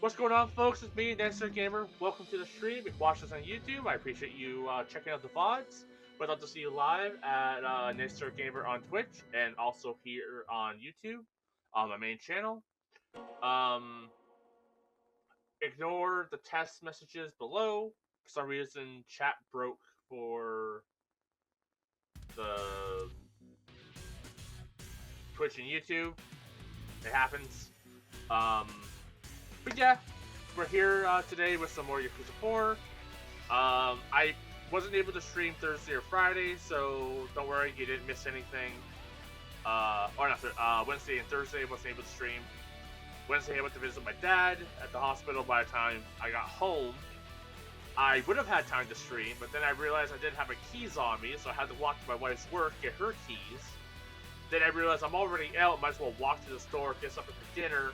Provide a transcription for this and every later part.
What's going on, folks? It's me, Remastered Gamer. Welcome to the stream. If you watch this on YouTube, I appreciate you checking out the VODs. Would love to see you live at Remastered Gamer on Twitch and also here on YouTube on my main channel. Um, Ignore the test messages below. For some reason, chat broke for the Twitch and YouTube. It happens. But yeah, we're here today with some more Yakuza 4. I wasn't able to stream Thursday or Friday, so don't worry, you didn't miss anything. Or not, Wednesday and Thursday I wasn't able to stream. Wednesday I went to visit my dad at the hospital. By the time I got home, I would have had time to stream, but then I realized I didn't have my keys on me, so I had to walk to my wife's work, get her keys. Then I realized I'm already out, might as well walk to the store, get something for dinner.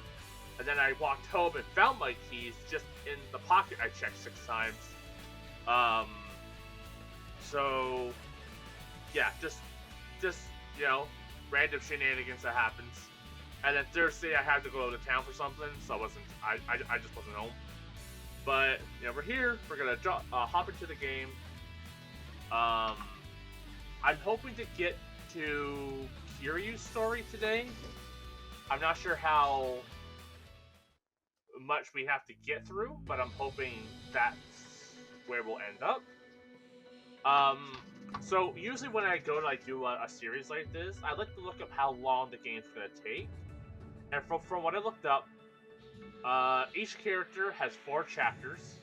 And then I walked home and found my keys just in the pocket I checked 6 times. So yeah, just you know, random shenanigans that happens. And then Thursday I had to go to town for something, so I just wasn't home. But you know, we're here. We're gonna hop into the game. I'm hoping to get to Kiryu's story today. I'm not sure how much we have to get through, but I'm hoping that's where we'll end up. So usually when I go to do a series like this, I like to look up how long the game's gonna take. And from what I looked up, each character has 4 chapters,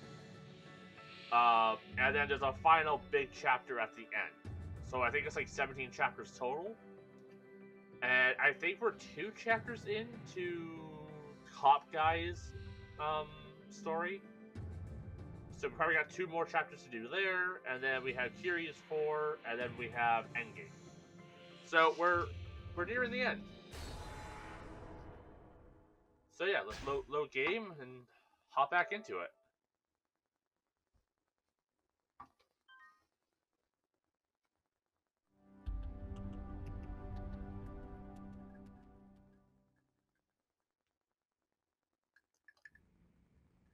and then there's a final big chapter at the end. So I think it's like 17 chapters total. And I think we're 2 chapters into Cop Guy's story. So we probably got 2 more chapters to do there, and then we have Kiryu's 4, and then we have Endgame. So we're nearing the end. So yeah, let's load game and hop back into it.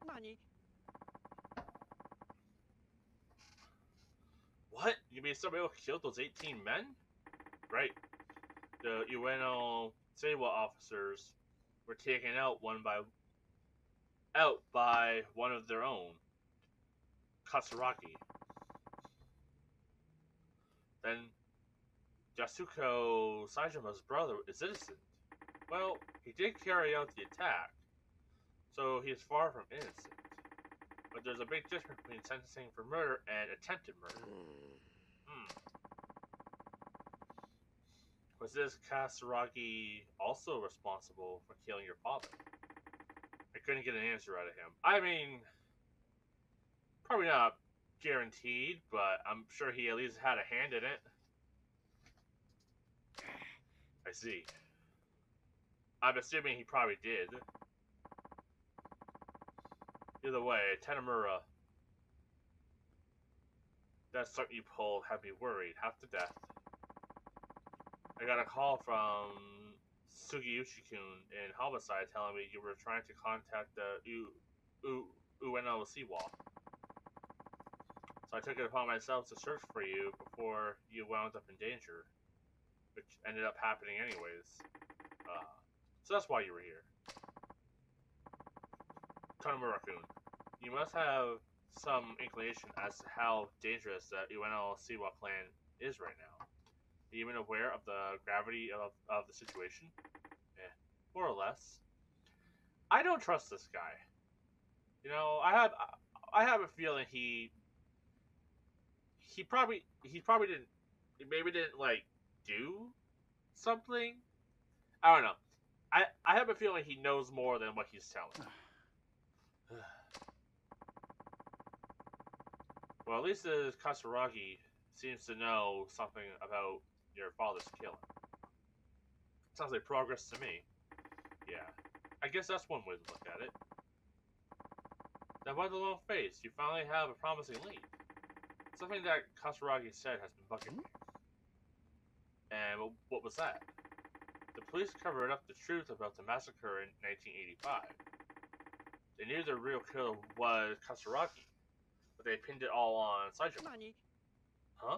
Nani? What? You mean somebody else killed those 18 men? Right. The Ueno Seiwa officers were taken out by one of their own, Katsuragi. Then Yasuko Saijima's brother is innocent. Well, he did carry out the attack, so he is far from innocent. But there's a big difference between sentencing for murder and attempted murder. Was this Katsuragi also responsible for killing your father? I couldn't get an answer out of him. I mean, probably not guaranteed, but I'm sure he at least had a hand in it. I see. I'm assuming he probably did. Either way, Tanimura, that stunt you pulled had me worried, half to death. I got a call from Sugiyushi-kun in Homicide telling me you were trying to contact the Ueno Seawall. So I took it upon myself to search for you before you wound up in danger, which ended up happening anyways. So that's why you were here. Tanimura-kun, you must have some inclination as to how dangerous the Ueno Seawall clan is right now. Are you even aware of the gravity of the situation? More or less. I don't trust this guy. You know, I have a feeling he probably didn't like do something. I don't know. I have a feeling he knows more than what he's telling. Well, at least the Katsuragi seems to know something about your father's killing. Sounds like progress to me. Yeah, I guess that's one way to look at it. Now, by the long face, you finally have a promising lead. Something that Katsuragi said has been bugging me. And what was that? The police covered up the truth about the massacre in 1985. They knew the real killer was Kasaragi, but they pinned it all on Saijo. Huh?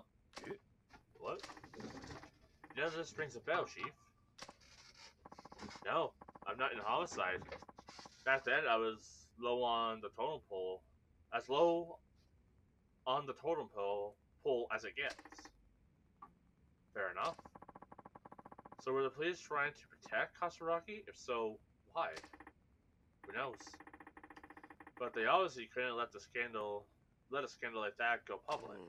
What? None of this rings a bell, Chief. No, I'm not in homicide. Back then, I was low on the totem pole. As low on the totem pole as it gets. Fair enough. So were the police trying to protect Kasaragi? If so, why? Who knows? But they obviously couldn't let a scandal like that go public.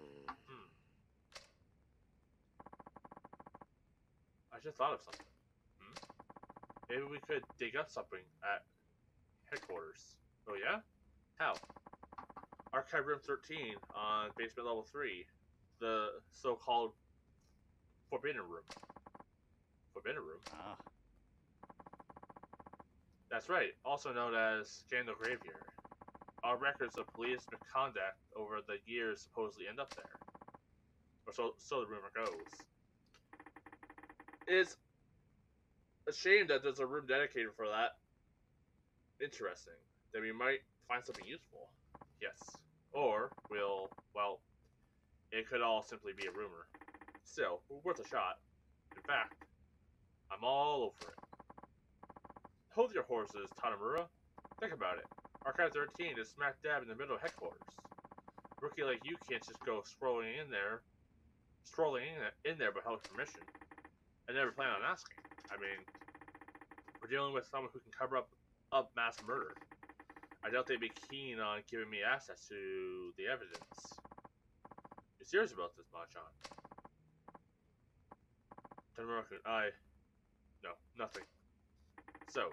I just thought of something. Maybe we could dig up something at headquarters. Oh yeah? How? Archive room 13 on basement level 3. The so-called forbidden room. Forbidden room? That's right, also known as Scandal Graveyard. Our records of police misconduct over the years supposedly end up there. Or so the rumor goes. It's a shame that there's a room dedicated for that. Interesting. Then we might find something useful. Yes. Or well, it could all simply be a rumor. Still, worth a shot. In fact, I'm all over it. Hold your horses, Tanimura. Think about it. Archive 13 is smack dab in the middle of headquarters. A rookie like you can't just go strolling in there without permission. I never plan on asking. I mean, we're dealing with someone who can cover up mass murder. I doubt they'd be keen on giving me access to the evidence. You're serious about this, Machan? Tanimura-kun, no, nothing. So,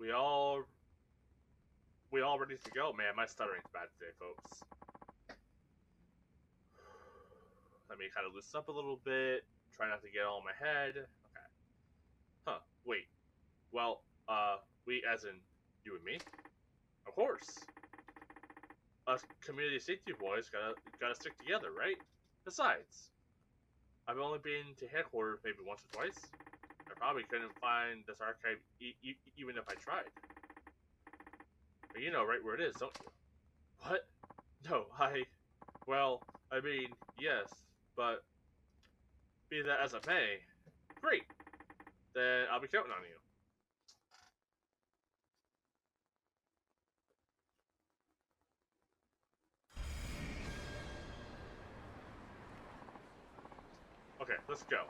we all ready to go? Man, my stuttering's bad today, folks. Let me kind of loosen up a little bit. Try not to get all in my head. Okay. Huh, wait. Well, we as in you and me? Of course. Us community safety boys gotta stick together, right? Besides, I've only been to headquarters maybe once or twice. I probably couldn't find this archive even if I tried. But you know right where it is, don't you? What? No, well, I mean, yes, but be that as it may, great. Then I'll be counting on you. Okay, let's go.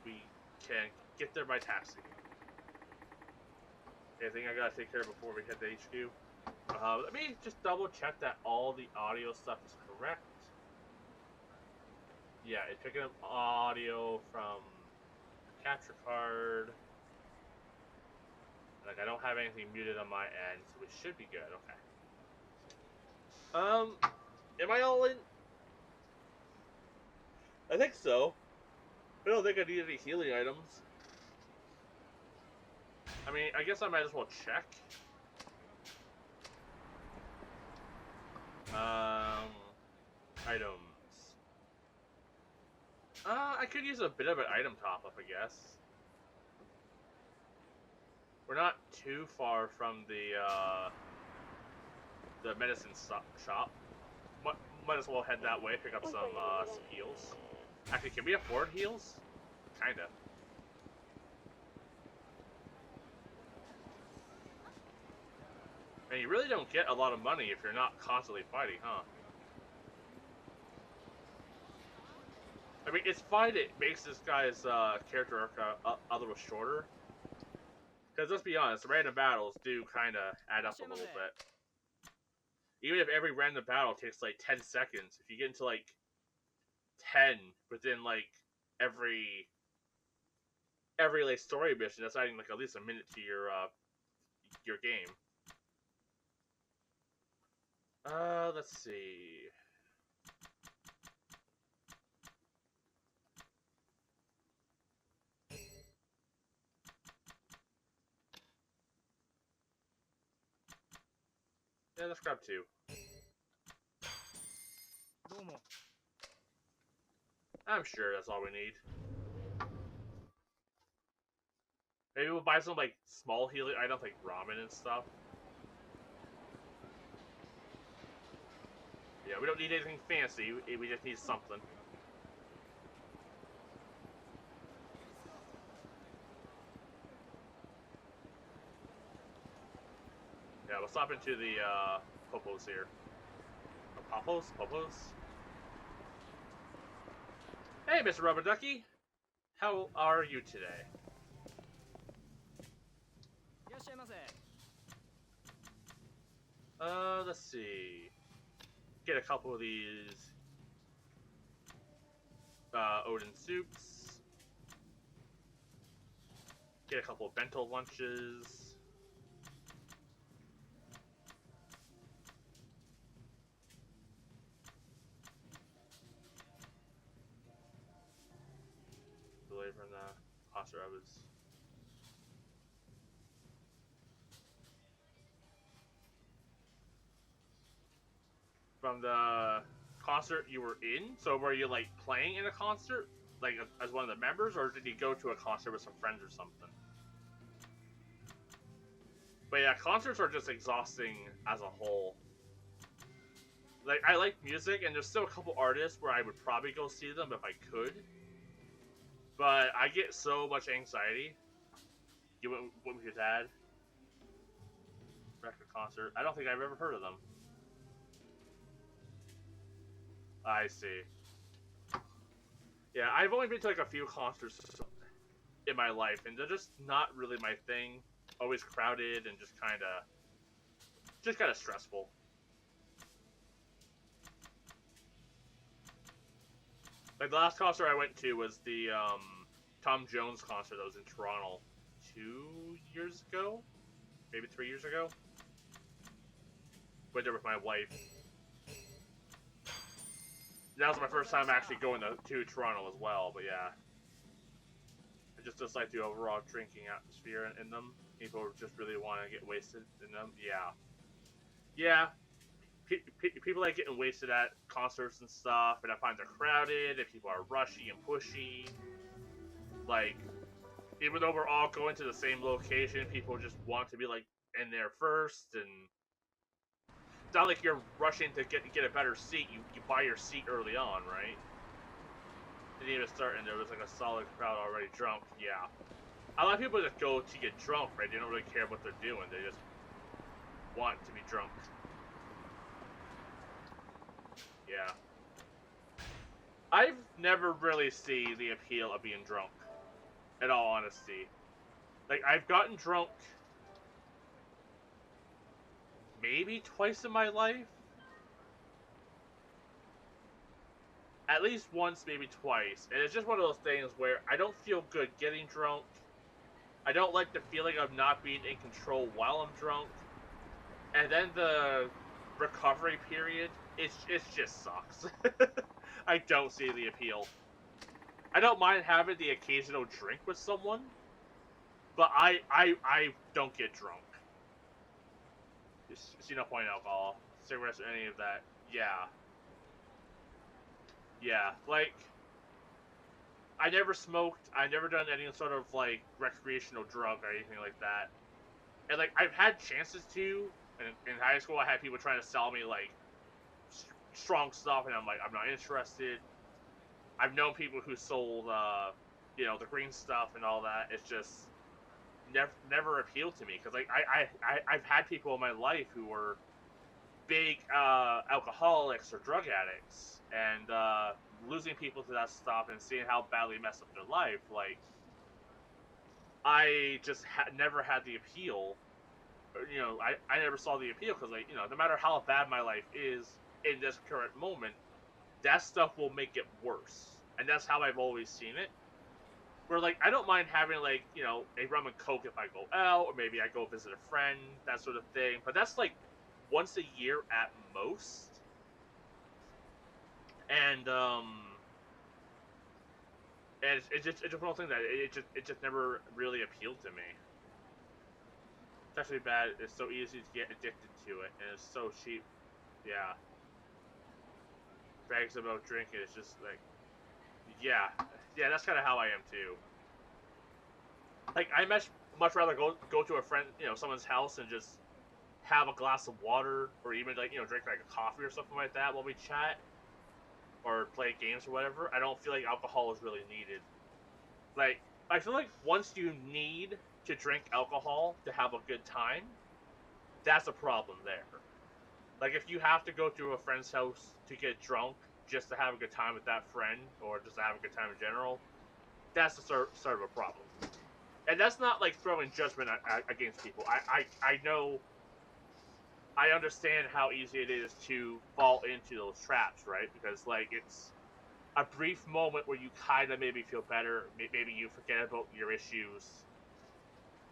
We can get there by taxi. Anything I gotta take care of before we head to HQ? Let me just double check that all the audio stuff is correct. Yeah, it's picking up audio from the capture card. Like, I don't have anything muted on my end, so we should be good. Okay. Am I all in? I think so. I don't think I need any healing items. I mean, I guess I might as well check. Items. I could use a bit of an item top-up, I guess. We're not too far from the medicine shop. Might as well head that way, pick up some heals. Actually, can we afford heals? Kinda. And you really don't get a lot of money if you're not constantly fighting, huh? I mean, it's fine. It makes this guy's character arc a little shorter. Because let's be honest, random battles do kind of add up a little bit. Even if every random battle takes like 10 seconds, if you get into like 10 within like every like story mission, that's adding like at least a minute to your game. Let's see. Yeah, let's grab 2. I'm sure that's all we need. Maybe we'll buy some like small healing items like ramen and stuff. Yeah, we don't need anything fancy. We just need something. Yeah, we'll stop into the popos here. Popos? Popos? Hey, Mr. Rubber Ducky. How are you today? Let's see. Get a couple of these Odin soups. Get a couple of bento lunches. Delay from the concert I was. From the concert you were in? So were you like playing in a concert? Like as one of the members? Or did you go to a concert with some friends or something? But yeah, concerts are just exhausting as a whole. Like, I like music, and there's still a couple artists where I would probably go see them if I could. But I get so much anxiety. You went with your dad? Record concert. I don't think I've ever heard of them. I see. Yeah, I've only been to like a few concerts in my life, and they're just not really my thing. Always crowded and just kind of stressful. Like the last concert I went to was the Tom Jones concert that was in Toronto 2 years ago, maybe 3 years ago. Went there with my wife. That was my first time actually going to Toronto as well, but yeah. I just dislike the overall drinking atmosphere in them. People just really want to get wasted in them. Yeah. Yeah. People like getting wasted at concerts and stuff, and I find they're crowded, and people are rushy and pushy. Like, even though we're all going to the same location, people just want to be like in there first, and it's not like you're rushing to get a better seat. You buy your seat early on, right? Didn't even start, and there was like a solid crowd already drunk. Yeah, a lot of people just go to get drunk, right? They don't really care what they're doing. They just want to be drunk. Yeah. I've never really seen the appeal of being drunk, in all honesty. Like, I've gotten drunk maybe twice in my life. At least once, maybe twice. And it's just one of those things where I don't feel good getting drunk. I don't like the feeling of not being in control while I'm drunk. And then the recovery period, it just sucks. I don't see the appeal. I don't mind having the occasional drink with someone, but I don't get drunk. See no point in alcohol, cigarettes, or any of that. Yeah. Yeah, like, I never smoked, I never done any sort of, like, recreational drug or anything like that. And, like, I've had chances to, in high school I had people trying to sell me, like, strong stuff, and I'm like, I'm not interested. I've known people who sold, the green stuff and all that. It's just never appealed to me, because, like, I've had people in my life who were big alcoholics or drug addicts, and losing people to that stuff and seeing how badly messed up their life, like, I just never had the appeal. I never saw the appeal, because, like, no matter how bad my life is in this current moment, that stuff will make it worse, and that's how I've always seen it. Where, like, I don't mind having, like, a rum and coke if I go out, or maybe I go visit a friend, that sort of thing, but that's, like, once a year at most. And it's just one thing that it just never really appealed to me. It's actually bad. It's so easy to get addicted to it, and it's so cheap. Yeah, brags about drinking. It's just like, yeah, that's kind of how I am too. Like, much rather go to a friend, someone's house and just have a glass of water or even like drink like a coffee or something like that while we chat or play games or whatever. I don't feel like alcohol is really needed. Like I feel like once you need to drink alcohol to have a good time, that's a problem there. Like if you have to go to a friend's house to get drunk just to have a good time with that friend or just to have a good time in general, that's a sort of a problem. And that's not like throwing judgment against people. I know I understand how easy it is to fall into those traps, right? Because like it's a brief moment where you kind of maybe feel better, maybe you forget about your issues,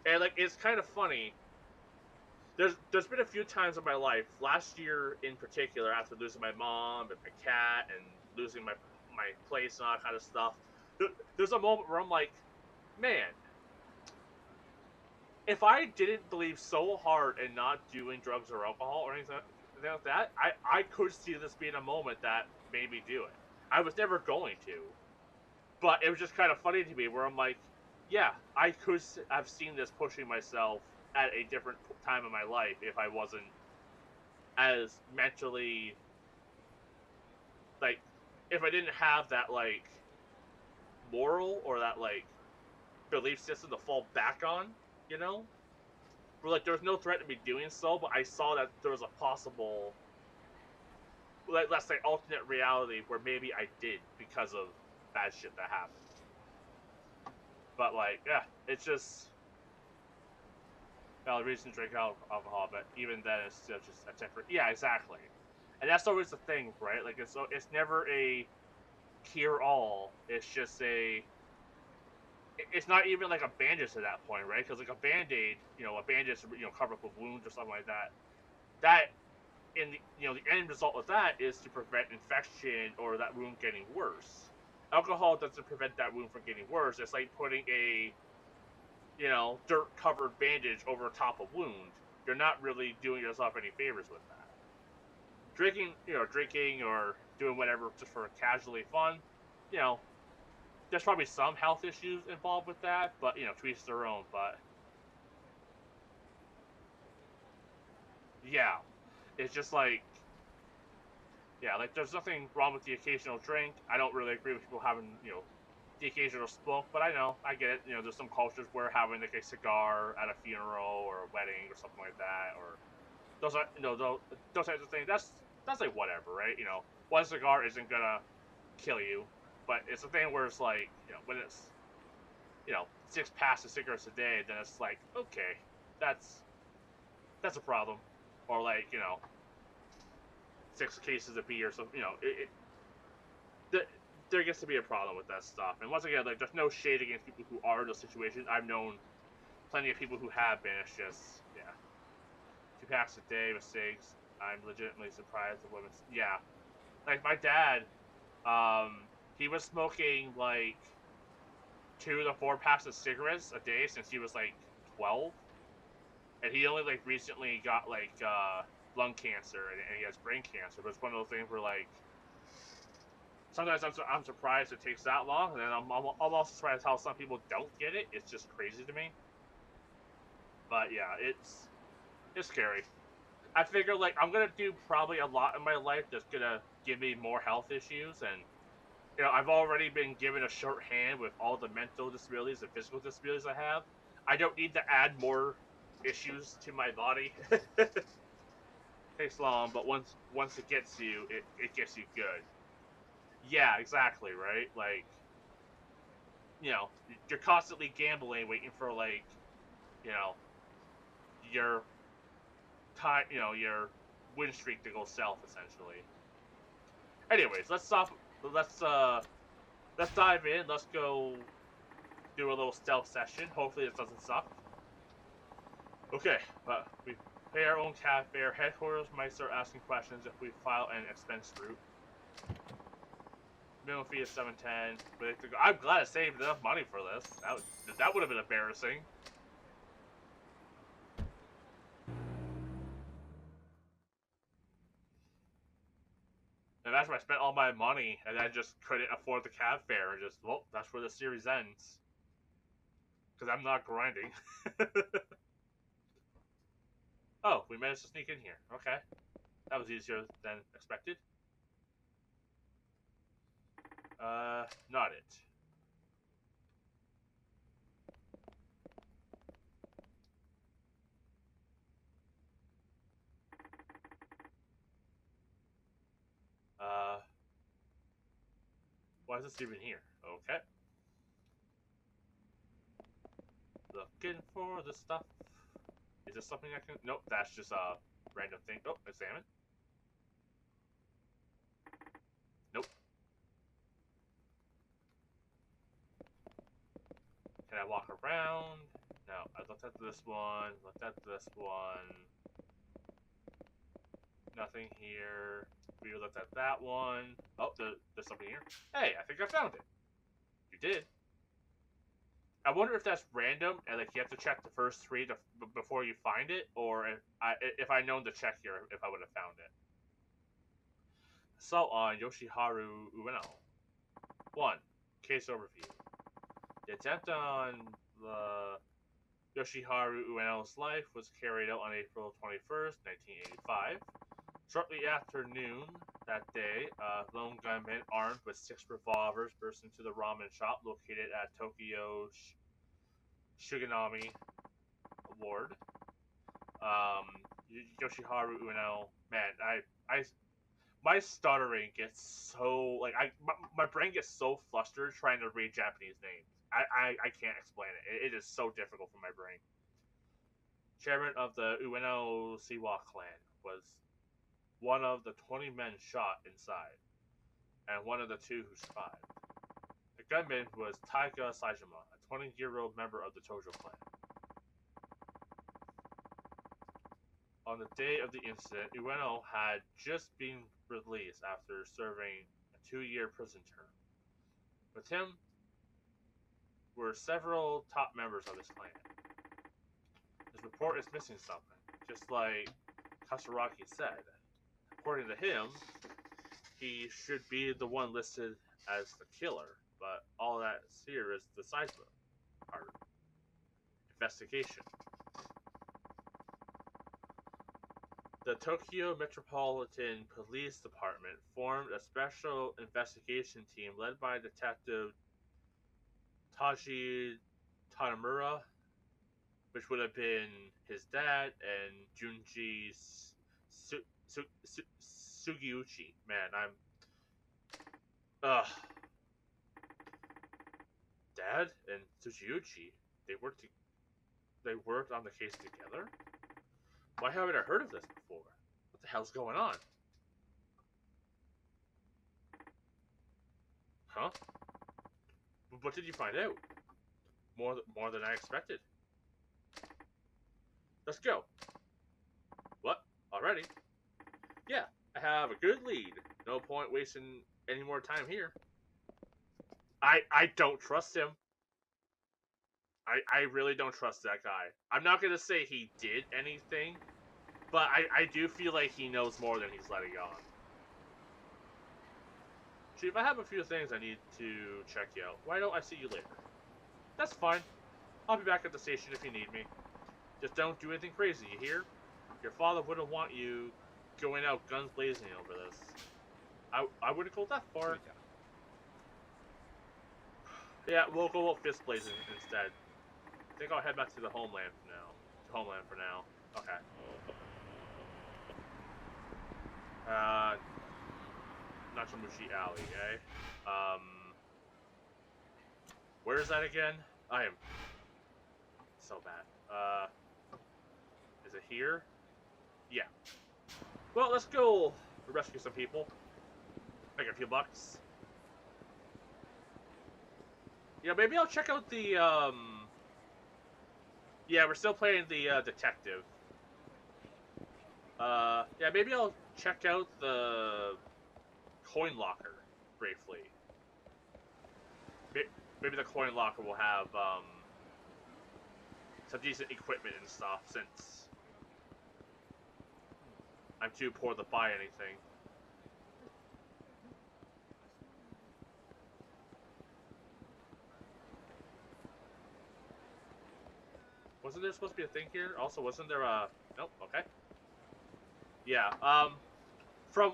and like it's kind of funny. There's been a few times in my life, last year in particular, after losing my mom and my cat and losing my place and all that kind of stuff. There's a moment where I'm like, man, if I didn't believe so hard in not doing drugs or alcohol or anything like that, I could see this being a moment that made me do it. I was never going to, but it was just kind of funny to me where I'm like, yeah, I could have seen this pushing myself at a different time in my life if I wasn't as mentally like if I didn't have that like moral or that like belief system to fall back on, you know? Where like there was no threat to me doing so, but I saw that there was a possible like let's say alternate reality where maybe I did because of bad shit that happened. But like, yeah, it's just well, reason to drink alcohol, but even then, it's still just a temporary. Yeah, exactly. And that's always the thing, right? Like it's never a cure all. It's just a. It's not even like a bandage at that point, right? Because like a band aid, a bandage, cover up with wounds or something like that. That in the end result of that is to prevent infection or that wound getting worse. Alcohol doesn't prevent that wound from getting worse. It's like putting a dirt covered bandage over top a wound. You're not really doing yourself any favors with that. Drinking or doing whatever just for casually fun, you know, there's probably some health issues involved with that, but to each their own. But yeah, it's just like like there's nothing wrong with the occasional drink. I don't really agree with people having the occasional smoke, but I get it. There's some cultures where having like a cigar at a funeral or a wedding or something like that, or those are those types of things. That's like whatever, right? One cigar isn't gonna kill you, but it's a thing where it's like when it's 6 packs of cigarettes a day, then it's like okay, that's that's a problem, or like 6 cases of beer, so there gets to be a problem with that stuff. And once again, like there's no shade against people who are in those situations. I've known plenty of people who have been. It's just 2 packs a day with cigs. I'm legitimately surprised the women. Yeah, like my dad, he was smoking like 2 to 4 packs of cigarettes a day since he was like 12, and he only like recently got like lung cancer and he has brain cancer. But it's one of those things where like sometimes I'm surprised it takes that long, and then I'm also surprised how some people don't get it. It's just crazy to me. But yeah, it's scary. I figure like I'm gonna do probably a lot in my life that's gonna give me more health issues, and I've already been given a shorthand with all the mental disabilities and physical disabilities I have. I don't need to add more issues to my body. It takes long, but once it gets you, it gets you good. Yeah, exactly, right? Like you know, you're constantly gambling, waiting for like you know your time, your win streak to go south, essentially. Anyways, let's stop. Let's uh, let's dive in. Let's go do a little stealth session. Hopefully, it doesn't suck. Okay, but we pay our own cab fare. Headquarters might start asking questions if we file an expense route. Minimum fee is $7.10. I'm glad I saved enough money for this. That would have been embarrassing. Imagine I spent all my money and I just couldn't afford the cab fare and just, well, that's where the series ends. because I'm not grinding. Oh, we managed to sneak in here. Okay. That was easier than expected. Not it. Why is this even here? Okay. Looking for the stuff. Is this something I can... Nope, that's just a random thing. Oh, examine. Nope. Can I walk around? No, I looked at this one, looked at this one. Nothing here. We looked at that one. Oh, there's something here. Hey, I think I found it. You did. I wonder if that's random and like you have to check the first three before you find it, or if I known to check here, if I would have found it. Assault on Yoshiharu Ueno. 1. Case overview. The attempt on Yoshiharu Ueno's life was carried out on April 21st, 1985. Shortly after noon that day, a lone gunman armed with 6 revolvers burst into the ramen shop located at Tokyo Shuganami Ward. Yoshiharu Ueno, man, my stuttering gets so like my brain gets so flustered trying to read Japanese names. I can't explain it. It is so difficult for my brain. Chairman of the Ueno Siwa clan was one of the 20 men shot inside, and one of the 2 who survived. The gunman was Taika Saejima, a 20-year-old member of the Tojo clan. On the day of the incident, Ueno had just been released after serving a 2-year prison term. With him were several top members of his clan. His report is missing something, just like Kasaragi said. According to him, he should be the one listed as the killer, but all that's here is the seismic part. Investigation. The Tokyo Metropolitan Police Department formed a special investigation team led by Detective Taji Tanimura, which would have been his dad, and Junji Sugiuchi. Man, Dad and Sugiuchi, they worked on the case together? Why haven't I heard of this before? What the hell's going on? Huh? What did you find out? More than I expected. Let's go. What? Already? Yeah, I have a good lead. No point wasting any more time here. I don't trust him. I really don't trust that guy. I'm not gonna say he did anything, but I do feel like he knows more than he's letting on. Chief, I have a few things I need to check you out. Why don't I see you later? That's fine. I'll be back at the station if you need me. Just don't do anything crazy, you hear? Your father wouldn't want you going out guns blazing over this. I wouldn't go that far. Yeah, we'll go out fist blazing instead. I think I'll head back to the homeland for now. Okay. Nachamushi Alley, eh? Where is that again? I am so bad. Is it here? Yeah. Well, let's go rescue some people. Make a few bucks. Yeah, maybe I'll check out the, Yeah, we're still playing the, detective. Yeah, maybe I'll check out the coin locker briefly. Maybe the coin locker will have, some decent equipment and stuff, since I'm too poor to buy anything. wasn't there supposed to be a thing here? Also, wasn't there a... Nope, okay. Yeah, from...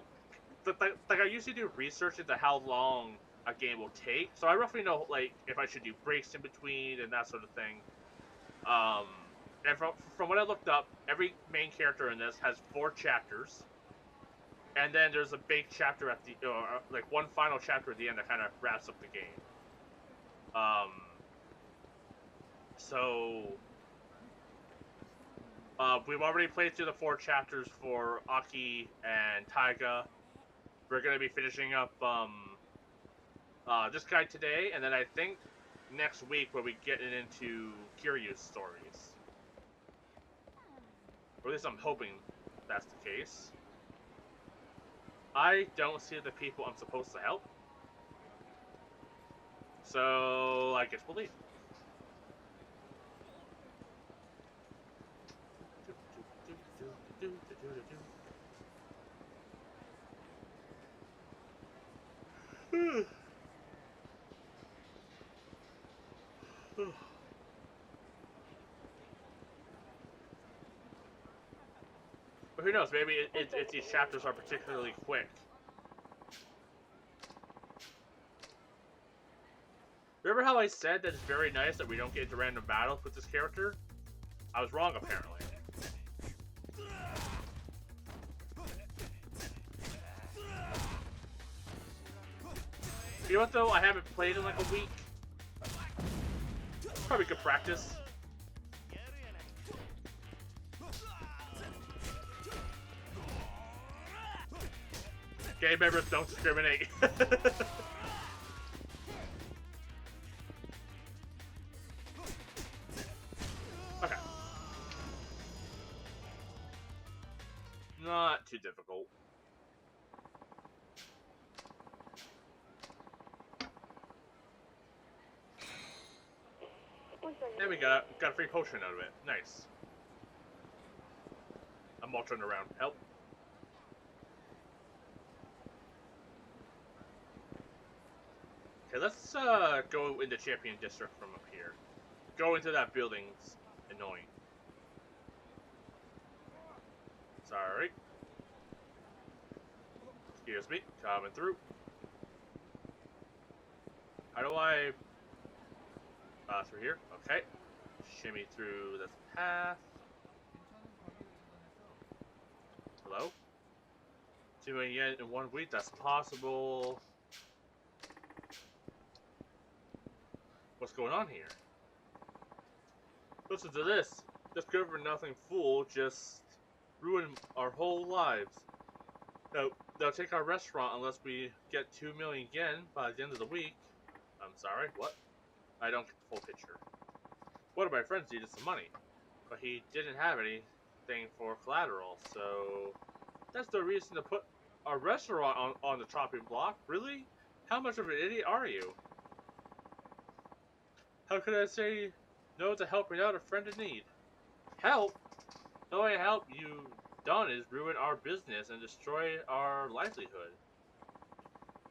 Like, I usually do research into how long a game will take, so I roughly know, like, if I should do breaks in between and that sort of thing. And from what I looked up, every main character in this has 4 chapters. And then there's a big chapter at the... like, one final chapter at the end that kind of wraps up the game. So... we've already played through the 4 chapters for Aki and Taiga. We're going to be finishing up this guy today, and then I think next week we'll be getting into Kiryu's stories. Or at least I'm hoping that's the case. I don't see the people I'm supposed to help. So, I guess we'll leave. But who knows, maybe these chapters are particularly quick. Remember how I said that it's very nice that we don't get into random battles with this character? I was wrong, apparently. You know what, though? I haven't played in like a week. Probably good practice. Game members don't discriminate. Okay. Not too difficult. There we go. Got a free potion out of it. Nice. I'm all turned around. Help. Okay, let's go into Champion District from up here. Go into that building's annoying. Sorry. Excuse me. Coming through. How do I... through here? Okay. Shimmy through this path. Hello? 2 million yen in 1 week? That's possible. What's going on here? Listen to this. This good-for-nothing fool just ruined our whole lives. They'll take our restaurant unless we get 2 million yen by the end of the week. I'm sorry, what? I don't get the full picture. One of my friends needed some money, but he didn't have anything for collateral, so that's the reason to put our restaurant on the chopping block. Really? How much of an idiot are you? How could I say no to helping out a friend in need? Help? The only help you've done is ruin our business and destroy our livelihood.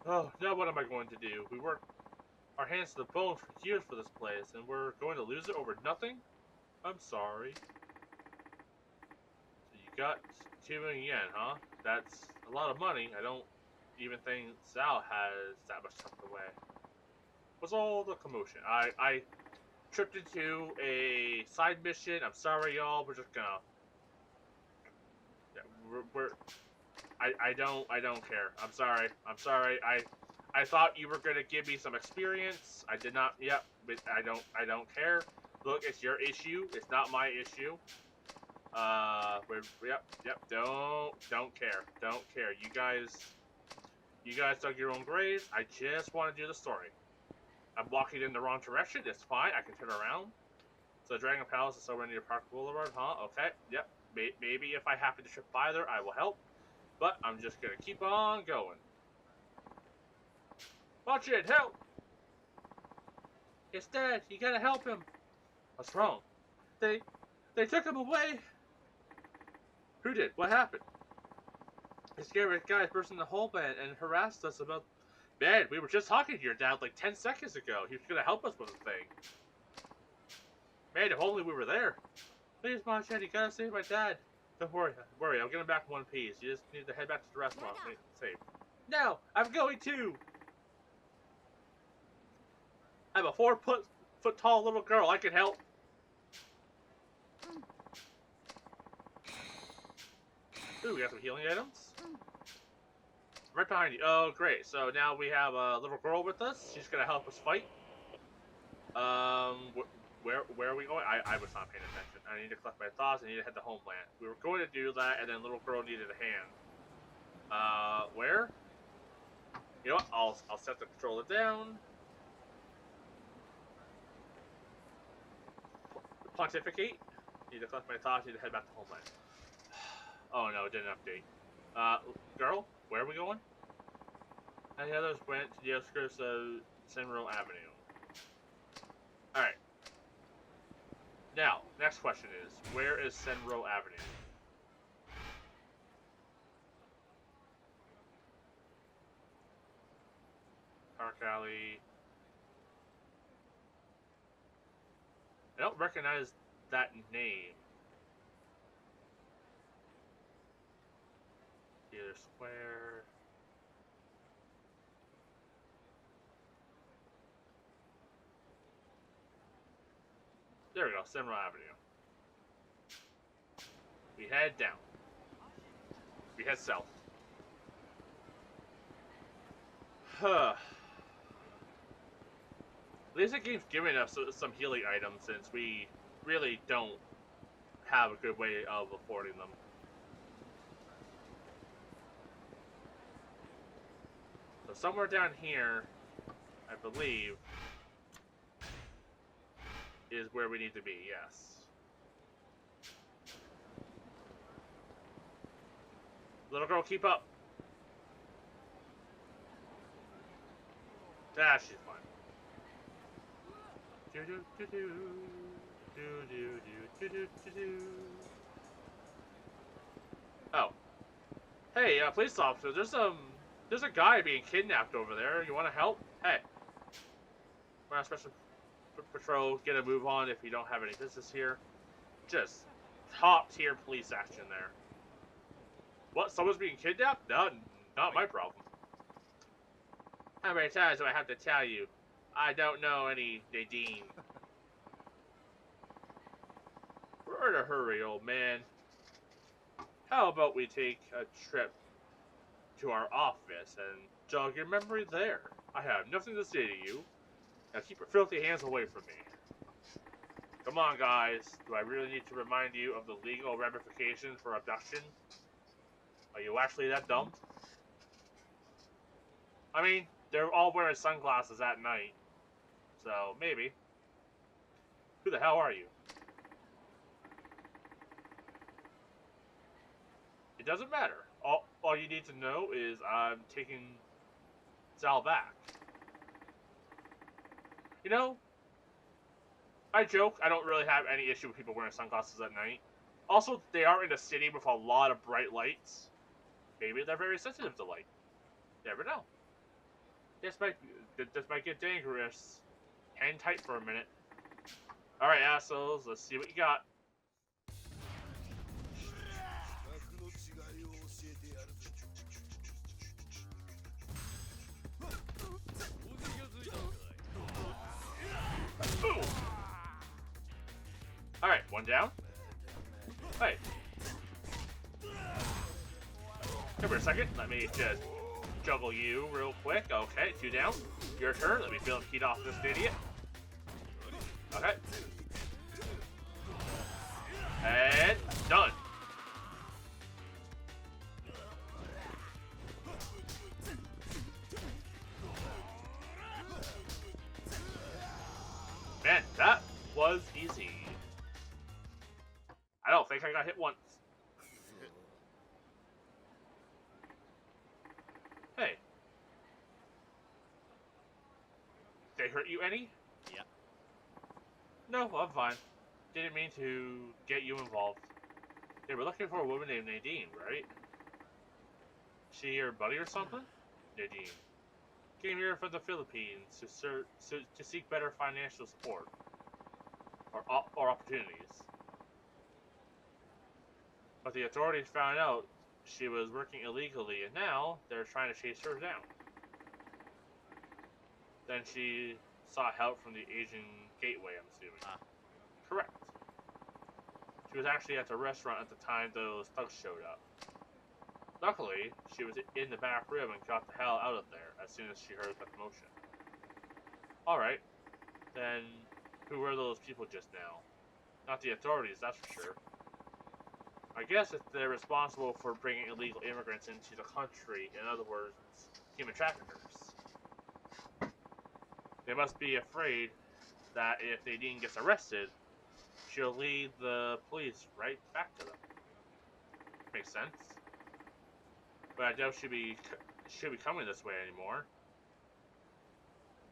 Oh, now what am I going to do? We worked our hands to the bone for years for this place, and we're going to lose it over nothing? I'm sorry. So you got 2 million yen, huh? That's a lot of money. I don't even think Sal has that much tucked away. What's all the commotion? I tripped into a side mission. I'm sorry, y'all. We're just gonna... Yeah, I don't care. I'm sorry. I'm sorry. I thought you were gonna give me some experience. I did not. Yep. But I don't care. Look, it's your issue. It's not my issue. Yep. Don't care. Don't care. You guys dug your own graves. I just want to do the story. I'm walking in the wrong direction. It's fine. I can turn around. So the Dragon Palace is somewhere near Park Boulevard, huh? Okay. Yep. Maybe if I happen to trip by there, I will help. But I'm just gonna keep on going. Watch it! Help! It's dead. You gotta help him. What's wrong? They took him away. Who did? What happened? The scary guys burst in the whole bed and harassed us about... Man, we were just talking to your dad like 10 seconds ago. He was gonna help us with the thing. Man, if only we were there. Please, Mom-chan, you gotta save my dad. Don't worry, I'll get him back in one piece. You just need to head back to the restaurant. Safe. No, I'm going to. I'm a 4-foot tall little girl. I can help. Ooh, we got some healing items. Right behind you. Oh, great. So now we have a little girl with us. She's gonna help us fight. Where are we going? I was not paying attention. I need to collect my thoughts. I need to head to Homeland. We were going to do that, and then little girl needed a hand. Where? You know what? I'll set the controller down. Pontificate. Need to collect my thoughts. Need to head back to Homeland. Oh no, it didn't update. Girl, where are we going? And the others went to the outskirts of Senro Avenue. Alright. Now, next question is, where is Senro Avenue? Park Alley. I don't recognize that name. Theater Square. There we go, Senro Avenue. We head down. We head south. Huh. At least the game's giving us some healing items since we really don't have a good way of affording them. So somewhere down here, I believe, is where we need to be, yes. Little girl, keep up. Ah, she's fine. Do do do do do do do do do do. Oh. Hey, police officer, there's a guy being kidnapped over there. You want to help? Hey. We're on special patrol. Get a move on if you don't have any business here. Just top tier police action there. What? Someone's being kidnapped? Not my problem. How many times do I have to tell you? I don't know any Nadine. We're in a hurry, old man. How about we take a trip to our office and jog your memory there? I have nothing to say to you. Now keep your filthy hands away from me. Come on, guys. Do I really need to remind you of the legal ramifications for abduction? Are you actually that dumb? I mean, they're all wearing sunglasses at night. So, maybe. Who the hell are you? It doesn't matter. All you need to know is I'm taking Sal back. You know, I joke, I don't really have any issue with people wearing sunglasses at night. Also, they are in a city with a lot of bright lights. Maybe they're very sensitive to light. Never know. This might get dangerous. Hang tight for a minute. Alright, assholes, let's see what you got. Alright, one down. Hey. Come here a second. Let me just juggle you real quick. Okay, 2 down. Your turn. Let me feel him heat off this idiot. Okay. And done. Man, that was easy. I don't think I got hit once. Hey. They hurt you any? Yeah. No, I'm fine. Didn't mean to get you involved. They were looking for a woman named Nadine, right? She your buddy or something? Nadine. Came here from the Philippines to seek better financial support. or opportunities. But the authorities found out she was working illegally, and now they're trying to chase her down. Then she sought help from the Asian Gateway, I'm assuming. Correct. She was actually at the restaurant at the time those thugs showed up. Luckily, she was in the back room and got the hell out of there as soon as she heard the commotion. Alright, then who were those people just now? Not the authorities, that's for sure. I guess if they're responsible for bringing illegal immigrants into the country, in other words, human traffickers. They must be afraid that if Nadine gets arrested, she'll lead the police right back to them. Makes sense. But I doubt she'll be coming this way anymore.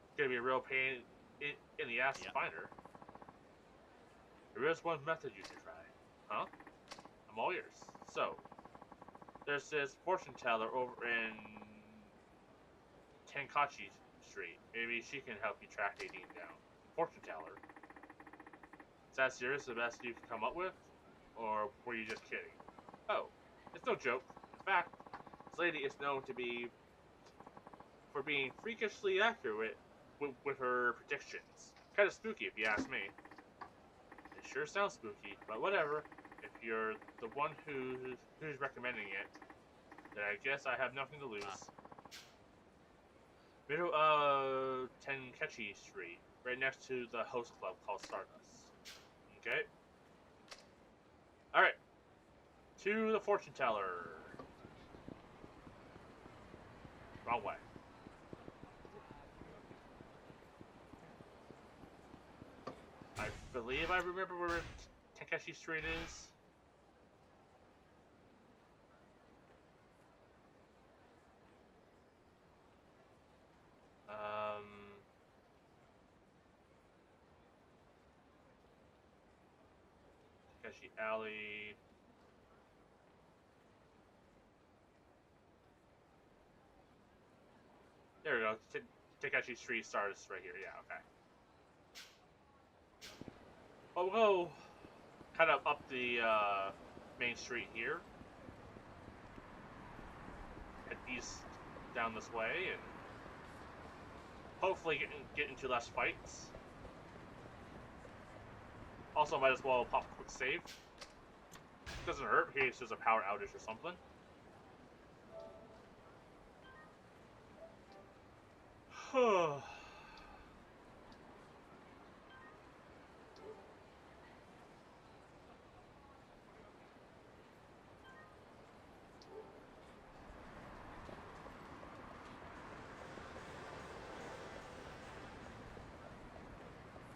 It's gonna be a real pain in the ass to find her. There is one method you should try. Huh? I'm all ears. So, there's this fortune teller over in Tenkachi Street. Maybe she can help you track Nadine down. Fortune teller? Is that serious, the best you can come up with? Or were you just kidding? Oh, it's no joke. In fact, this lady is known to be for being freakishly accurate with her predictions. Kind of spooky, if you ask me. It sure sounds spooky, but whatever. If you're the one who's recommending it, then I guess I have nothing to lose. Middle of Tenkachi Street, right next to the host club called Stardust. Okay. Alright. To the fortune teller. Wrong way. I believe I remember where Tenkachi Street is. Tenkachi Alley. There we go. Tenkachi Street starts right here. Yeah, okay. Well, we'll go kind of up the main street here. Head east down this way and hopefully get into less fights. Also, might as well pop a quick save. Doesn't hurt in case there's a power outage or something.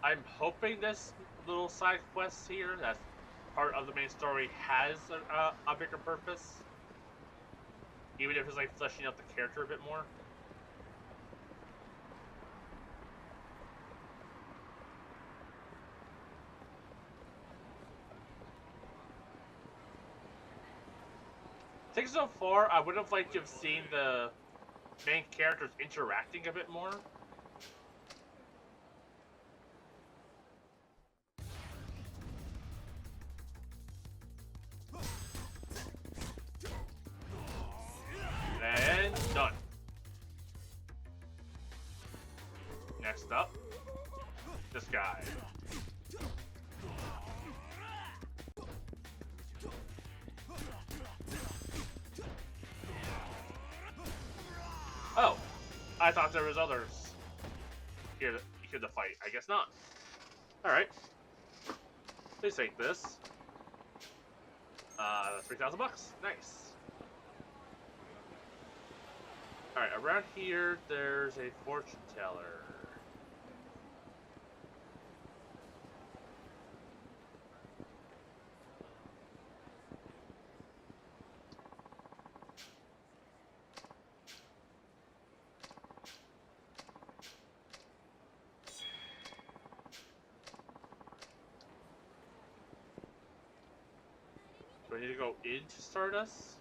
I'm hoping this little side quest here, that's part of the main story, has a bigger purpose. Even if it's like fleshing out the character a bit more. I think so far, I would have liked to have seen the main characters interacting a bit more. And done. Next up, this guy. Oh, I thought there was others here to fight. I guess not. All right, please take this. 3,000 bucks. Nice. All right, around here there's a fortune teller. Do I need to go into Stardust?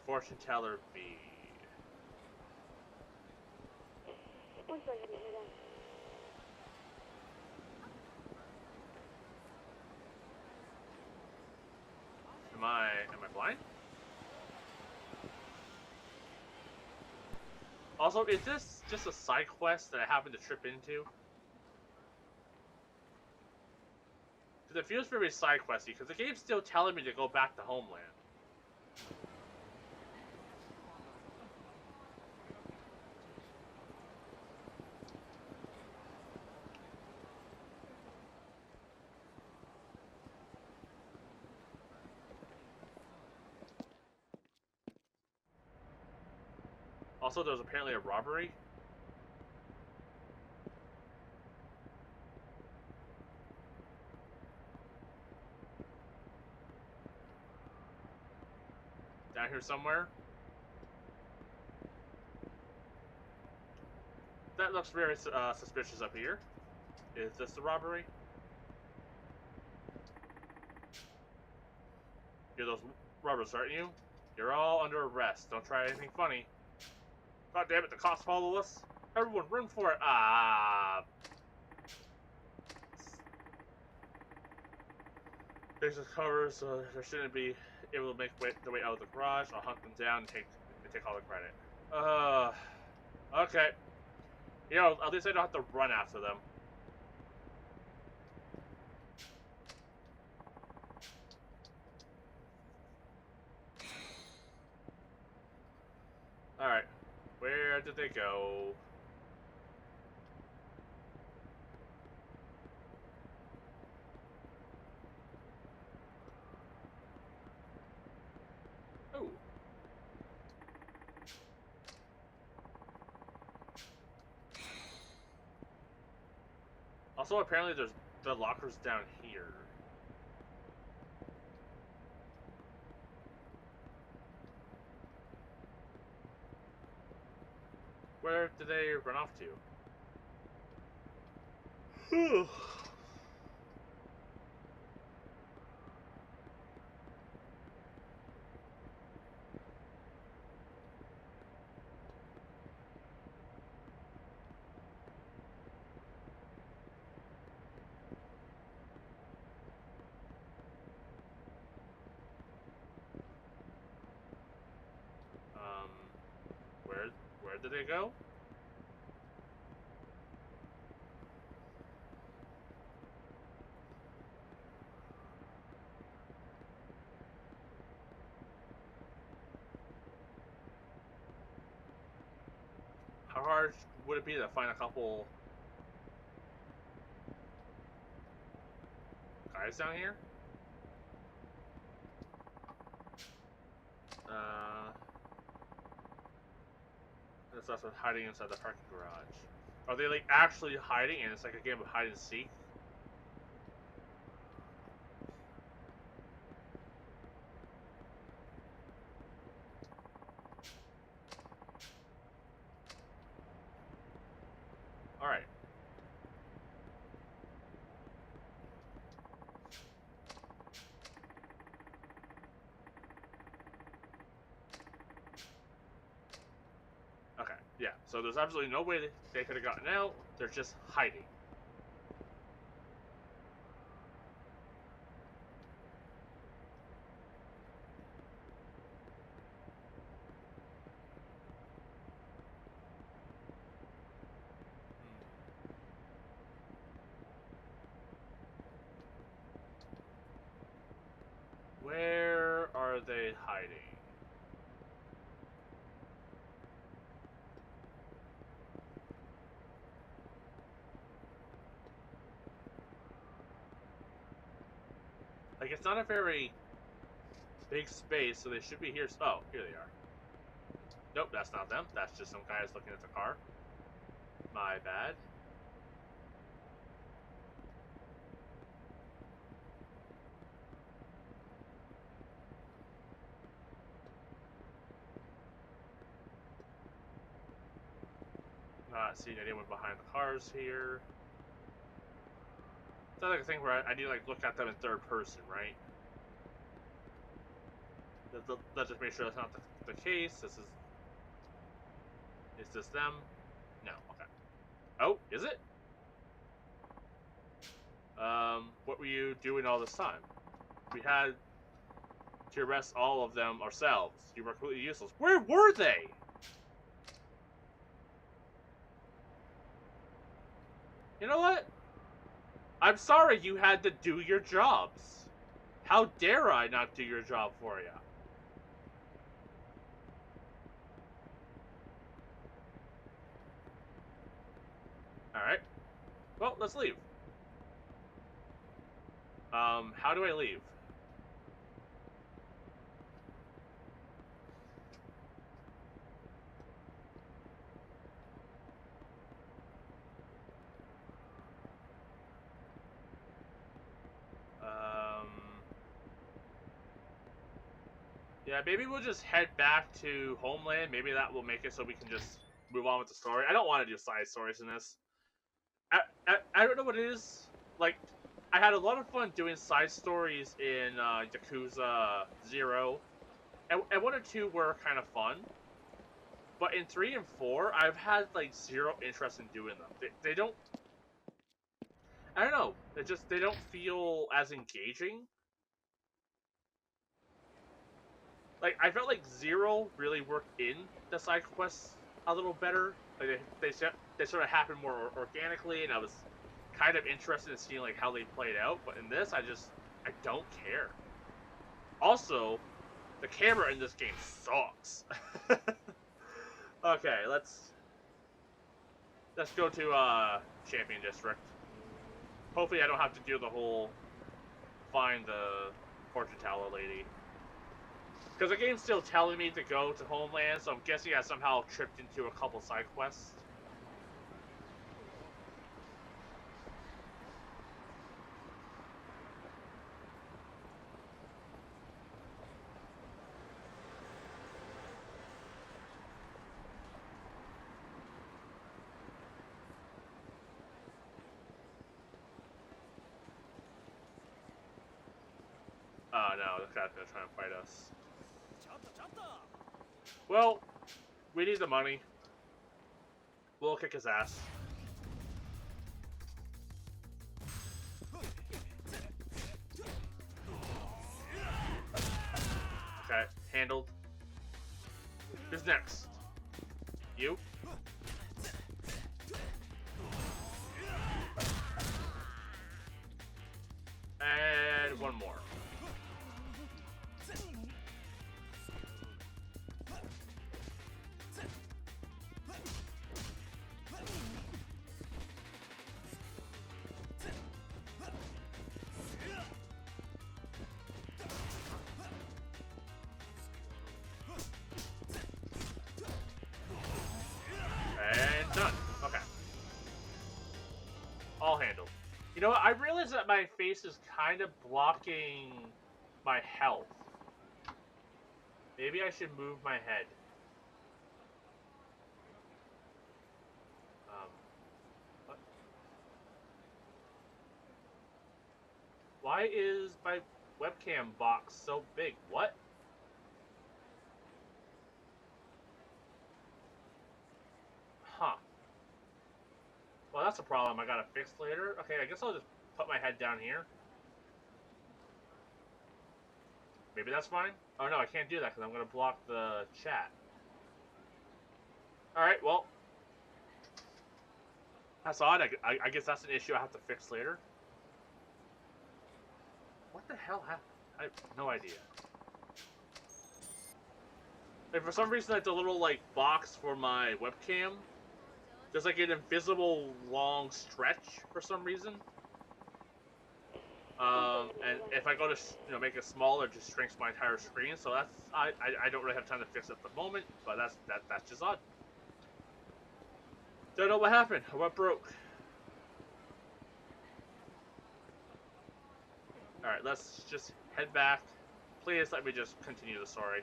fortune teller be? Am I blind? Also, is this just a side quest that I happen to trip into? Because it feels very side questy, because the game's still telling me to go back to Homeland. Also, there's apparently a robbery. Down here somewhere. That looks very suspicious up here. Is this the robbery? You're those robbers, aren't you? You're all under arrest. Don't try anything funny. God damn it, the cops follow us. Everyone, run for it. Ah. Faces cover, so there shouldn't be able to make their way out of the garage. I'll hunt them down and take all the credit. Okay. You know, at least I don't have to run after them. Alright. Where did they go? Oh. Also, apparently there's the lockers down here. Where did they run off to? Where did they go? How hard would it be to find a couple guys down here? This also hiding inside the parking garage. Are they like actually hiding and it's like a game of hide and seek? Alright. Okay, yeah. So there's absolutely no way they could have gotten out. They're just hiding. Where are they hiding? Like, it's not a very big space, so they should be here. Oh, here they are. Nope, that's not them. That's just some guys looking at the car. My bad. Not seeing anyone behind the cars here. It's not like a thing where I need to like look at them in third person, right? Let's just make sure that's not the case. Is this them? No. Okay. Oh, is it? What were you doing all this time? We had to arrest all of them ourselves. You were completely useless. Where were they? You know what? I'm sorry you had to do your jobs. How dare I not do your job for you? Alright. Well, let's leave. How do I leave? Yeah, maybe we'll just head back to Homeland. Maybe that will make it so we can just move on with the story. I don't want to do side stories in this. I don't know what it is. Like, I had a lot of fun doing side stories in Yakuza 0. And 1 and 2 were kind of fun. But in 3 and 4, I've had, like, zero interest in doing them. They don't... I don't know. They don't feel as engaging. Like, I felt like 0 really worked in the side quests a little better. Like, they sort of happened more organically, and I was kind of interested in seeing, like, how they played out. But in this, I don't care. Also, the camera in this game sucks. Okay, let's go to Champion District. Hopefully I don't have to do the whole find the fortune teller lady. Because the game's still telling me to go to Homeland, so I'm guessing I somehow tripped into a couple side quests. Oh no, this guy's gonna try and fight us. Well, we need the money. We'll kick his ass. Okay, handled. Who's next? You? And one more. And done. Okay. All handled. You know what? I realize that my face is kind of blocking my health. Maybe I should move my head. What? Why is my webcam box so big? What? Huh. Well, that's a problem I gotta fix later. Okay, I guess I'll just put my head down here. Maybe that's fine? Oh no, I can't do that because I'm gonna block the chat. Alright, well. That's odd. I guess that's an issue I have to fix later. What the hell happened? I have no idea. Like, for some reason, like, the little, like, box for my webcam, there's, like, an invisible long stretch for some reason. And if I go to, make it smaller, it just shrinks my entire screen. So that's, I don't really have time to fix it at the moment, but that's just odd. Don't know what happened. I went broke. Alright, let's just head back. Please let me just continue the story.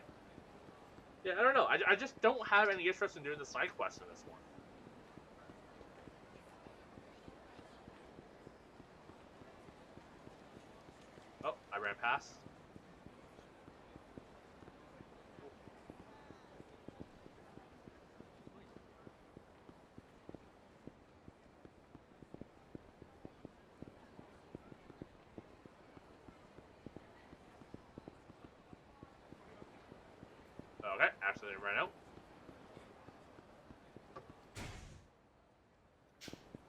Yeah, I don't know. I just don't have any interest in doing the side quest in this one. Oh, I ran past. accidentally ran out.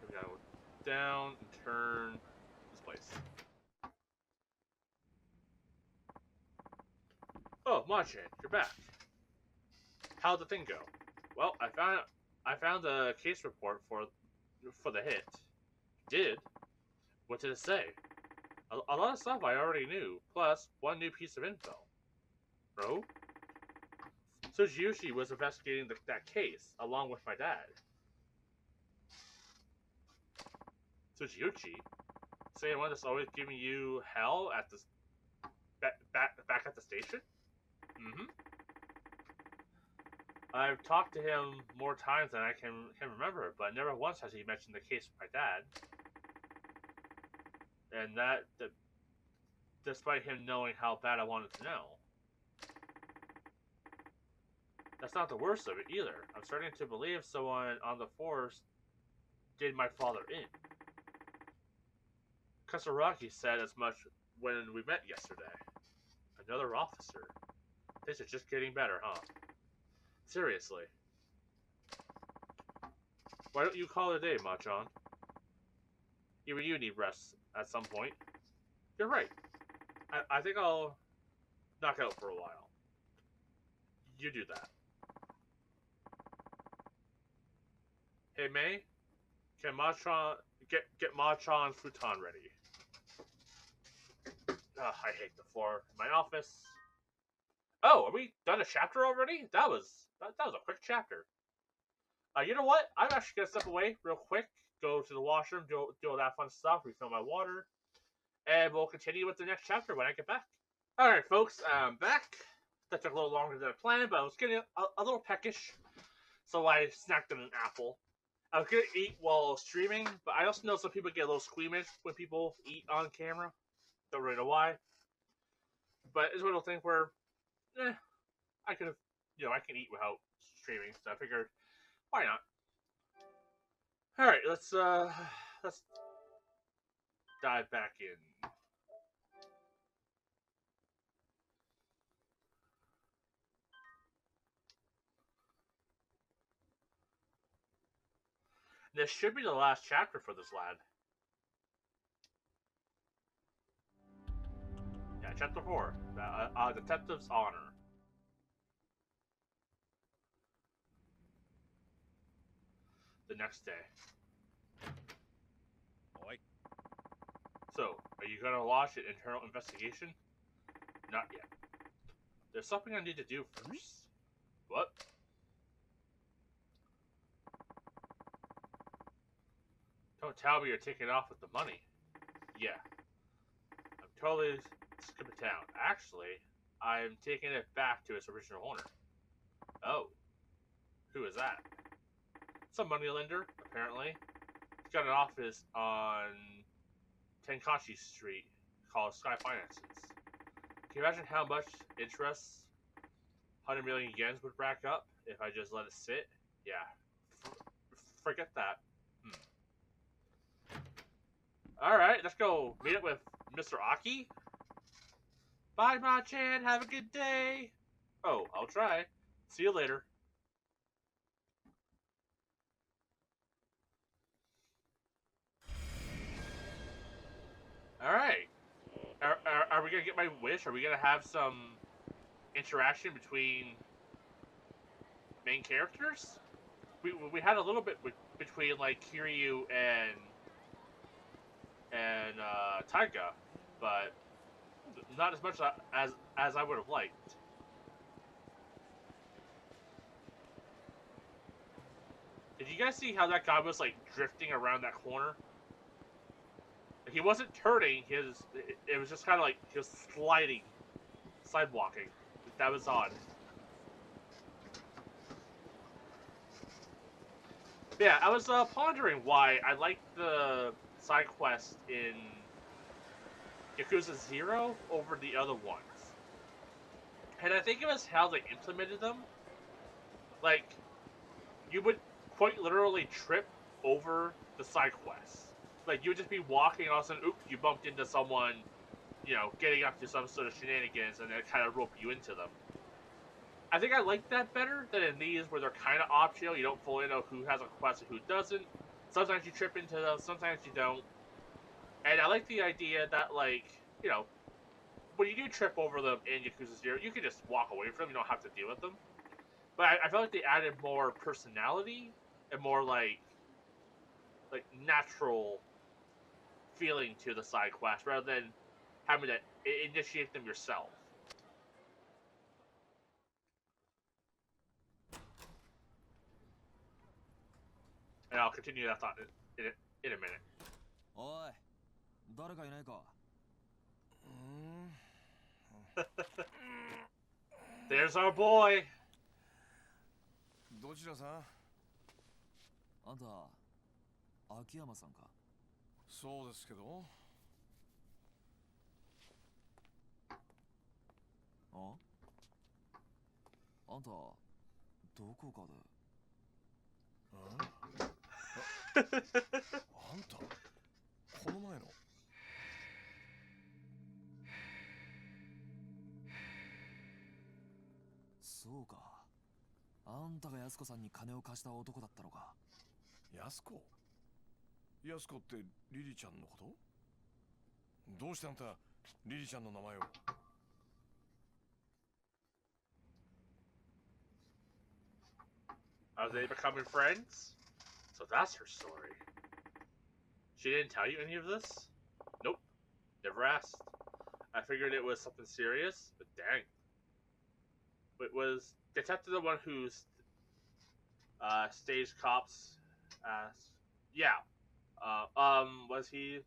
We gotta go down and turn this place. Oh, Machan, you're back. How'd the thing go? Well, I found a case report for the hit. Did? What did it say? A lot of stuff I already knew, plus one new piece of info. Bro? Tsujiyoshi was investigating that case, along with my dad. Tsujiyoshi? Same one that's always giving you hell at the back at the station? Mm-hmm. I've talked to him more times than I can remember, but never once has he mentioned the case with my dad. And that despite him knowing how bad I wanted to know. That's not the worst of it either. I'm starting to believe someone on the force did my father in. Kasaragi said as much when we met yesterday. Another officer. Things are just getting better, huh? Seriously. Why don't you call it a day, Machan? Even you need rest at some point. You're right. I think I'll knock out for a while. You do that. Hey, May? Can Machan get Machan's futon ready? I hate the floor in my office. Oh, are we done a chapter already? That was a quick chapter. You know what? I'm actually gonna step away real quick, go to the washroom, do all that fun stuff, refill my water, and we'll continue with the next chapter when I get back. Alright, folks, I'm back. That took a little longer than I planned, but I was getting a little peckish, so I snacked on an apple. I was gonna eat while streaming, but I also know some people get a little squeamish when people eat on camera. Don't really know why. But it's one of those things where, I could have, I can eat without streaming, so I figured, why not? Alright, let's dive back in. This should be the last chapter for this lad. Yeah, chapter 4. The Detective's Honor. The next day. Oi. So, are you gonna launch an internal investigation? Not yet. There's something I need to do first. What? Don't tell me you're taking off with the money. Yeah. I'm totally skipping town. Actually, I'm taking it back to its original owner. Oh. Who is that? Some moneylender, apparently. He's got an office on Tenkachi Street called Sky Finances. Can you imagine how much interest 100 million yens would rack up if I just let it sit? Yeah. Forget that. Alright, let's go meet up with Mr. Aki. Bye, Machan. Have a good day. Oh, I'll try. See you later. Alright. Are we gonna get my wish? Are we gonna have some interaction between main characters? We had a little bit between like Kiryu and Taiga, but not as much as I would have liked. Did you guys see how that guy was like drifting around that corner? He wasn't turning. It was just kind of like he was sliding, sidewalking. That was odd. Yeah, I was pondering why I liked the side quest in Yakuza 0 over the other ones. And I think it was how they implemented them. Like, you would quite literally trip over the side quests. Like, you would just be walking, and all of a sudden, oops, you bumped into someone, getting up to some sort of shenanigans, and they kind of rope you into them. I think I like that better than in these where they're kind of optional. You don't fully know who has a quest and who doesn't. Sometimes you trip into those, sometimes you don't. And I like the idea that, like, you know, when you do trip over them in Yakuza 0, you can just walk away from them. You don't have to deal with them. But I felt like they added more personality and more like natural feeling to the side quest rather than having to initiate them yourself. And I'll continue that thought in a minute. おい、誰かいないか。There's our boy. どちらさん？あんた、秋山さんか。そうですけど。あ？あんた、どこかで。あんた、この前の。そうか。あんたが安子さんに金を貸した男だったのか。安子？安子ってリリちゃんのこと？どうしてあんたリリちゃんの名前をAre they becoming friends? So that's her story. She didn't tell you any of this? Nope. Never asked. I figured it was something serious, but dang. It was Detective the one who's staged cops yeah. Was he?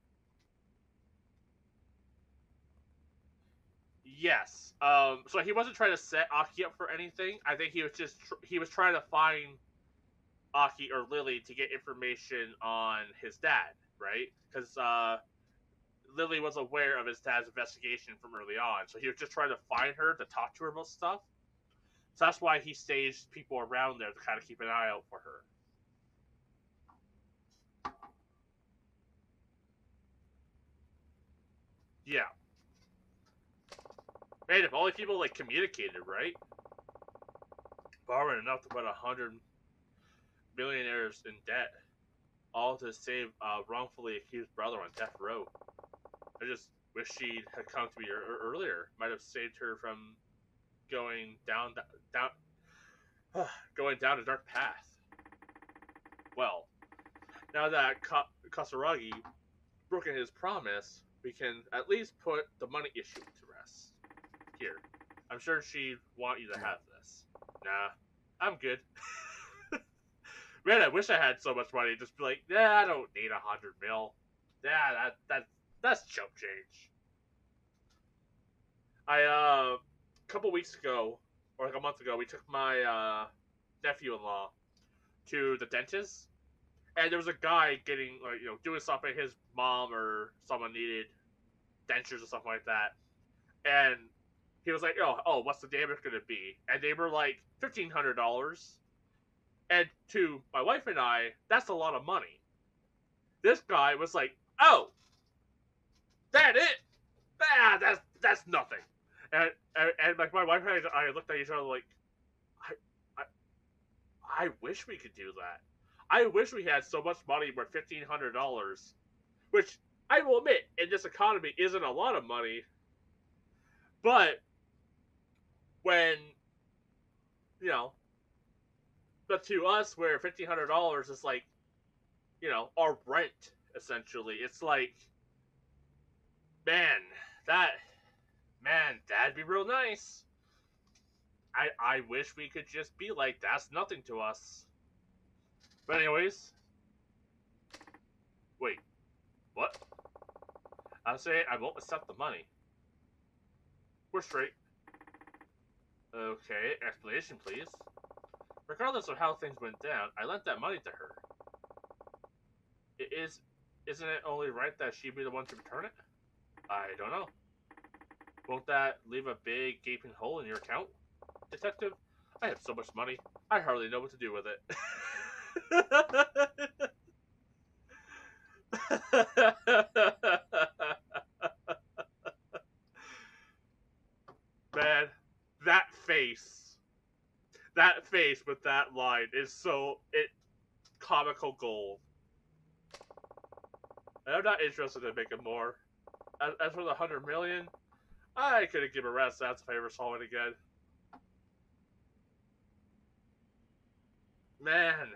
Yes. So he wasn't trying to set Aki up for anything. I think he was just he was trying to find Aki or Lily to get information on his dad, right? Because Lily was aware of his dad's investigation from early on, so he was just trying to find her to talk to her about stuff. So that's why he staged people around there to kind of keep an eye out for her. Yeah. Man, if only people like communicated, right? Borrowing enough to put 100 millionaires in debt, all to save a wrongfully accused brother on death row. I just wish she had come to me earlier. Might have saved her from going down going down a dark path. Well, now that Kasaragi broken his promise, we can at least put the money issue to rest. Here, I'm sure she'd want you to have this. Nah, I'm good. Man, I wish I had so much money. Just be like, yeah, I don't need 100 mil. Yeah, that's chump change. A couple weeks ago, or like a month ago, we took my nephew-in-law to the dentist, and there was a guy getting like doing something. His mom or someone needed dentures or something like that, and he was like, "Oh, what's the damage gonna be?" And they were like $1,500. And to my wife and I, that's a lot of money. This guy was like, "Oh, that it? Ah, that's nothing." And like my wife and I looked at each other like, I, I wish we could do that. I wish we had so much money worth $1,500, which I will admit in this economy isn't a lot of money. But when but to us, where $1,500 is like, our rent essentially. It's like, man, that'd be real nice. I wish we could just be like, that's nothing to us. But anyways, wait, what? I'll say I won't accept the money. We're straight. Okay, explanation please. Regardless of how things went down, I lent that money to her. Isn't it only right that she be the one to return it? I don't know. Won't that leave a big gaping hole in your account? Detective, I have so much money, I hardly know what to do with it. Man, that face. That face with that line is so comical gold. And I'm not interested in making more. As for the 100 million, I couldn't give a rat's ass if I ever saw it again. Man,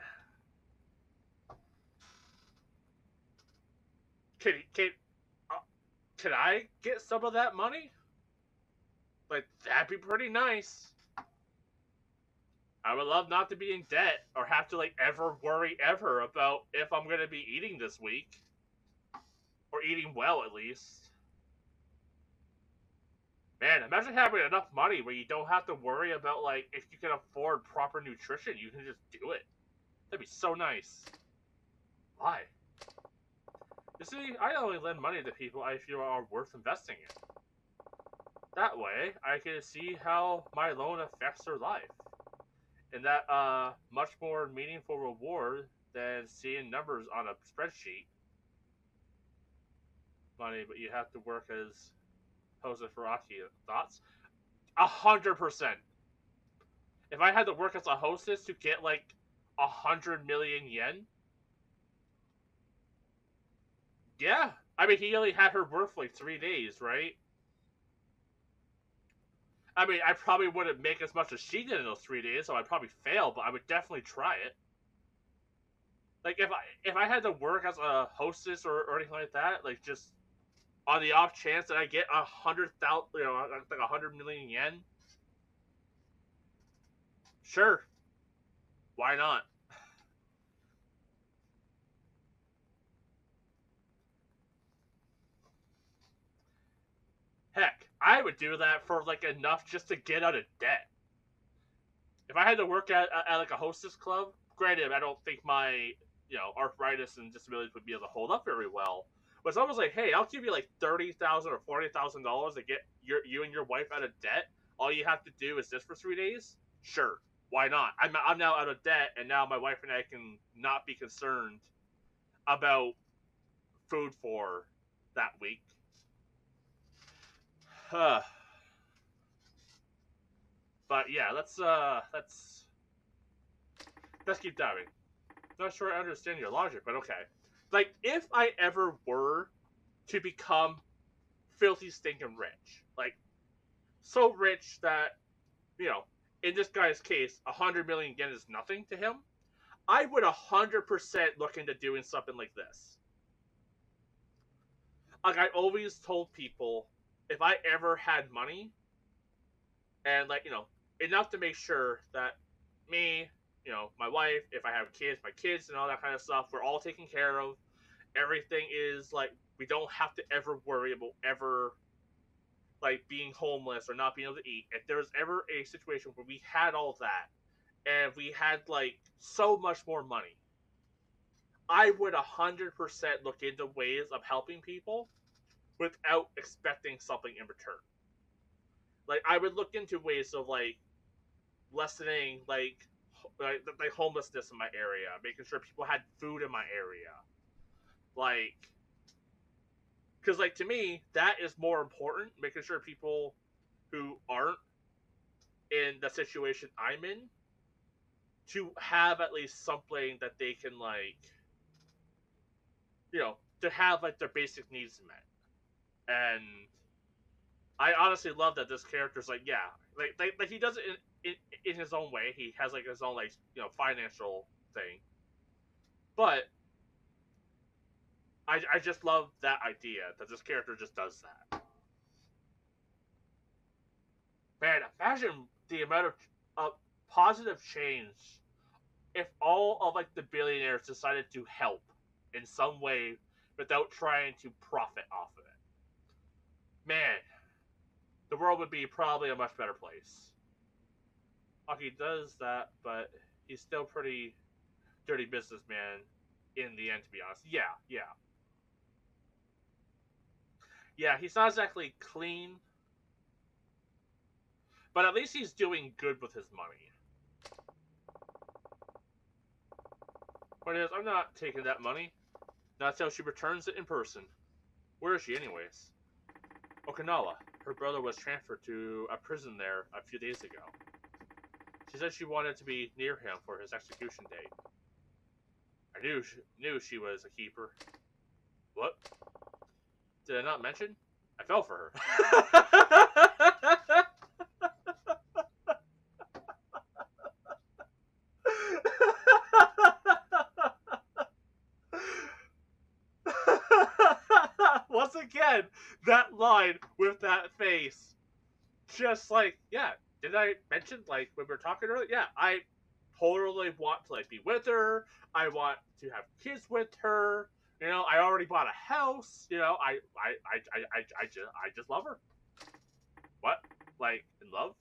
can uh, can I get some of that money? Like that'd be pretty nice. I would love not to be in debt or have to like ever worry ever about if I'm gonna be eating this week or eating well at least. Man, imagine having enough money where you don't have to worry about like if you can afford proper nutrition. You can just do it. That'd be so nice. Why? You see, I only lend money to people I feel are worth investing in. That way, I can see how my loan affects their life. And that much more meaningful reward than seeing numbers on a spreadsheet. Money, but you have to work as Jose Ferrati. Thoughts? 100%. If I had to work as a hostess to get like 100 million yen, yeah. I mean, he only had her work for like 3 days, right? I mean, I probably wouldn't make as much as she did in those 3 days, so I'd probably fail, but I would definitely try it. Like if I had to work as a hostess or anything like that, like just on the off chance that I get 100,000, like 100 million yen, sure, why not? Heck, I would do that for like enough just to get out of debt. If I had to work at like a hostess club, granted, I don't think my arthritis and disabilities would be able to hold up very well. But it's almost like, hey, I'll give you like $30,000 or $40,000 to get you and your wife out of debt. All you have to do is this for 3 days. Sure, why not? I'm now out of debt, and now my wife and I can not be concerned about food for that week. But yeah, let's keep diving. Not sure I understand your logic, but okay. Like, if I ever were to become filthy stinking rich, like so rich that in this guy's case, 100 million yen is nothing to him, I would 100% look into doing something like this. Like I always told people, if I ever had money, and like enough to make sure that me, my wife, if I have kids, my kids, and all that kind of stuff, we're all taken care of. Everything is like we don't have to ever worry about ever like being homeless or not being able to eat. If there was ever a situation where we had all that and we had like so much more money, I would 100% look into ways of helping people without expecting something in return. Like I would look into ways of like lessening like homelessness in my area, making sure people had food in my area, like because like to me that is more important, making sure people who aren't in the situation I'm in to have at least something that they can like to have like their basic needs met. And I honestly love that this character's like, yeah, like he does it in his own way. He has like his own like financial thing, but I just love that idea that this character just does that. Man, imagine the amount of positive change if all of like the billionaires decided to help in some way without trying to profit off of it. Man, the world would be probably a much better place. Aki does that, but he's still pretty dirty businessman in the end, to be honest. Yeah, he's not exactly clean, but at least he's doing good with his money. Point is, I'm not taking that money. Not until she returns it in person. Where is she, anyways? Okinawa. Her brother was transferred to a prison there a few days ago. She said she wanted to be near him for his execution date. I knew she was a keeper. What? Did I not mention? I fell for her. Once again, that line with that face. Just like, yeah, did I mention, like, when we were talking earlier? Yeah, I totally want to, like, be with her. I want to have kids with her. You know, I already bought a house. You know, I just love her. What? Like, in love?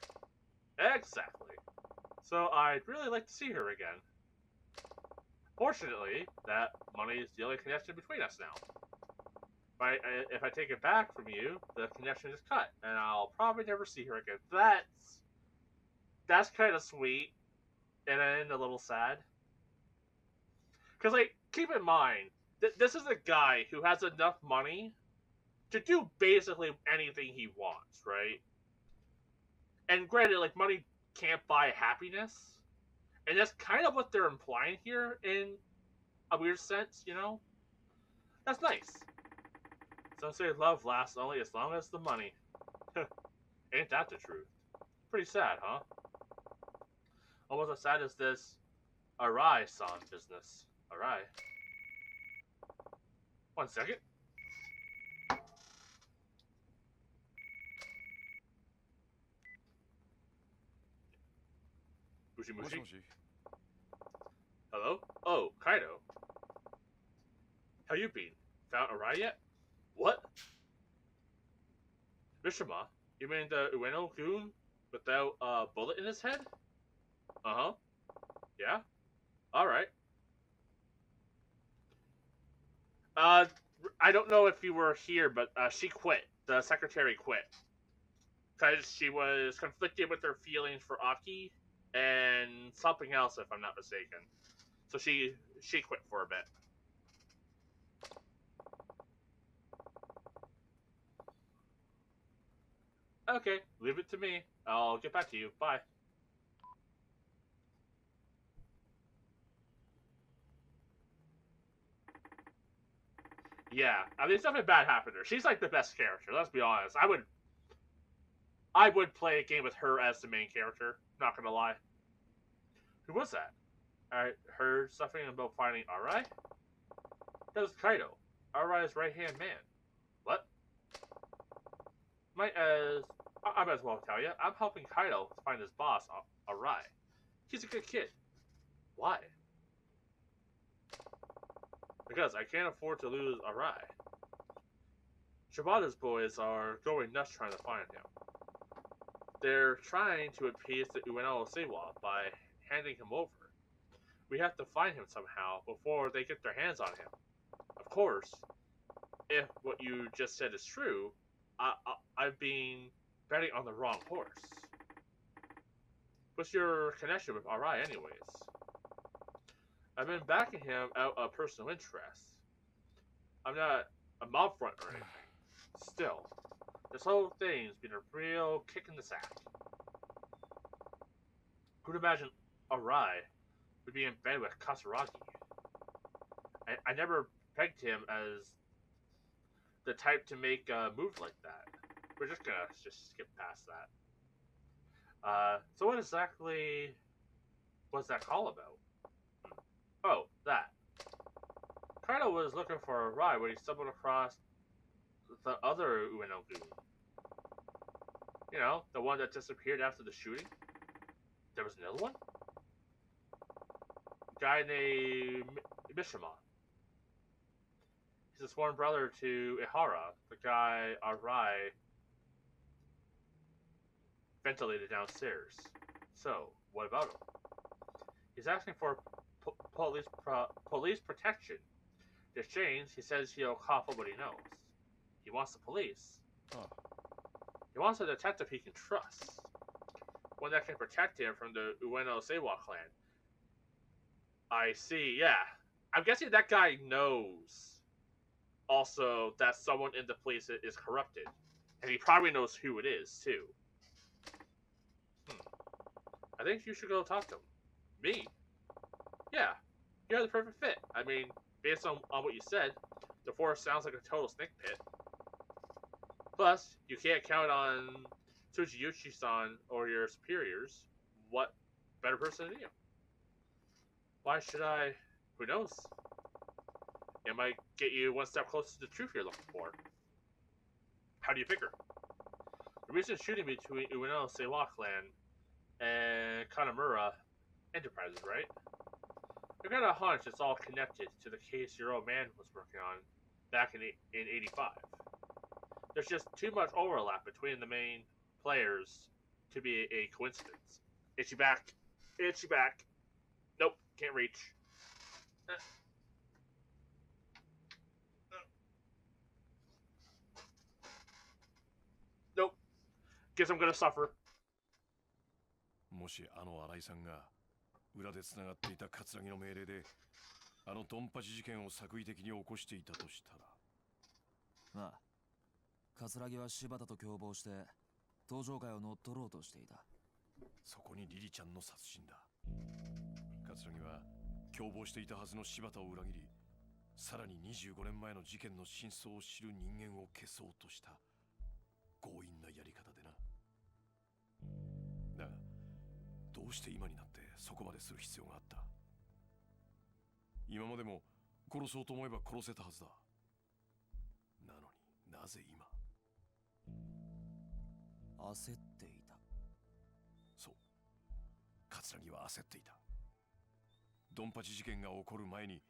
Exactly. So I'd really like to see her again. Fortunately, that money is the only connection between us now. If I take it back from you, the connection is cut, and I'll probably never see her again. That's kind of sweet, and a little sad. Because, like, keep in mind, this is a guy who has enough money to do basically anything he wants, right? And granted, like, money can't buy happiness, and that's kind of what they're implying here in a weird sense, you know? That's nice. Some say love lasts only as long as the money. Ain't that the truth? Pretty sad, huh? Almost as sad as this Arai-san business. Arai. 1 second. Mushi もし Mushi? もし Hello? Oh, Kaido. How you been? Found Arai yet? What? Mishima? You mean the Ueno-goon without a bullet in his head? Uh-huh. Yeah? Alright. I don't know if you were here, but she quit. The secretary quit. Because she was conflicted with her feelings for Aki and something else, if I'm not mistaken. So she quit for a bit. Okay, leave it to me. I'll get back to you. Bye. Yeah, I mean, something bad happened to her. She's like the best character. Let's be honest. I would play a game with her as the main character. Not gonna lie. Who was that? I heard something about finding Arai. That was Kaido, Arai's right-hand man. What? I might as well tell you. I'm helping Kaido find his boss, Arai. He's a good kid. Why? Because I can't afford to lose Arai. Shibata's boys are going nuts trying to find him. They're trying to appease the Ueno Seiwa by handing him over. We have to find him somehow before they get their hands on him. Of course, if what you just said is true, I've been betting on the wrong horse. What's your connection with Arai anyways? I've been backing him out of personal interest. I'm not a mob front or anything. Still, this whole thing's been a real kick in the sack. Who'd imagine Arai would be in bed with Kasaragi? I never pegged him as the type to make a move like that. We're just gonna skip past that. So what exactly was that call about? Oh, that. Kaido was looking for Arai when he stumbled across the other Ueno-goon. You know, the one that disappeared after the shooting. There was another one? A guy named Mishima. He's a sworn brother to Ihara, the guy Arai ventilated downstairs. So, what about him? He's asking for police protection. In exchange, he says he'll cough up what he knows. He wants the police. Huh. He wants a detective he can trust. One that can protect him from the Ueno Seiwa clan. I see, yeah. I'm guessing that guy knows also that someone in the police is corrupted. And he probably knows who it is, too. I think you should go talk to him. Me? Yeah, you're the perfect fit. I mean, based on what you said, the forest sounds like a total snake pit. Plus, you can't count on Tsujiyuchi-san or your superiors. What better person than you? Why should I? Who knows? It might get you one step closer to the truth you're looking for. How do you figure? The recent shooting between Ueno Sewa clan and Tanimura Enterprises, right? I got a hunch it's all connected to the case your old man was working on back in 85. There's just too much overlap between the main players to be a coincidence. Itchy back. Itchy back. Nope, can't reach. Nope. Guess I'm gonna suffer. もしあの新井さんが裏でつながっていた桂木の命令であのドンパチ事件を作為的に起こしていたとしたら、まあ桂木は柴田と共謀して登場会を乗っ取ろうとしていた。そこにリリちゃんの殺人だ。桂木は共謀していたはずの柴田を裏切り、さらに25年前の事件の真相を知る人間を消そうとした強引なやり方でな。だがどうして今になってそこまでする必要があった？今までも殺そうと思えば殺せたはずだ。なのになぜ今？焦っていた。そう、桂木は焦っていた。ドンパチ事件が起こる前に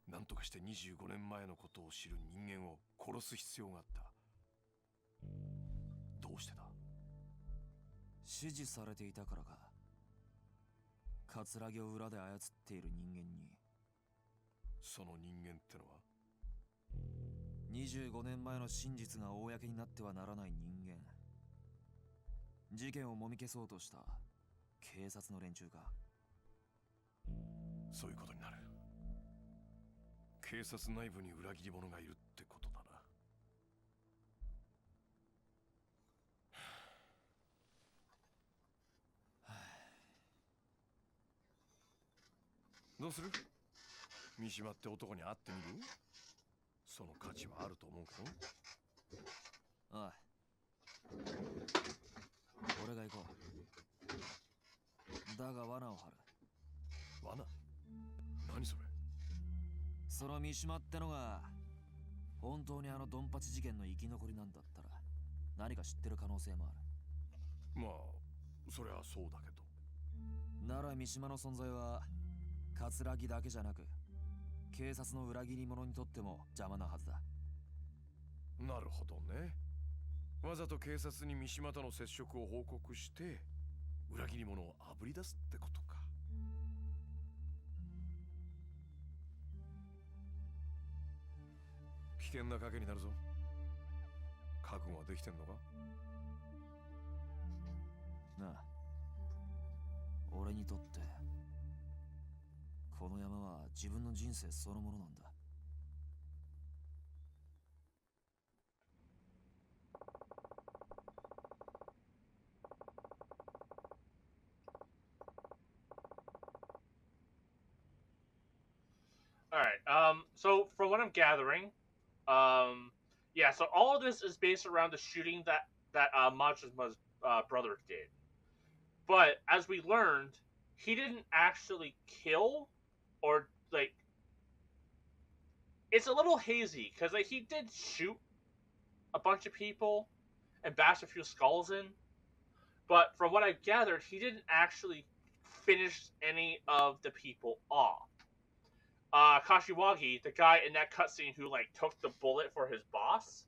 何とかして25年前のことを知る人間を殺す必要があった。どうしてだ？指示されていたからか。桂木を裏で操っている人間に。その人間ってのは25年前の真実が公になってはならない人間。事件をもみ消そうとした警察の連中か。そういうことになる。警察内部に裏切り者がいるってことだな。どうする？三島って男に会ってみる？その価値はあると思うけど。ああ、俺が行こう。だが罠を張る。罠？何それ？その三島ってのが本当にあのドンパチ事件の生き残りなんだったら何か知ってる可能性もある。まあそりゃそうだけど。なら三島の存在は桂木だけじゃなく警察の裏切り者にとっても邪魔なはずだ。なるほどね。わざと警察に三島との接触を報告して裏切り者をあぶり出すってことか。危険な賭けになるぞ。覚悟はできてんのか？なあ、俺にとってこの山は自分の人生そのものなんだ。All right. So from what I'm gathering, yeah. So all of this is based around the shooting that Majima's brother did. But as we learned, he didn't actually kill, or like, it's a little hazy because like he did shoot a bunch of people and bash a few skulls in. But from what I've gathered, he didn't actually finish any of the people off. Kashiwagi, the guy in that cutscene who like took the bullet for his boss,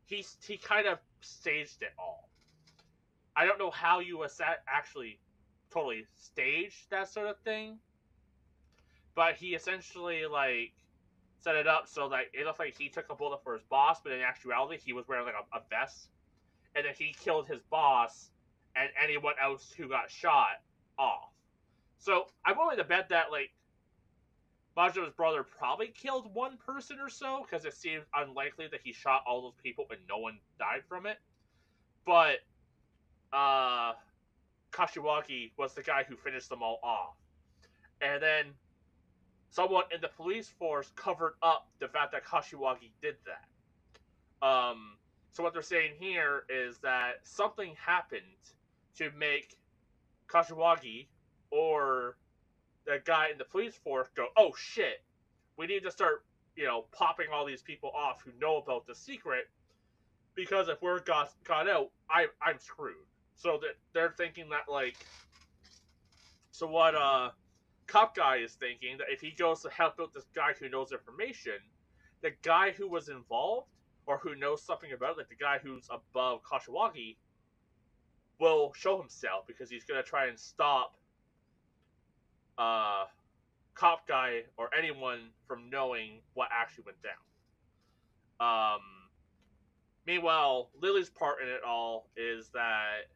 he kind of staged it all. I don't know how you actually totally staged that sort of thing, but he essentially like set it up so that it looked like he took a bullet for his boss, but in actuality he was wearing like a vest, and then he killed his boss and anyone else who got shot off. So I'm willing to bet that like Majima's brother probably killed one person or so, because it seems unlikely that he shot all those people and no one died from it. But Kashiwagi was the guy who finished them all off. And then someone in the police force covered up the fact that Kashiwagi did that. So what they're saying here is that something happened to make Kashiwagi or the guy in the police force go, oh shit, we need to start, popping all these people off who know about the secret, because if word got out, I'm screwed. So they're thinking that, like, so what Cop Guy is thinking, that if he goes to help out this guy who knows information, the guy who was involved or who knows something about it, like the guy who's above Kashiwagi, will show himself because he's gonna try and stop Cop Guy or anyone from knowing what actually went down. Meanwhile, Lily's part in it all is that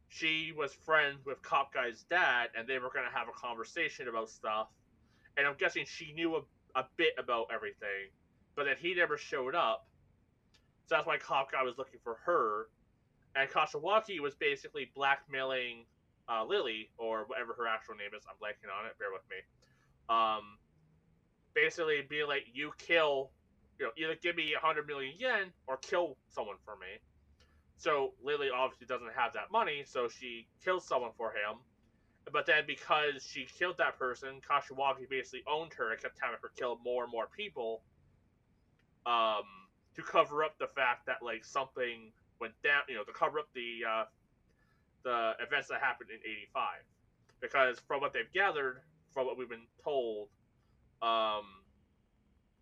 she was friends with Cop Guy's dad, and they were going to have a conversation about stuff. And I'm guessing she knew a bit about everything, but then he never showed up. So that's why Cop Guy was looking for her. And Kashiwagi was basically blackmailing Lily, or whatever her actual name is. I'm blanking on it. Bear with me. Basically being like, you kill, either give me 100 million yen or kill someone for me. So Lily obviously doesn't have that money, so she kills someone for him. But then because she killed that person, Kashiwagi basically owned her and kept having her kill more and more people, to cover up the fact that, like, something went down, to cover up the events that happened in '85. Because from what they've gathered, from what we've been told,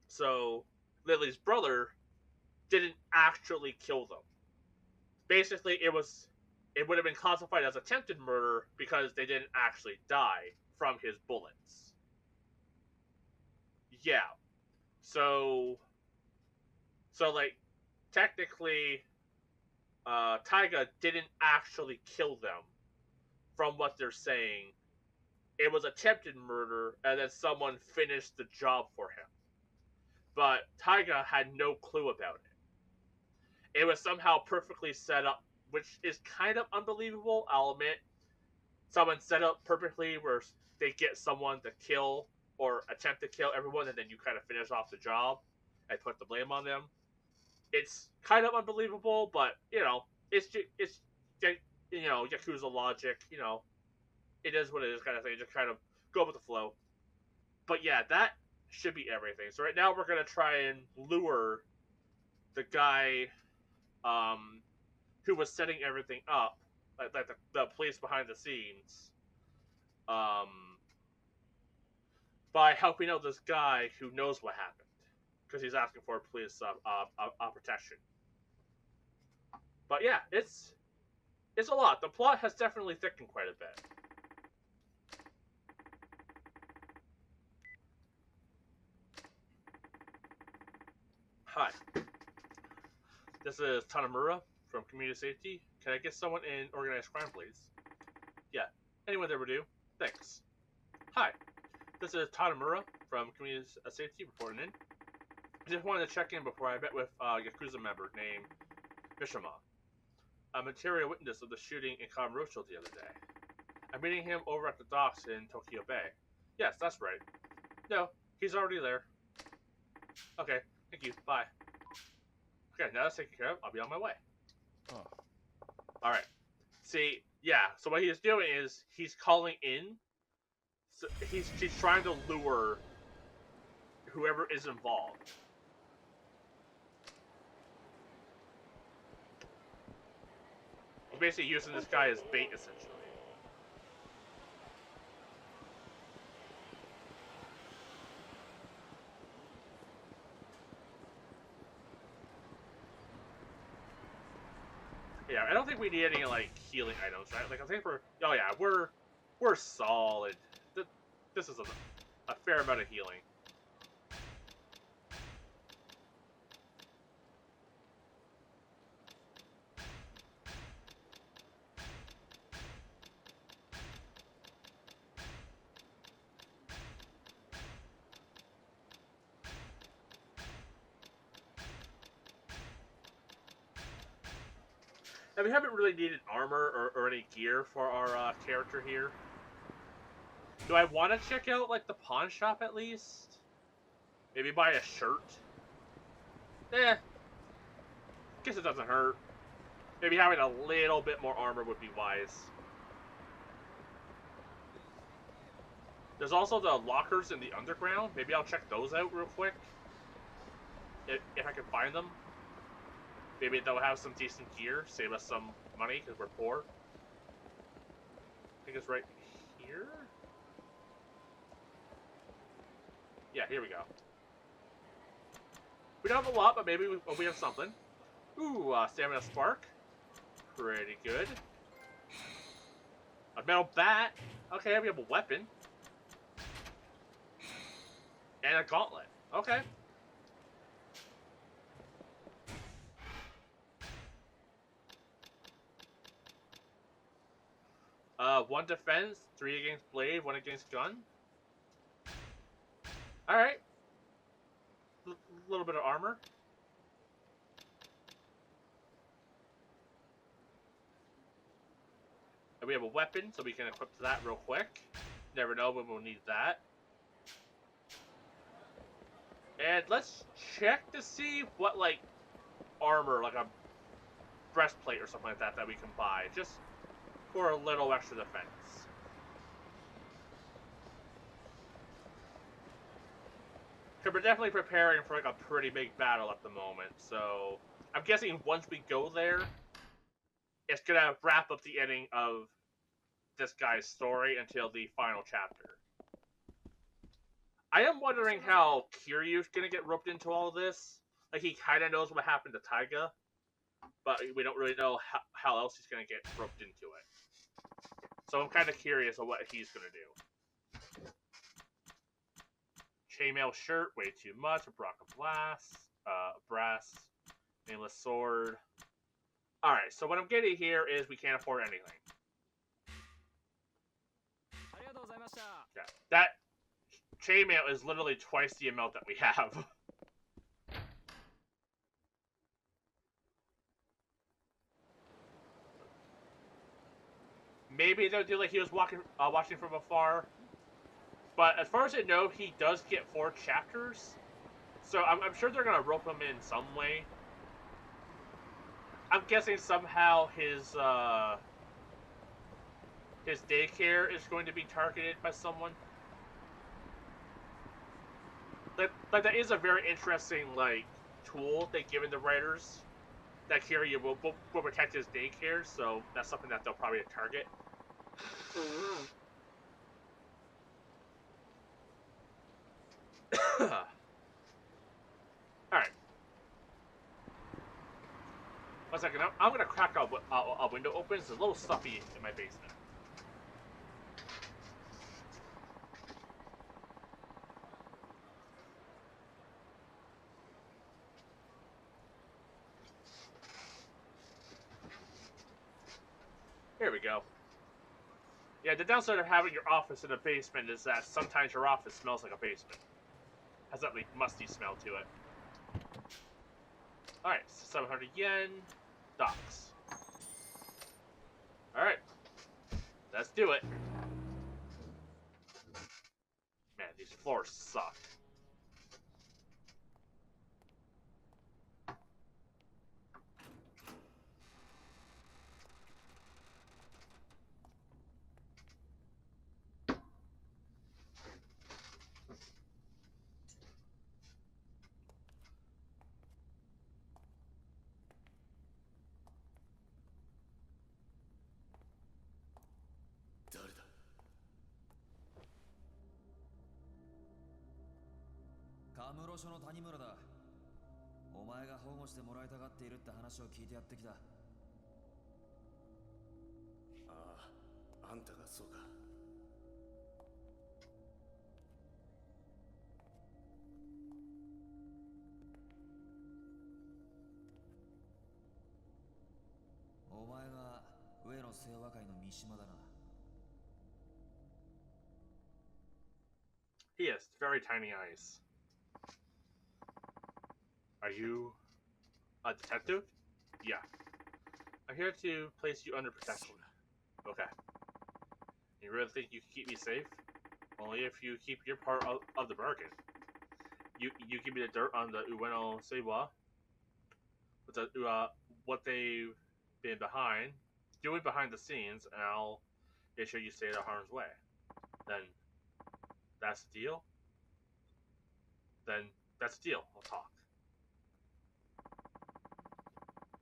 so Lily's brother didn't actually kill them. Basically, it would have been classified as attempted murder because they didn't actually die from his bullets. Yeah. So like, technically, Taiga didn't actually kill them, from what they're saying. It was attempted murder, and then someone finished the job for him. But Taiga had no clue about it. It was somehow perfectly set up, which is kind of unbelievable, I'll admit. Someone set up perfectly where they get someone to kill or attempt to kill everyone, and then you kind of finish off the job and put the blame on them. It's kind of unbelievable, but, it's Yakuza logic, it is what it is kind of thing. Just kind of go with the flow. But yeah, that should be everything. So right now we're going to try and lure the guy who was setting everything up, like the police behind the scenes, by helping out this guy who knows what happened, because he's asking for police protection. But yeah, it's a lot. The plot has definitely thickened quite a bit. Hi, this is Tanimura from Community Safety. Can I get someone in organized crime, please? Yeah, anyone there would do. Thanks. Hi, this is Tanimura from Community Safety reporting in. I just wanted to check in before I met with a Yakuza member named Mishima, a material witness of the shooting in Kamurocho the other day. I'm meeting him over at the docks in Tokyo Bay. Yes, that's right. No, he's already there. Okay, thank you. Bye. Okay, now that's taken care of. I'll be on my way. Oh. Alright. See, yeah, so what he's doing is he's calling in. So he's trying to lure whoever is involved. He's basically using this guy as bait, essentially. Yeah, I don't think we need any, like, healing items, right? Like, I think we're solid. This is a fair amount of healing. And we haven't really needed armor or any gear for our character here. Do I want to check out, like, the pawn shop at least? Maybe buy a shirt? Eh. Guess it doesn't hurt. Maybe having a little bit more armor would be wise. There's also the lockers in the underground. Maybe I'll check those out real quick. If I can find them. Maybe they'll have some decent gear. Save us some money because we're poor. I think it's right here? Yeah, here we go. We don't have a lot, but maybe we have something. Ooh, stamina spark. Pretty good. A metal bat. Okay, we have a weapon. And a gauntlet. Okay. One defense, 3 against blade, 1 against gun. Alright. A little bit of armor. And we have a weapon, so we can equip that real quick. Never know when we'll need that. And let's check to see what, like, armor, like a breastplate or something like that, that we can buy. Just for a little extra defense. Because we're definitely preparing for, like, a pretty big battle at the moment. So, I'm guessing once we go there, it's gonna wrap up the ending of this guy's story until the final chapter. I am wondering how Kiryu's gonna get roped into all of this. Like, he kind of knows what happened to Taiga, but we don't really know how else he's gonna get roped into it. So I'm kind of curious on what he's gonna do. Chainmail shirt, way too much. A block of brass, nameless sword. Alright, so what I'm getting here is we can't afford anything. Yeah, that chainmail is literally twice the amount that we have. Maybe they'll do like he was watching from afar. But as far as I know, he does get 4 chapters. So I'm sure they're going to rope him in some way. I'm guessing somehow his daycare is going to be targeted by someone. Like that is a very interesting, like, tool they've given the writers. That Kiryu will protect his daycare, so that's something that they'll probably target. Alright. 1 second, I'm gonna crack a window open. It's a little stuffy in my basement. Here we go. Yeah, the downside of having your office in a basement is that sometimes your office smells like a basement. Has that, like, musty smell to it. Alright, 700 yen. Docks. Alright. Let's do it. Man, these floors suck. Kamuroshiの谷村だ。お前が保護してもらいたがっているって話を聞いてやってきた。ああ、あんたがそうか。お前が上野清和会の三島だな。He has very tiny eyes. Are you a detective? Yeah. I'm here to place you under protection. Okay. You really think you can keep me safe? Only if you keep your part of the bargain. You give me the dirt on the Ueno Seiwa, with the, what they've been doing behind the scenes, and I'll make sure you stay out of harm's way. Then, that's the deal? Then, that's the deal. I'll talk.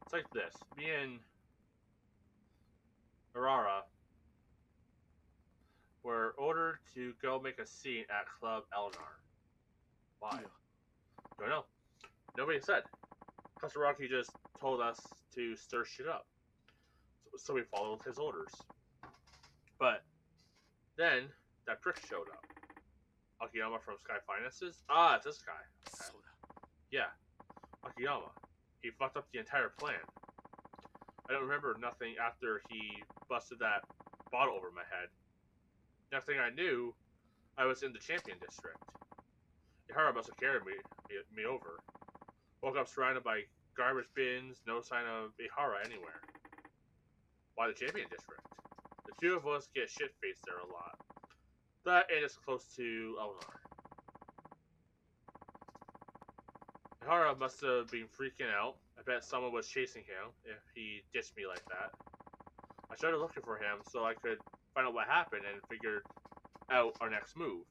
It's like this. Me and Urara were ordered to go make a scene at Club Eleanor. Why? Don't know. Nobody said. Kasaraki just told us to stir shit up. So we followed his orders. But then that prick showed up. Akiyama from Sky Finances? Ah, it's this guy. Okay. Yeah, Akiyama. He fucked up the entire plan. I don't remember nothing after he busted that bottle over my head. Next thing I knew, I was in the Champion District. Ihara must have carried me over. Woke up surrounded by garbage bins, no sign of Ihara anywhere. Why the Champion District? The two of us get shit-faced there a lot. That and it's close to Eleanor. Ihara must have been freaking out. I bet someone was chasing him if he ditched me like that. I started looking for him so I could find out what happened and figure out our next move.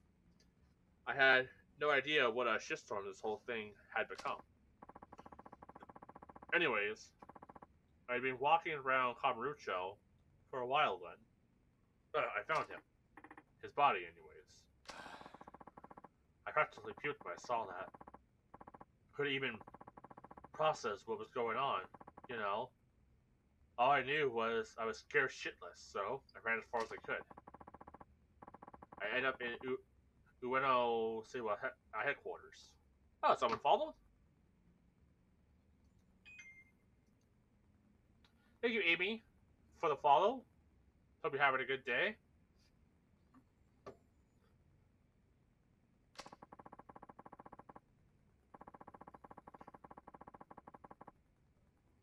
I had no idea what a shitstorm this whole thing had become. Anyways, I'd been walking around Kamurocho for a while then. I found him. His body, anyways. I practically puked when I saw that. Couldn't even process what was going on, you know. All I knew was I was scared shitless, so I ran as far as I could. I ended up in Ueno Seiwa headquarters. Oh, someone followed? Thank you, Amy, for the follow. Hope you're having a good day.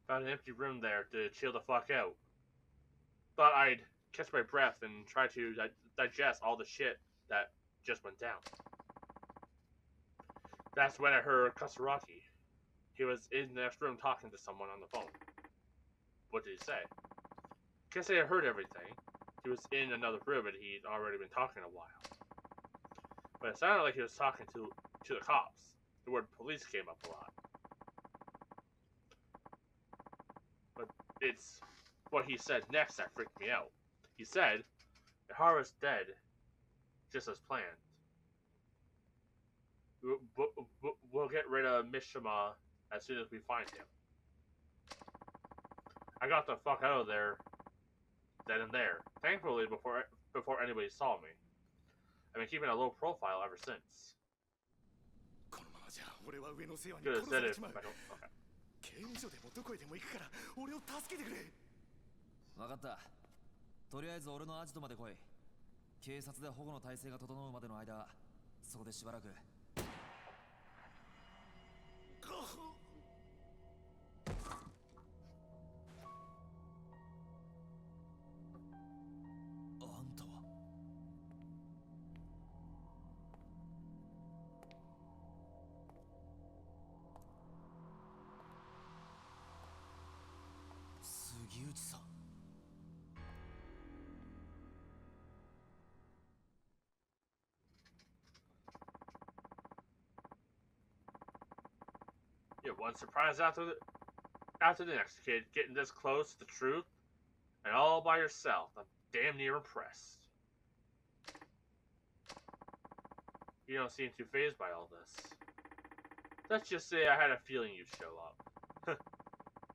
Found an empty room there to chill the fuck out. Thought I'd catch my breath and try to digest all the shit that just went down. That's when I heard Kasaraki. He was in the next room talking to someone on the phone. What did he say? Can't say I heard everything. He was in another room and he'd already been talking a while. But it sounded like he was talking to the cops. The word police came up a lot. But it's what he said next that freaked me out. He said, Ihara's dead, just as planned. We'll get rid of Mishima as soon as we find him. I got the fuck out of there then and there. Thankfully, before anybody saw me. I've been keeping a low profile ever since. Could have said it if I don't. Okay. 分かった。とりあえず俺のアジトまで来い。警察で保護の体制が整うまでの間、そこでしばらく。あんたは。杉内さん。Yeah, one surprise after the next, kid. Getting this close to the truth, and all by yourself. I'm damn near impressed. You don't seem too fazed by all this. Let's just say I had a feeling you'd show up.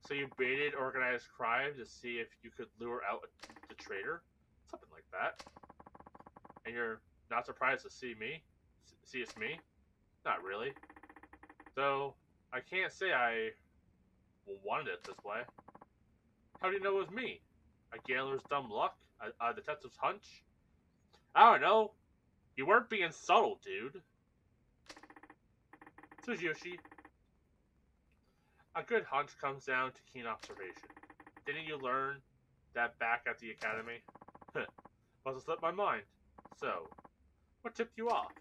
So you baited organized crime to see if you could lure out the traitor? Something like that. And you're not surprised to see me? See it's me? Not really. Though, I can't say I wanted it this way. How do you know it was me? A gambler's dumb luck? A detective's hunch? I don't know. You weren't being subtle, dude. Tsuyoshi. A good hunch comes down to keen observation. didn't you learn that back at the academy? Must have slipped my mind. So, what tipped you off?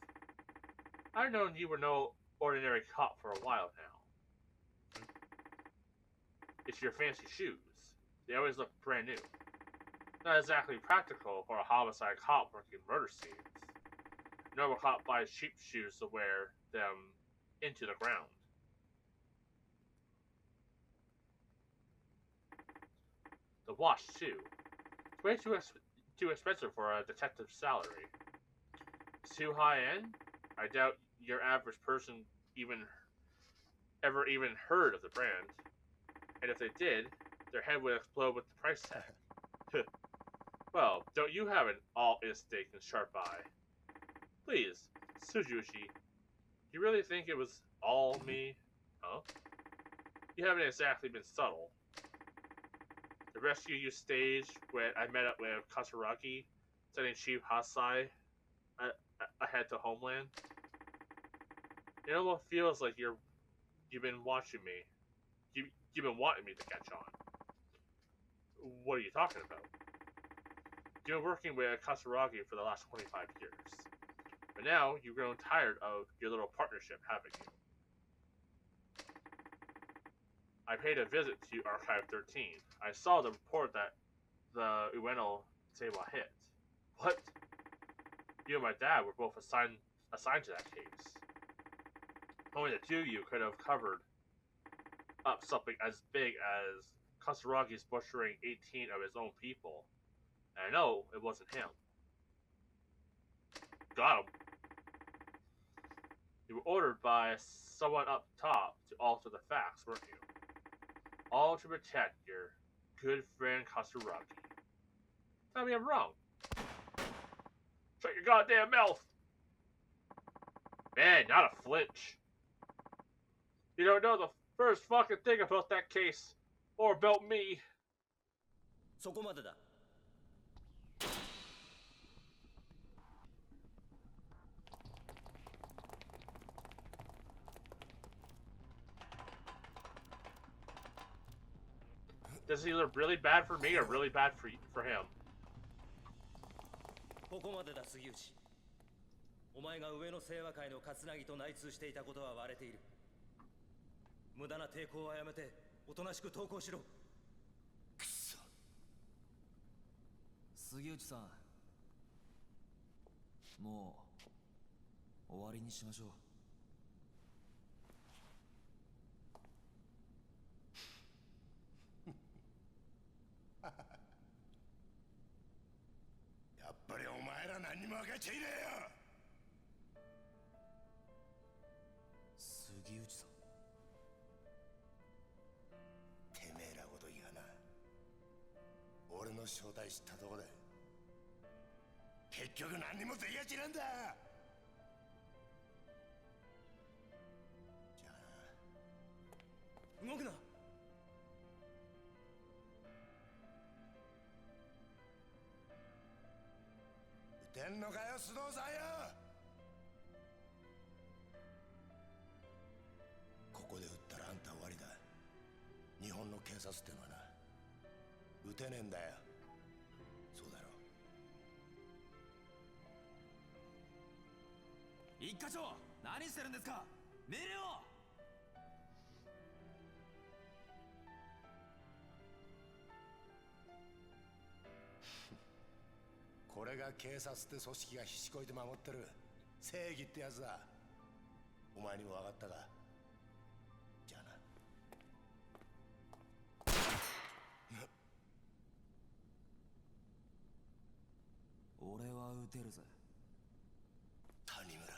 I've known you were no ordinary cop for a while now. It's your fancy shoes. They always look brand new. Not exactly practical for a homicide cop working murder scenes. Normal cop buys cheap shoes to wear them into the ground. The watch, too. It's way too expensive for a detective's salary. It's too high end? I doubt your average person ever even heard of the brand. And if they did, their head would explode with the price tag. Well, don't you have an all-instinct and sharp eye? Please, Suzushi, you really think it was all me? Huh? You haven't exactly been subtle. The rescue you staged when I met up with Katsuragi, sending Chief Hasai ahead to Homeland. It almost feels like you've been watching me. You've been wanting me to catch on. What are you talking about? You've been working with Katsuragi for the last 25 years. But now you've grown tired of your little partnership, haven't you? I paid a visit to Archive 13. I saw the report that the Ueno Seiwa hit. What? You and my dad were both assigned to that case. Only the two of you could have covered up something as big as Katsuragi's butchering 18 of his own people. And I know it wasn't him. Got him. You were ordered by someone up top to alter the facts, weren't you? All to protect your good friend Katsuragi. Tell me I'm wrong. Shut your goddamn mouth! Man, not a flinch. You don't know the first fucking thing about that case. Or about me. そこまでだ。This is either really bad for me or really bad for him. ここまでだ、杉内。お前が上の清和会の勝凪と内通していたことは割れている。無駄な抵抗はやめて、おとなしく投降しろ。くそ。杉内さん、もう終わりにしましょう。やっぱりお前ら何にも分かっちゃいねえよ。杉内さん。てめえらごときがな、俺の正体知ったとこで結局何にもできやちなんだ。じゃあな。動くな。撃てんのかよ、須藤さんよ。ここで撃ったらあんた終わりだ。日本の警察ってのはな、撃てねえんだよ。そうだろ。一課長、何してるんですか。命令を。これが警察って組織がひしこいて守ってる正義ってやつだ。お前にも分かったか。じゃあな。俺は撃てるぜ。谷村。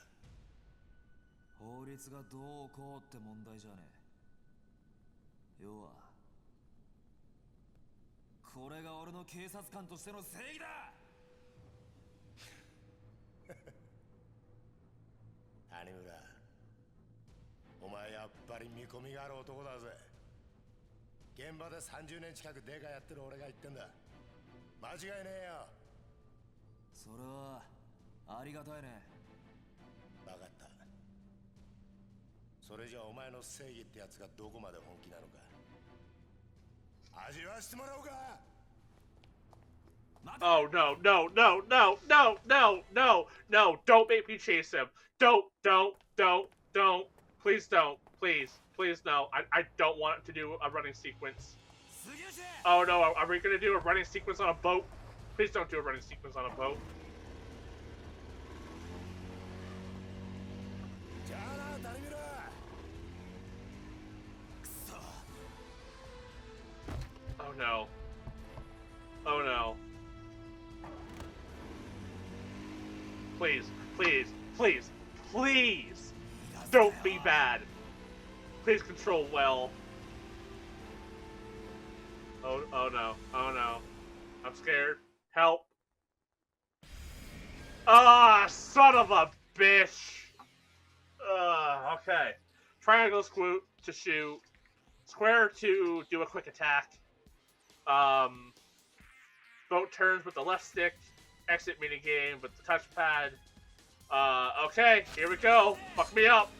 法律がどうこうって問題じゃねえ。要はこれが俺の警察官としての正義だ。谷村、お前やっぱり見込みがある男だぜ。現場で30年近くデカやってる俺が言ってんだ。間違いねえよ。それはありがたいね。分かった。それじゃお前の正義ってやつがどこまで本気なのか Oh no, no, no, no, no, no, no, no, don't make me chase him. Don't. Please don't. Please no. I don't want to do a running sequence. Oh no, are we gonna do a running sequence on a boat? Please don't do a running sequence on a boat. Oh no. Oh no. Please, please, please, please! Don't be bad! Please control well. Oh no, oh no. I'm scared. Help. Ah, son of a bitch! Okay. Triangle squoot to shoot. Square to do a quick attack. Boat turns with the left stick. Exit minigame with the touchpad. Okay, here we go. Fuck me up.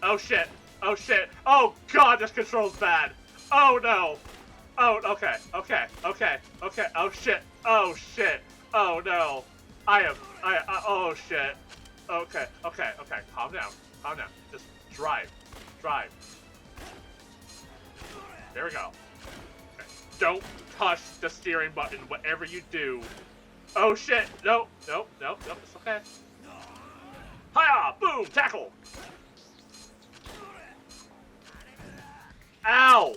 Oh shit. Oh shit. Oh god, this control's bad. Oh no. Oh, okay. Oh shit. Oh shit. Oh no. Oh shit. Okay. Calm down. Just drive. There we go. Okay. Don't touch the steering button, whatever you do. Oh shit! No, it's okay. Hiya! Boom! Tackle! Ow!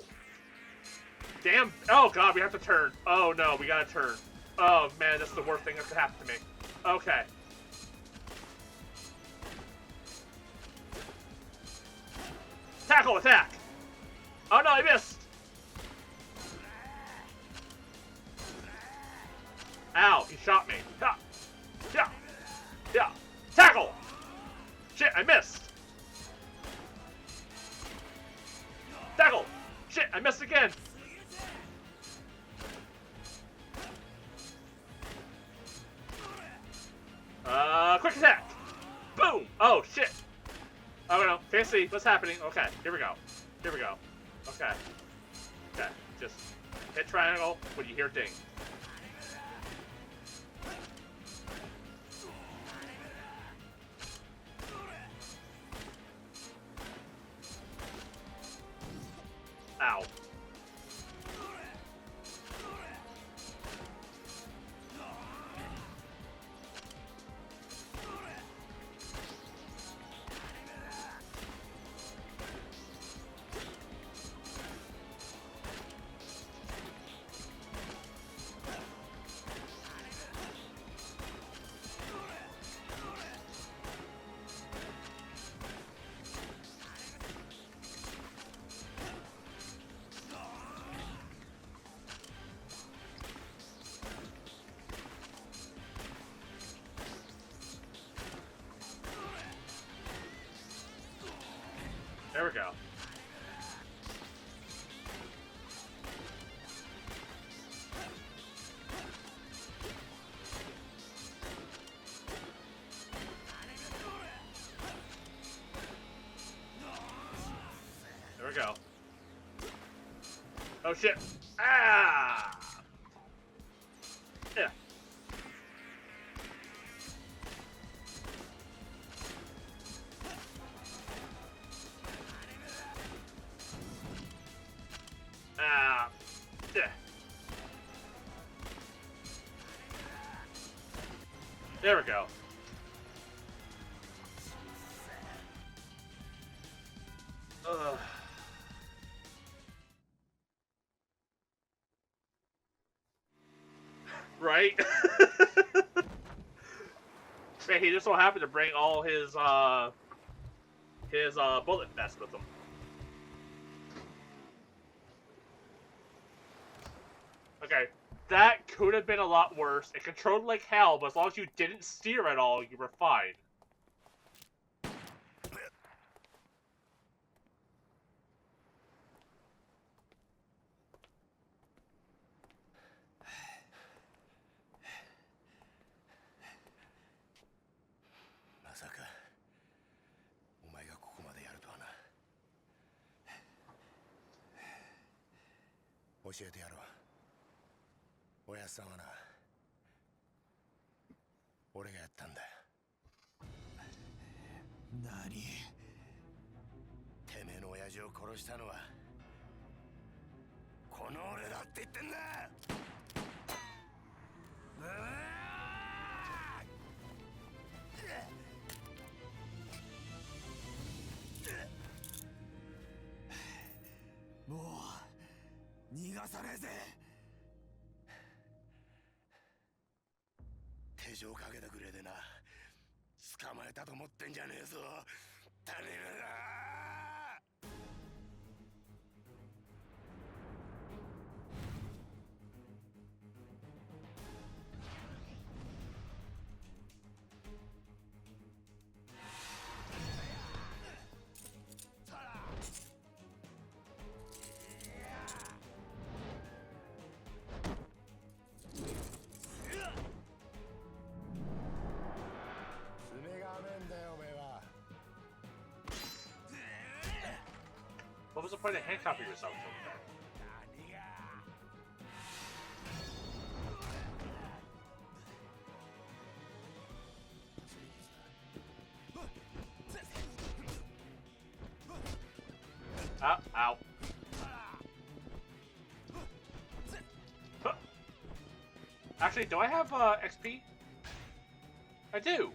Damn! Oh god, we have to turn. Oh no, we gotta turn. Oh man, that's the worst thing that could happen to me. Okay. Tackle attack! Oh no, I missed! Ow, he shot me. Yeah. Tackle! Shit, I missed. Tackle! Shit, I missed again. Quick attack! Boom! Oh, shit. Oh, no. Can't see what's happening. Okay, here we go. Okay, just hit triangle when you hear ding. Ow. There we go. There we go. Oh shit. Ah! Yeah. Yeah. There we go. Ugh. Right? Man, he just so happened to bring all his bullet vest with him. Okay, that could have been a lot worse. It controlled like hell, but as long as you didn't steer at all, you were fine. 教えてやろう。おやっさんはな、俺がやったんだ。何？てめえの親父を殺したのはこの俺だって言ってんだ。もう逃がさねえぜ。手錠かけてくれでな、捕まえたと思ってんじゃねえぞ、谷村。What was the point of handcuffing yourself to him? Ow. Huh. Actually, do I have XP? I do.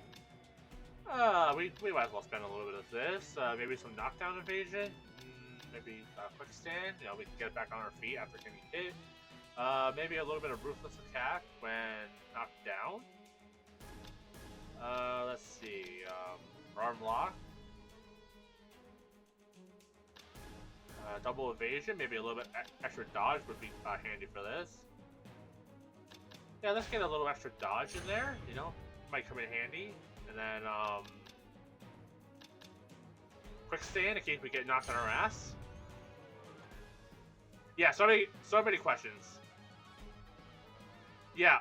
We might as well spend a little bit of this. Maybe some knockdown evasion. Maybe quick stand. You know, we can get back on our feet after getting hit. Maybe a little bit of ruthless attack when knocked down. Let's see. Arm lock. Double evasion. Maybe a little bit extra dodge would be handy for this. Yeah, let's get a little extra dodge in there. You know, might come in handy. And then quick stand in case we get knocked on our ass. Yeah, so many questions. Yeah,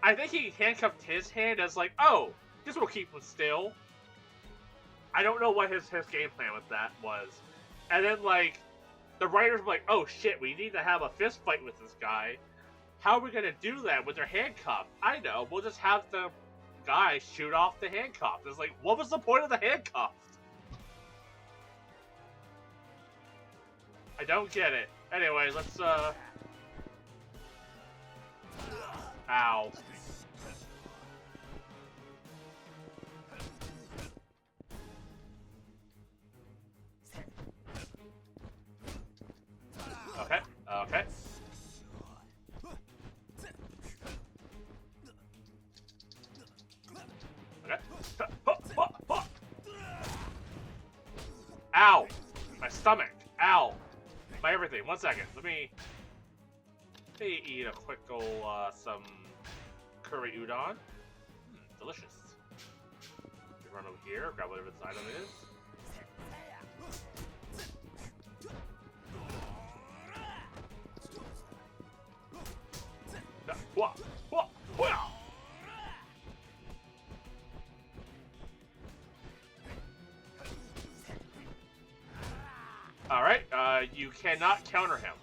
I think he handcuffed his hand as like, oh, this will keep him still. I don't know what his game plan with that was. And then, like, the writers were like, oh shit, we need to have a fist fight with this guy. How are we gonna do that with their handcuff? I know, we'll just have the guy shoot off the handcuff. It's like, what was the point of the handcuff? I don't get it. Anyway, let's, Ow. Okay, okay. Okay. Ow! My stomach. Ow! My everything. 1 second. Let me eat a quick old, some curry udon. Delicious. Run over here, grab whatever this item is. Alright, you cannot counter him.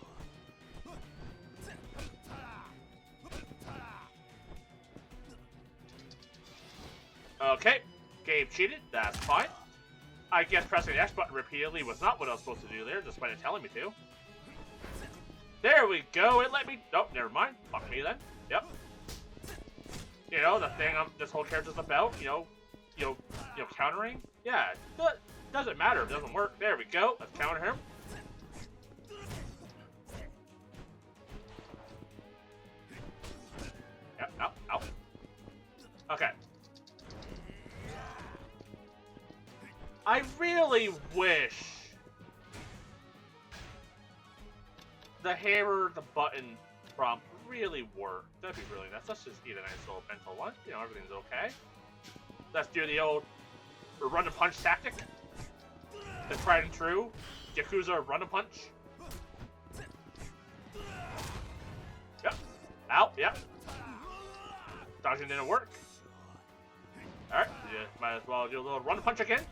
Okay, game cheated, that's fine. I guess pressing the X button repeatedly was not what I was supposed to do there, despite it telling me to. There we go, it let me... Oh, never mind. Fuck me then. Yep. You know, the thing this whole character's about, you know, countering. Yeah, but doesn't matter if it doesn't work. There we go. Let's counter him. Yep, ow, ow. Okay. I really wish the hammer, the button prompt really worked. That'd be really nice. Let's just eat a nice little mental lunch. You know, everything's okay. Let's do the old run and punch tactic. The tried and true Yakuza run and punch. Yep. Ow, yep. Dodging didn't work. Alright, you might as well do a little run and punch again.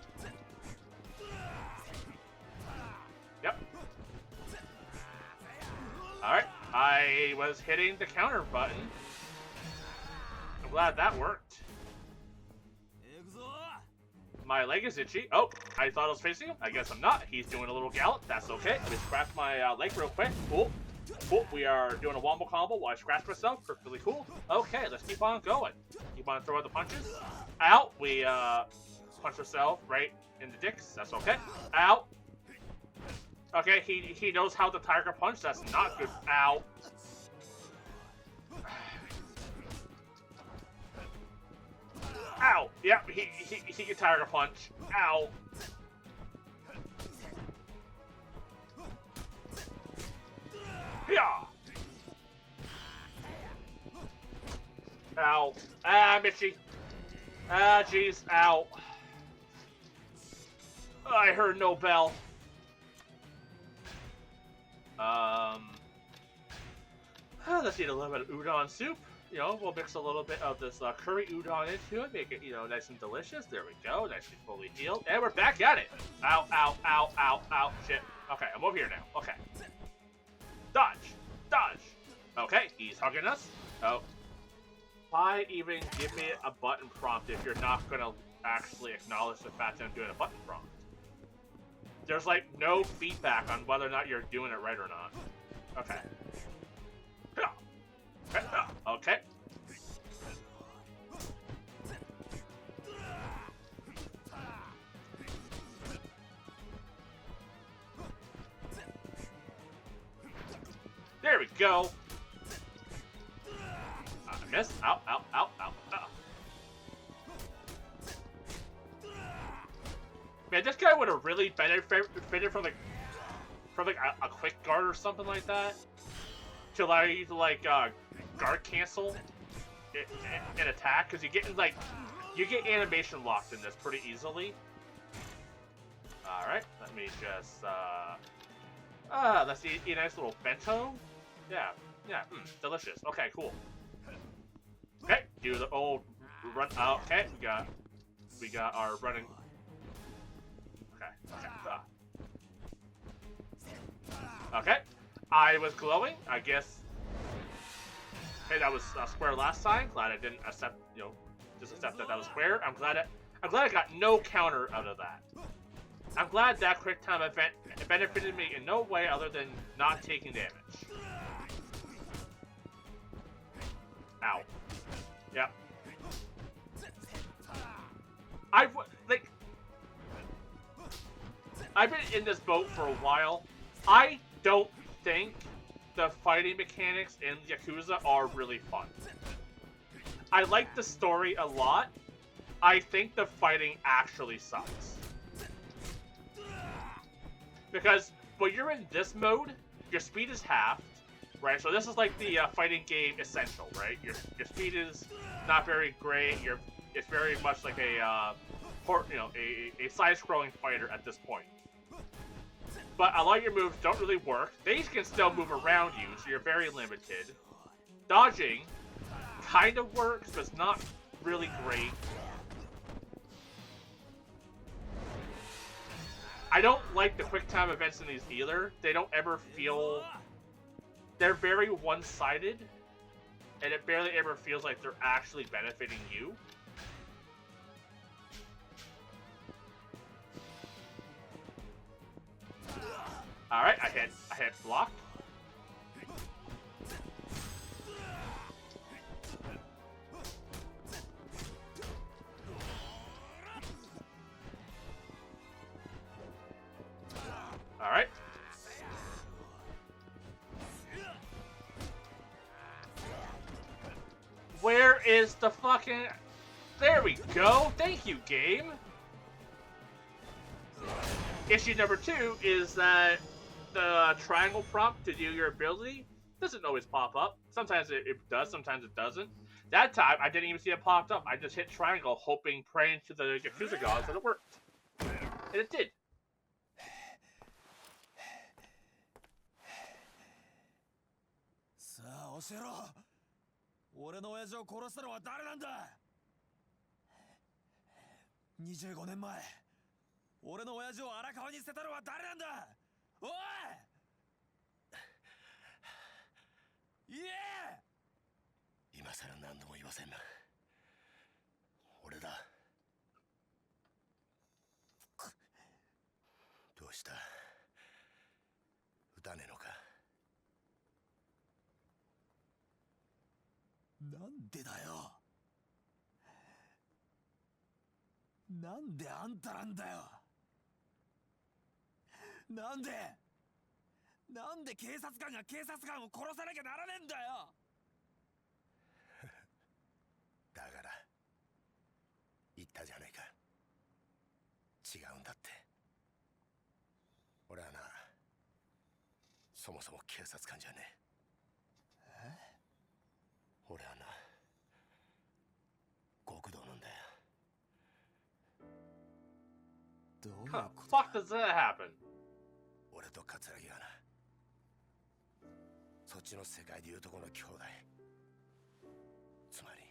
Yep. Alright, I was hitting the counter button. I'm glad that worked. My leg is itchy. Oh, I thought I was facing him. I guess I'm not. He's doing a little gallop. That's okay. Let me scratch my leg real quick. Cool. Cool. We are doing a wombo combo while I scratch myself. Perfectly cool. Okay, let's keep on going. Keep on throwing the punches. Out. We punch ourselves right in the dicks. That's okay. Out. Okay, he knows how to tiger punch. That's not good. Ow. Ow! Yep, he can tiger punch. Ow! Yeah! Ow. Ah, Mitchy. Ah, jeez. Ow. I heard no bell. Let's eat a little bit of udon soup. You know, we'll mix a little bit of this curry udon into it, make it, you know, nice and delicious. There we go, nicely fully healed. And we're back at it. Ow, ow, ow, ow, ow, shit. Okay, I'm over here now. Okay. Dodge, dodge. Okay, he's hugging us. Oh. Why even give me a button prompt if you're not going to actually acknowledge the fact that I'm doing a button prompt? There's, like, no feedback on whether or not you're doing it right or not. Okay. Okay. There we go. I missed. Ow, ow, ow, ow, ow. Man, this guy would have really benefited from like a quick guard or something like that to allow you to like guard cancel an attack, because you get animation locked in this pretty easily. All right, let me just let's eat a nice little bento. Yeah, delicious. Okay, cool. Okay, do the old run. Okay, we got our running. Okay. Okay, I was glowing. I guess. Hey, that was square last time. Glad I didn't accept, just accept that was square. I'm glad I got no counter out of that. I'm glad that quick time event benefited me in no way other than not taking damage. Ow. Yep. I've been in this boat for a while. I don't think the fighting mechanics in Yakuza are really fun. I like the story a lot. I think the fighting actually sucks. Because when you're in this mode, your speed is halved, right? So this is like the fighting game essential, right? Your speed is not very great. It's very much like a side-scrolling fighter at this point. But a lot of your moves don't really work. They can still move around you, so you're very limited. Dodging kind of works, but it's not really great. I don't like the quick time events in these either. They don't ever feel... They're very one-sided, and it barely ever feels like they're actually benefiting you. Alright, I hit block. Alright. Where is the fucking... There we go! Thank you, game! Issue number 2 is that the triangle prompt to do your ability doesn't always pop up. Sometimes it does, sometimes it doesn't. That time, I didn't even see it popped up. I just hit triangle, hoping, praying to the Yakuza gods that it worked. And it did. せん。俺だ。どうした？撃たねえのか？なんでだよ。なんであんたなんだよ。なんで警察官が警察官を殺さなきゃならねえんだよ。だから言ったじゃねえか。違うんだって。俺はな、そもそも警察官じゃねえ。俺はな、極道なんだよ。どういう Huh, こと fuck does that happen? 俺と桂木はな、そっちの世界でいうとこの兄弟、つまり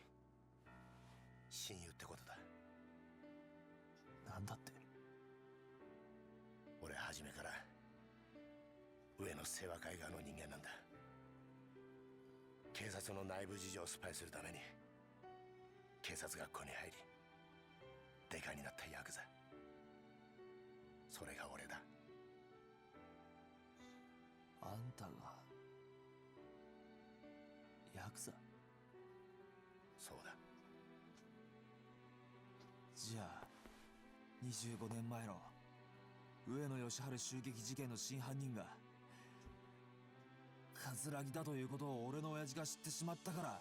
親友ってことだ。なんだって。俺初めから上の清和会側の人間なんだ。警察の内部事情をスパイするために警察学校に入りデカになったヤクザ、それが俺だ。あんたがヤクザ？そうだ。じゃあ25年前の上野義晴襲撃事件の真犯人が桂木だということを俺の親父が知ってしまったから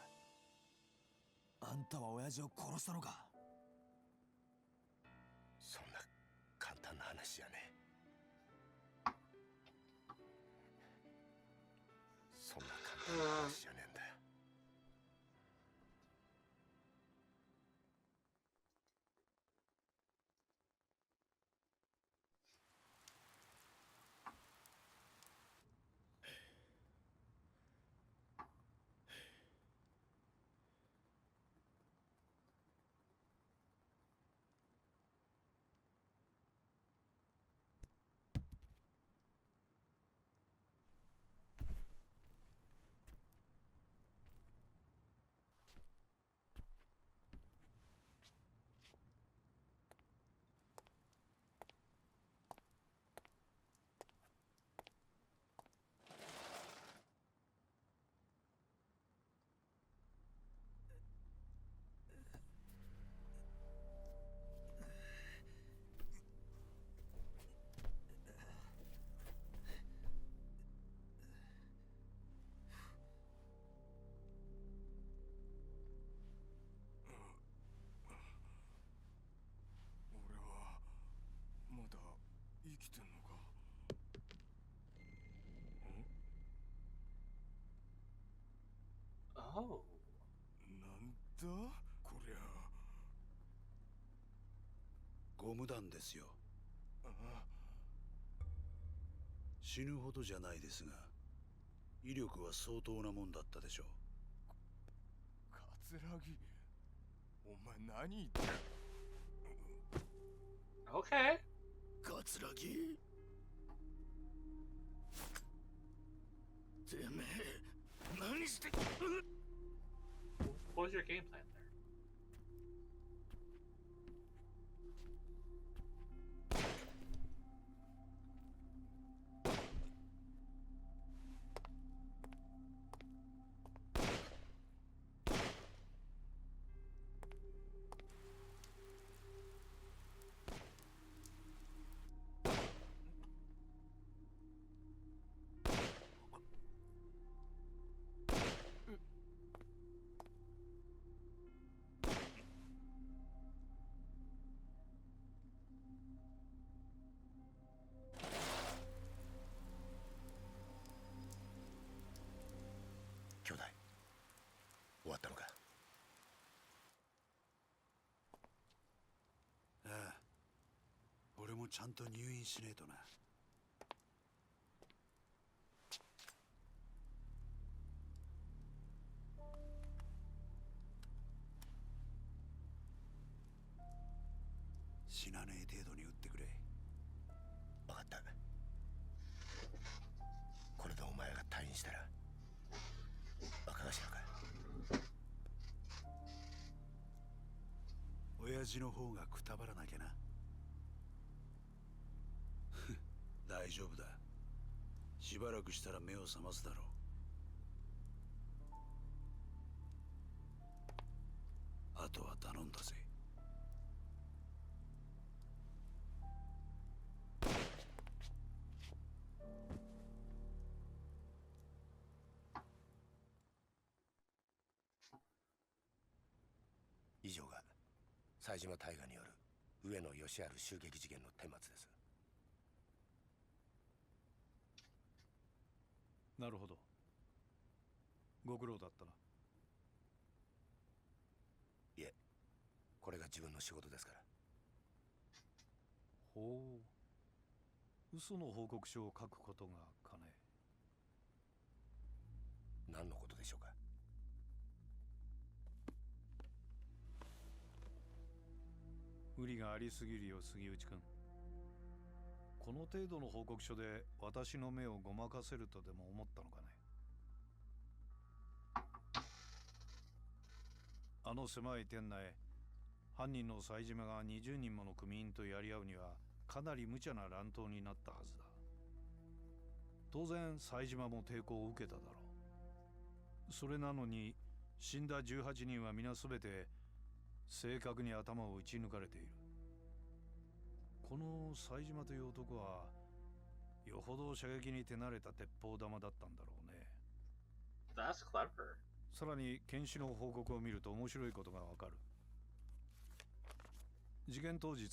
あんたは親父を殺したのか？そんな簡単な話じゃねえ。そんな簡単な話じゃねえんだよ。俺はまだ生きてんのか？Oh. なんだこりゃ。ゴム弾ですよ。あ、死ぬほどじゃないですが威力は相当なもんだったでしょう。桂木、お前何言ってる？ Okay. 桂木、てめえ何して。 What was your game plan there?兄弟、終わったのか？ああ、俺もちゃんと入院しねえとな。死なねえ程度に撃ってくれ。分かった。これでお前が退院したら若頭か？親父の方がくたばらなきゃな。大丈夫だ。しばらくしたら目を覚ますだろう。あとは頼んだぜ。以上が冴島大河による上野義治襲撃事件の顛末です。なるほど。ご苦労だったな。いえ、これが自分の仕事ですから。ほう。嘘の報告書を書くことがかね。何のことでしょうか。無理がありすぎるよ、杉内君。この程度の報告書で私の目をごまかせるとでも思ったのかね。あの狭い店内、犯人の冴島が20人もの組員とやり合うにはかなり無茶な乱闘になったはずだ。当然冴島も抵抗を受けただろう。それなのに死んだ18人は皆すべて正確に頭を撃ち抜かれている。この冴島という男はよほど射撃に手慣れた鉄砲玉だったんだろうね。That's clever. さらに検視の報告を見ると面白いことがわかる。事件当日、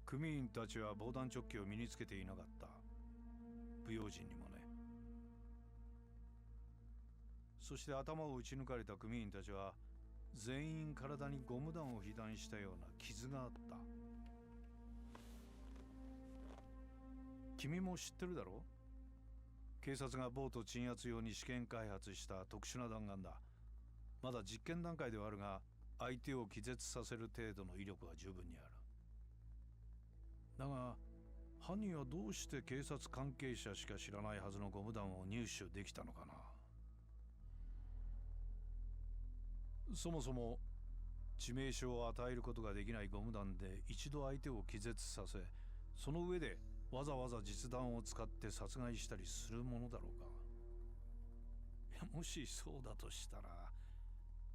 組員たちは防弾チョッキを身につけていなかった。不用心にもね。そして頭を撃ち抜かれた組員たちは全員体にゴム弾を被弾したような傷があった。君も知ってるだろう。警察がボート鎮圧用に試験開発した特殊な弾丸だ。まだ実験段階ではあるが、相手を気絶させる程度の威力は十分にある。だが犯人はどうして警察関係者しか知らないはずのゴム弾を入手できたのかな。そもそも致命傷を与えることができないゴム弾で一度相手を気絶させ、その上でわざわざ実弾を使って殺害したりするものだろうか。いや、もしそうだとしたら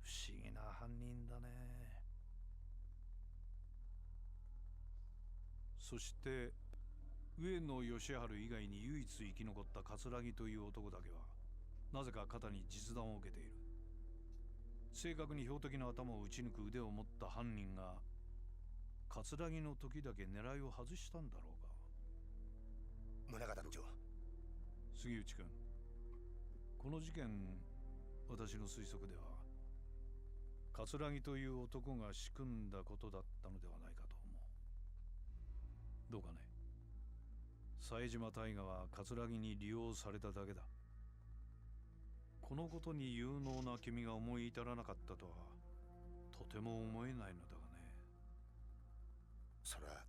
不思議な犯人だね。そして上野義治以外に唯一生き残った桂木という男だけはなぜか肩に実弾を受けている。正確に標的の頭を撃ち抜く腕を持った犯人が桂木の時だけ狙いを外したんだろうか。宗像部長。杉内君、この事件、私の推測では桂木という男が仕組んだことだったのではないかと思う。どうかね。冴島大河は桂木に利用されただけだ。このことに有能な君が思い至らなかったとはとても思えないのだがね。それは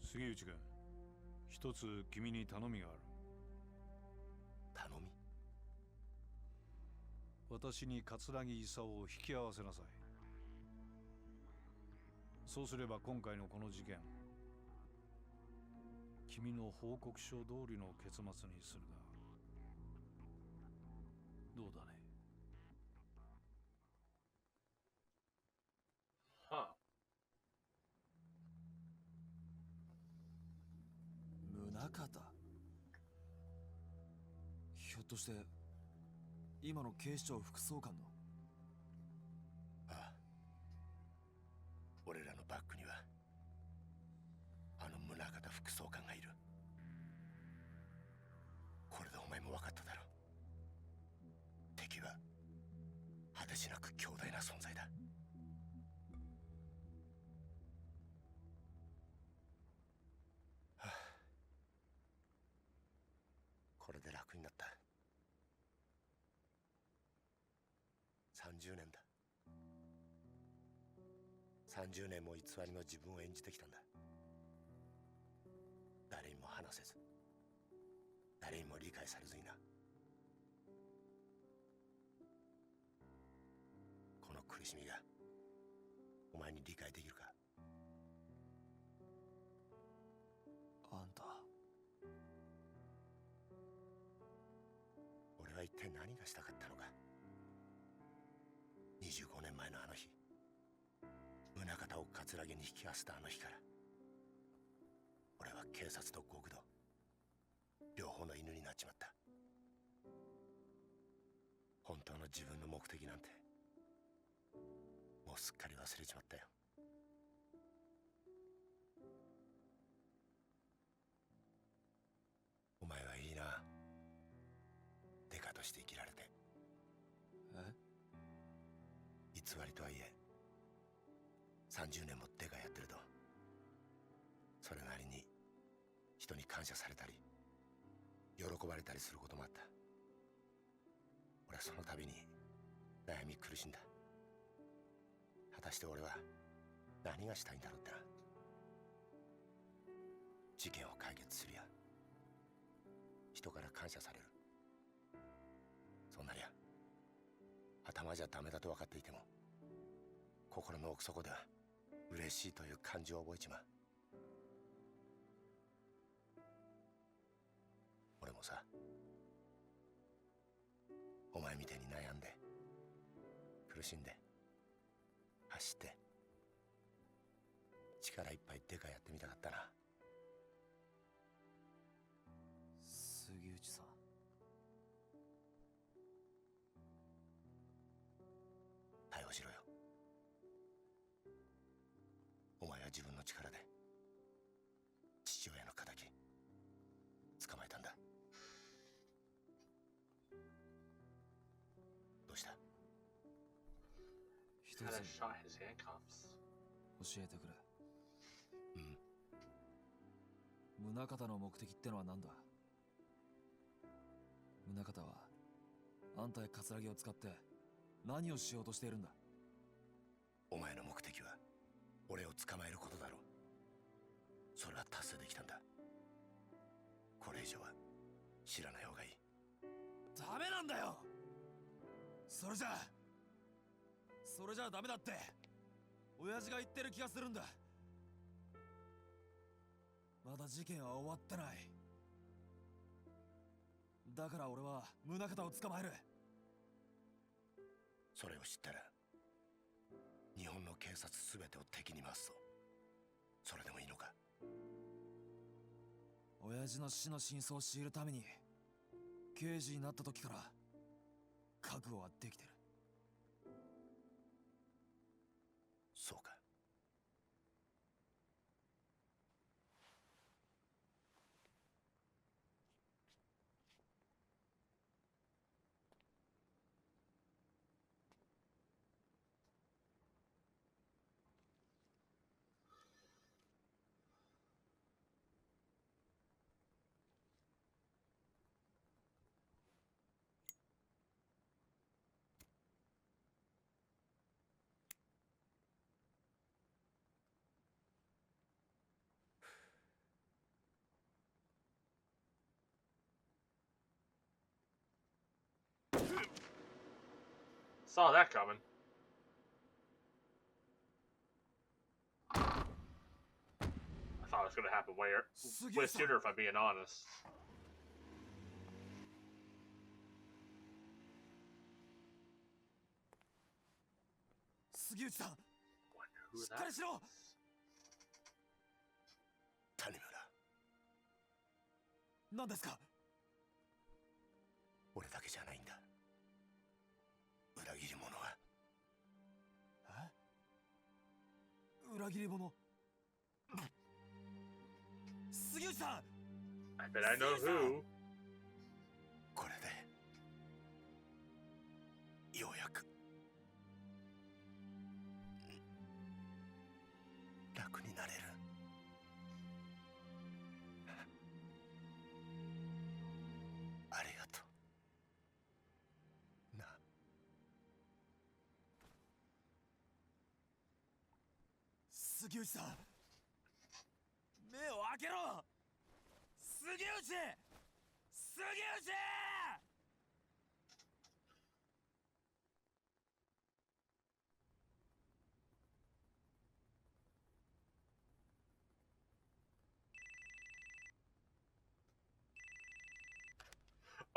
杉内君、一つ君に頼みがある。頼み？私に桂木勲を引き合わせなさい。そうすれば今回のこの事件、君の報告書通りの結末にするがどうだね。Huh. 宗像、ひょっとして今の警視庁副総監の。ああ、俺らのバックにはあの宗像副総監がいる。これでお前も分かっただろう。敵は果てしなく強大な存在だ。はあ、これで楽になった。30年だ。30年も偽りの自分を演じてきたんだ。誰にも話せず、誰にも理解されずにな。苦しみがお前に理解できるか？あんた、俺は一体何がしたかったのか。25年前のあの日、宗像を葛城に引き合わせたあの日から、俺は警察と極道両方の犬になっちまった。本当の自分の目的なんてもうすっかり忘れちまったよ。お前はいいな、デカとして生きられて。偽りとはいえ30年もデカやってると、それなりに人に感謝されたり喜ばれたりすることもあった。俺はその度に悩み苦しんだ。果たして俺は何がしたいんだろうってな。事件を解決するや人から感謝される、そんなにゃ頭じゃダメだと分かっていても心の奥底では嬉しいという感情を覚えちまう。俺もさ、お前みたいに悩んで苦しんで走って力いっぱいデカやってみたかったな。杉内さん、逮捕しろよ。お前は自分の力で父親の仇捕まえたんだ。どうした？一つ Kinda shot his handcuffs. 教えてくれ。うん、宗像の目的ってのは何だ？宗像はあんたや葛城を使って何をしようとしているんだ？お前の目的は俺を捕まえることだろう。それは達成できたんだ。これ以上は知らない方がいい。ダメなんだよ。それじゃダメだって親父が言ってる気がするんだ。まだ事件は終わってない。だから俺は宗像を捕まえる。それを知ったら日本の警察すべてを敵に回すぞ。それでもいいのか？親父の死の真相を知るために刑事になった時から覚悟はできてる。そうか。Saw that coming. I thought it was gonna happen way sooner if I'm being honest. 杉内さん、 Wonder who しっか that りしろ。谷村、何ですか？俺だけじゃないんだ。裏切り者は。裏切り者。杉内さん。 I bet I know who. これでようやく楽になれる。ありがとうな。杉内さん、目を開けろ。杉内、杉内。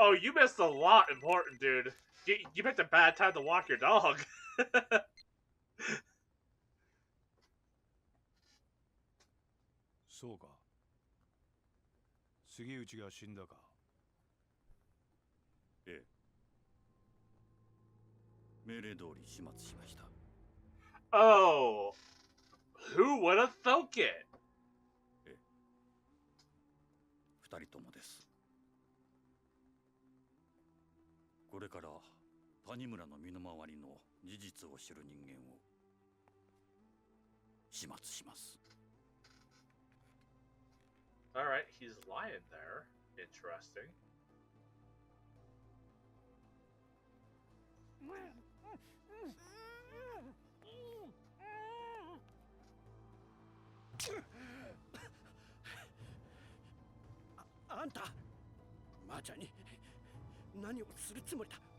Oh, you missed a lot important, dude. You picked a bad time to walk your dog. そうか。杉内が死んだか。ええ。命令通り始末しました。Oh, who would have thunk it? ええ。二人ともです。これから谷村の身の回りの事実を知る人間を始末します。Alright, he's lying there. Interesting.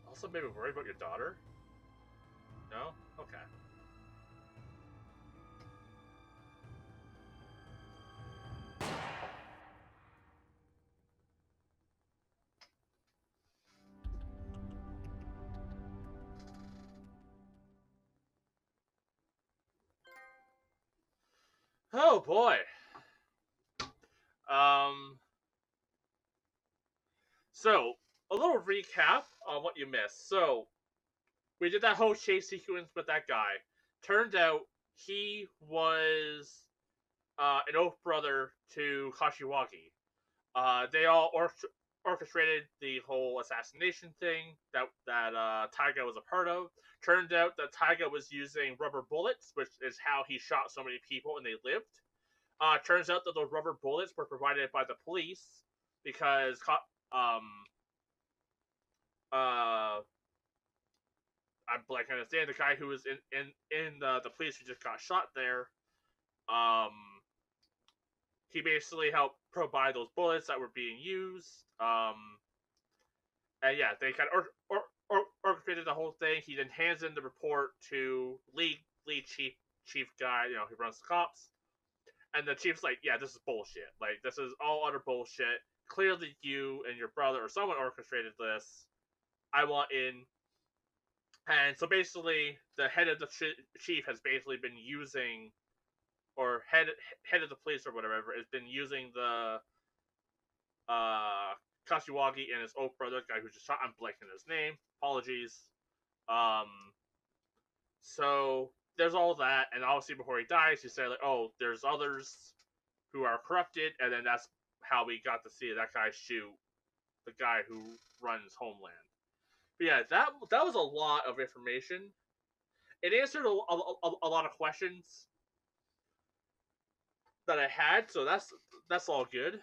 Also, maybe worried about your daughter? No? Okay. Oh boy. So a little recap on what you missed. So we did that whole chase sequence with that guy. Turned out he was an oath brother to Kashiwagi. They all orchestrated the whole assassination thing that Taiga was a part of. Turned out that Taiga was using rubber bullets, which is how he shot so many people and they lived. Turns out that those rubber bullets were provided by the police because I'm blanking on his name. The guy who was in the police who just got shot there. He basically helped provide those bullets that were being used. And yeah, they kind of orchestrated the whole thing. He then hands in the report to lead chief guy. You know, he runs the cops. And the chief's like, yeah, this is bullshit. Like, this is all utter bullshit. Clearly, you and your brother or someone orchestrated this. I want in. And so basically, the head of the chief has basically been using, or head of the police or whatever, has been using the Kashiwagi and his old brother, guy who just shot. I'm blanking his name. Apologies. So there's all that, and obviously before he dies, he said like, "Oh, there's others who are corrupted," and then that's how we got to see that guy shoot the guy who runs Homeland. But yeah, that was a lot of information. It answered a lot of questions that I had, so that's all good.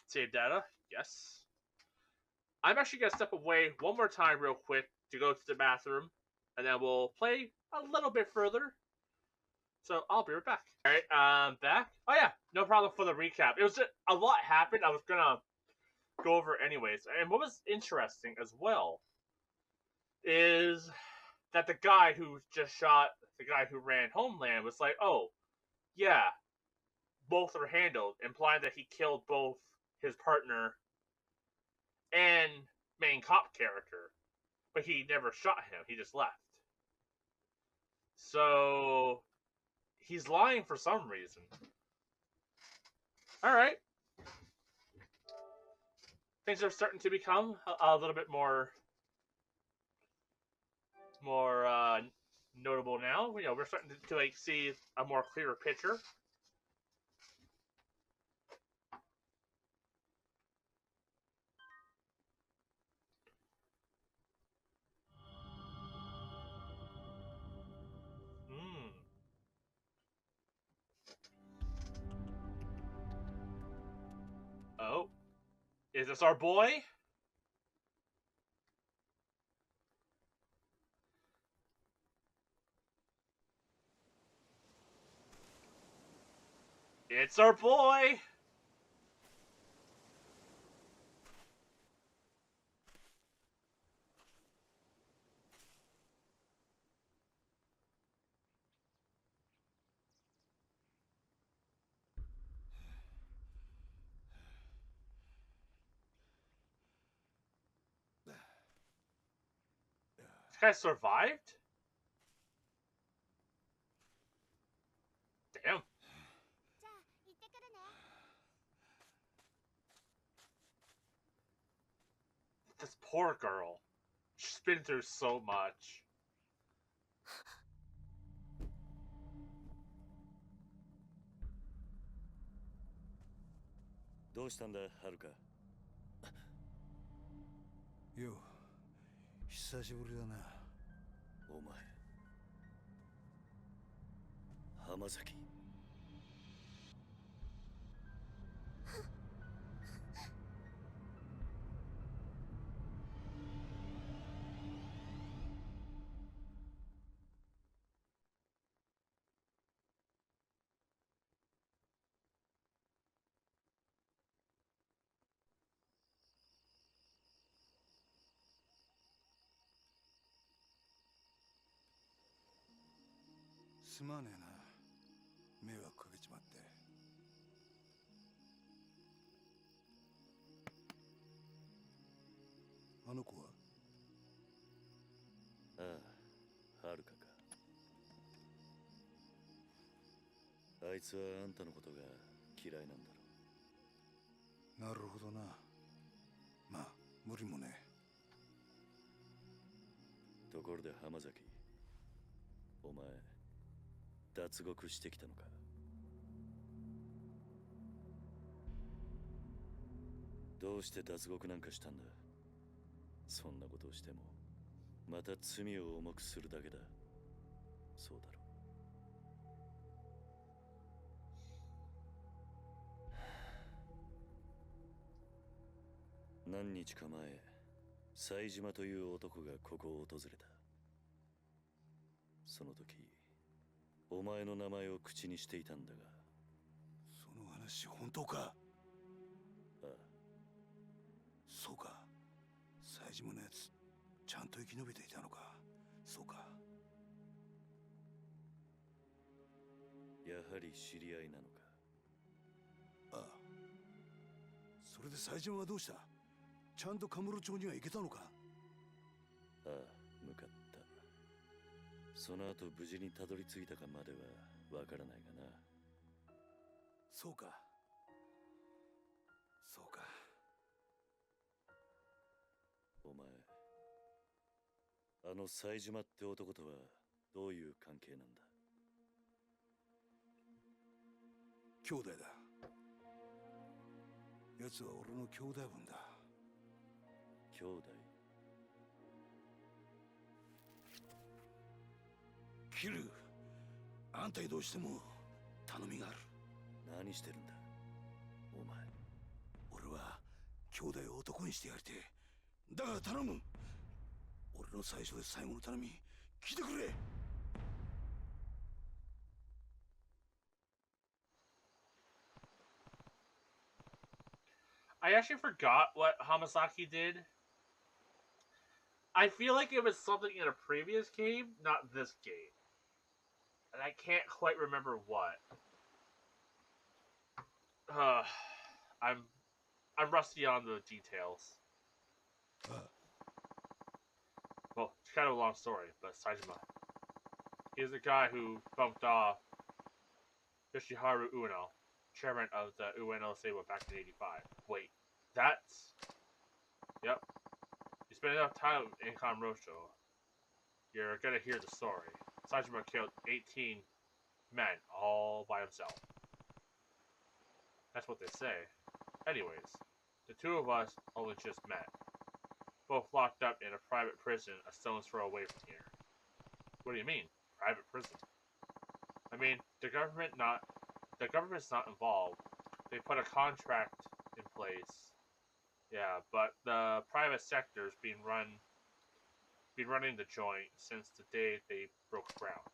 Save data, yes. I'm actually gonna step away one more time real quick to go to the bathroom, and then we'll play a little bit further. So I'll be right back. All right, back. Oh yeah, no problem for the recap. It was just, a lot happened. I was gonna go over it anyways. And what was interesting as well is that the guy who just shot the guy who ran Homeland was like, "Oh, yeah, both are handled," implying that he killed both his partner and main cop character, but he never shot him. He just left. So he's lying for some reason. All right. Things are starting to become a little bit more notable now. You know, we're starting to like see a more clearer picture. Oh, is this our boy? It's our boy! guy survived? Damn. This poor girl. She's been through so much.どうしたんだ、はるか。よう、久しぶりだな。お前、浜崎。すまねえな。迷惑かけちまって。あの子は？ああ、はるかか。あいつはあんたのことが嫌いなんだろ。なるほどな。まあ無理もねところで浜崎、お前脱獄してきたのか。どうして脱獄なんかしたんだ。そんなことをしてもまた罪を重くするだけだ。そうだろう。何日か前、冴島という男がここを訪れた。その時お前の名前を口にしていたんだが。その話本当か？ああ、そうか。冴島のやつちゃんと生き延びていたのか。そうか。やはり知り合いなのか。ああ。それで冴島はどうした？ちゃんとカムロ町には行けたのか？ああ、向かった。その後無事にたどり着いたかまではわからないがな。そうか。そうか。お前、あの冴島って男とはどういう関係なんだ。兄弟だ。奴は俺の兄弟分だ。兄弟？キル、あんたにどうしても頼みがある。何してるんだお前。俺は兄弟を男にしてやりてえ。だから頼む。俺の最初で最後の頼み聞いてくれ。I actually forgot what Hamasaki did. I feel like it was something in a previous game, not this game. And I can't quite remember what. Uh, I'm rusty on the details. Well, it's kind of a long story, but Saejima. He's the guy who bumped off Yoshiharu Ueno, chairman of the Ueno Seiwa back in '85. Wait, that's... Yep. You spend enough time in Kamurocho, you're gonna hear the story. Saejima killed 18 men all by himself. That's what they say. Anyways, the two of us only just met. Both locked up in a private prison a stone's throw away from here. What do you mean, private prison? I mean, the government's not involved. They put a contract in place. Yeah, but the private sector's been running the joint since the day they broke ground.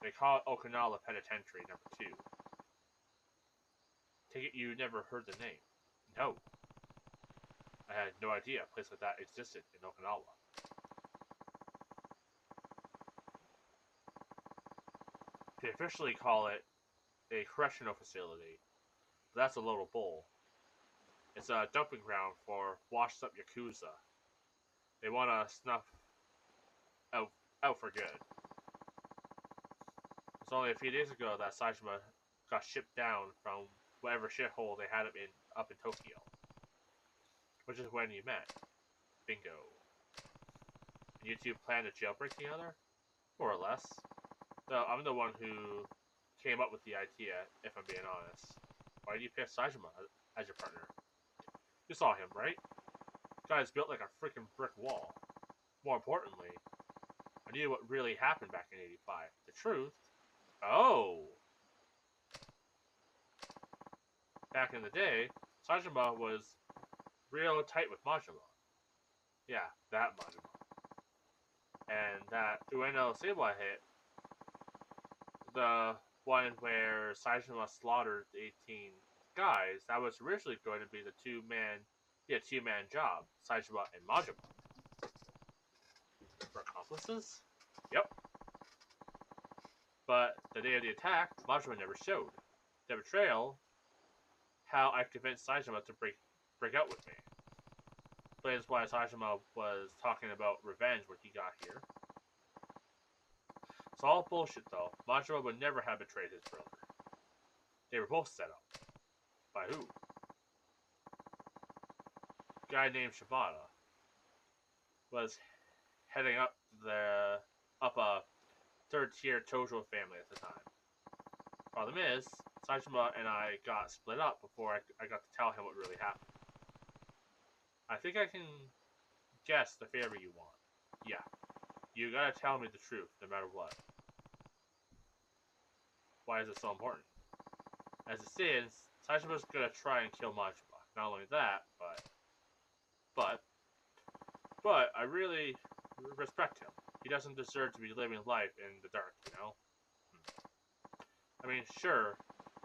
They call it Okinawa Penitentiary Number 2. Take it you never heard the name? No. I had no idea a place like that existed in Okinawa. They officially call it a correctional facility, but that's a load of bull. It's a dumping ground for washed up Yakuza. They want to snuff out for good. It's only a few days ago that Saitama got shipped down from whatever shithole they had him in up in Tokyo, which is when you met. Bingo. And you two planned a jailbreak together, more or less. Though I'm the one who came up with the idea, if I'm being honest. Why did you pick Saitama as your partner? You saw him, right? Guy's built like a freaking brick wall. More importantly, I knew what really happened back in '85. The truth. Oh! Back in the day, Saitama was real tight with Majima. Yeah, that Majima. And that Ueno Seibai hit, the one where Saitama slaughtered 18 guys, that was originally going to be the two-man job, Saitama and Majima. For accomplices? Yep. But the day of the attack, Majima never showed. The betrayal, how I convinced Saitama to break out with me. Explains why Saitama was talking about revenge when he got here. It's all bullshit though. Majima would never have betrayed his brother. They were both set up. By who? A guy named Shibata was heading up a third-tier Tojo family at the time. Problem is, Saitama and I got split up before I got to tell him what really happened. I think I can guess the favor you want. Yeah. You gotta tell me the truth, no matter what. Why is it so important? As it stands, Saitama's gonna try and kill Majima. Not only that, but I really respect him. He doesn't deserve to be living life in the dark, you know? I mean, sure,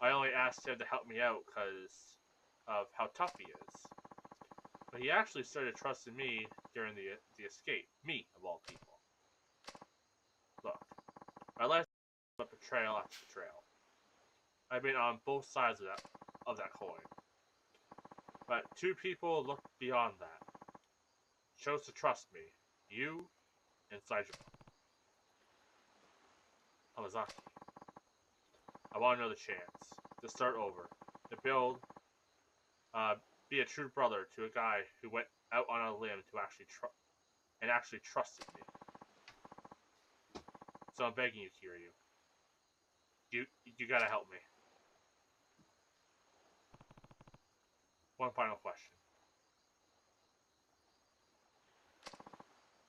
I only asked him to help me out because of how tough he is. But he actually started trusting me during the escape. Me, of all people. Look, my life is a betrayal after betrayal. I've been on both sides of that coin. But two people looked beyond that. Chose to trust me. You and Saitama. Hamazaki. I want another chance. To start over. To build, be a true brother to a guy who went out on a limb to actually trusted me. So I'm begging you, Kiryu. You gotta help me. One final question.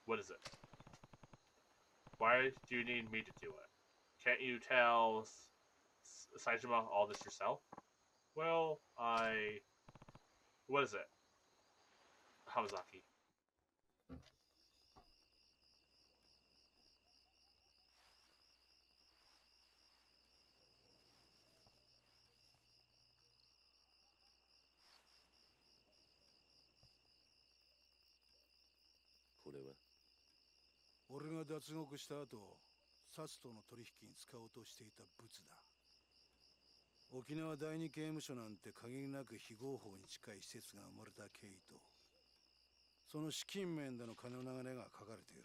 What is it? Why do you need me to do it? Can't you tell Saitama all this yourself? Well, what is it? Hamazaki. What? 俺が脱獄した後、サツとの取引に使おうとしていたブツだ。沖縄第二刑務所なんて限りなく非合法に近い施設が生まれた経緯と、その資金面での金の流れが書かれている。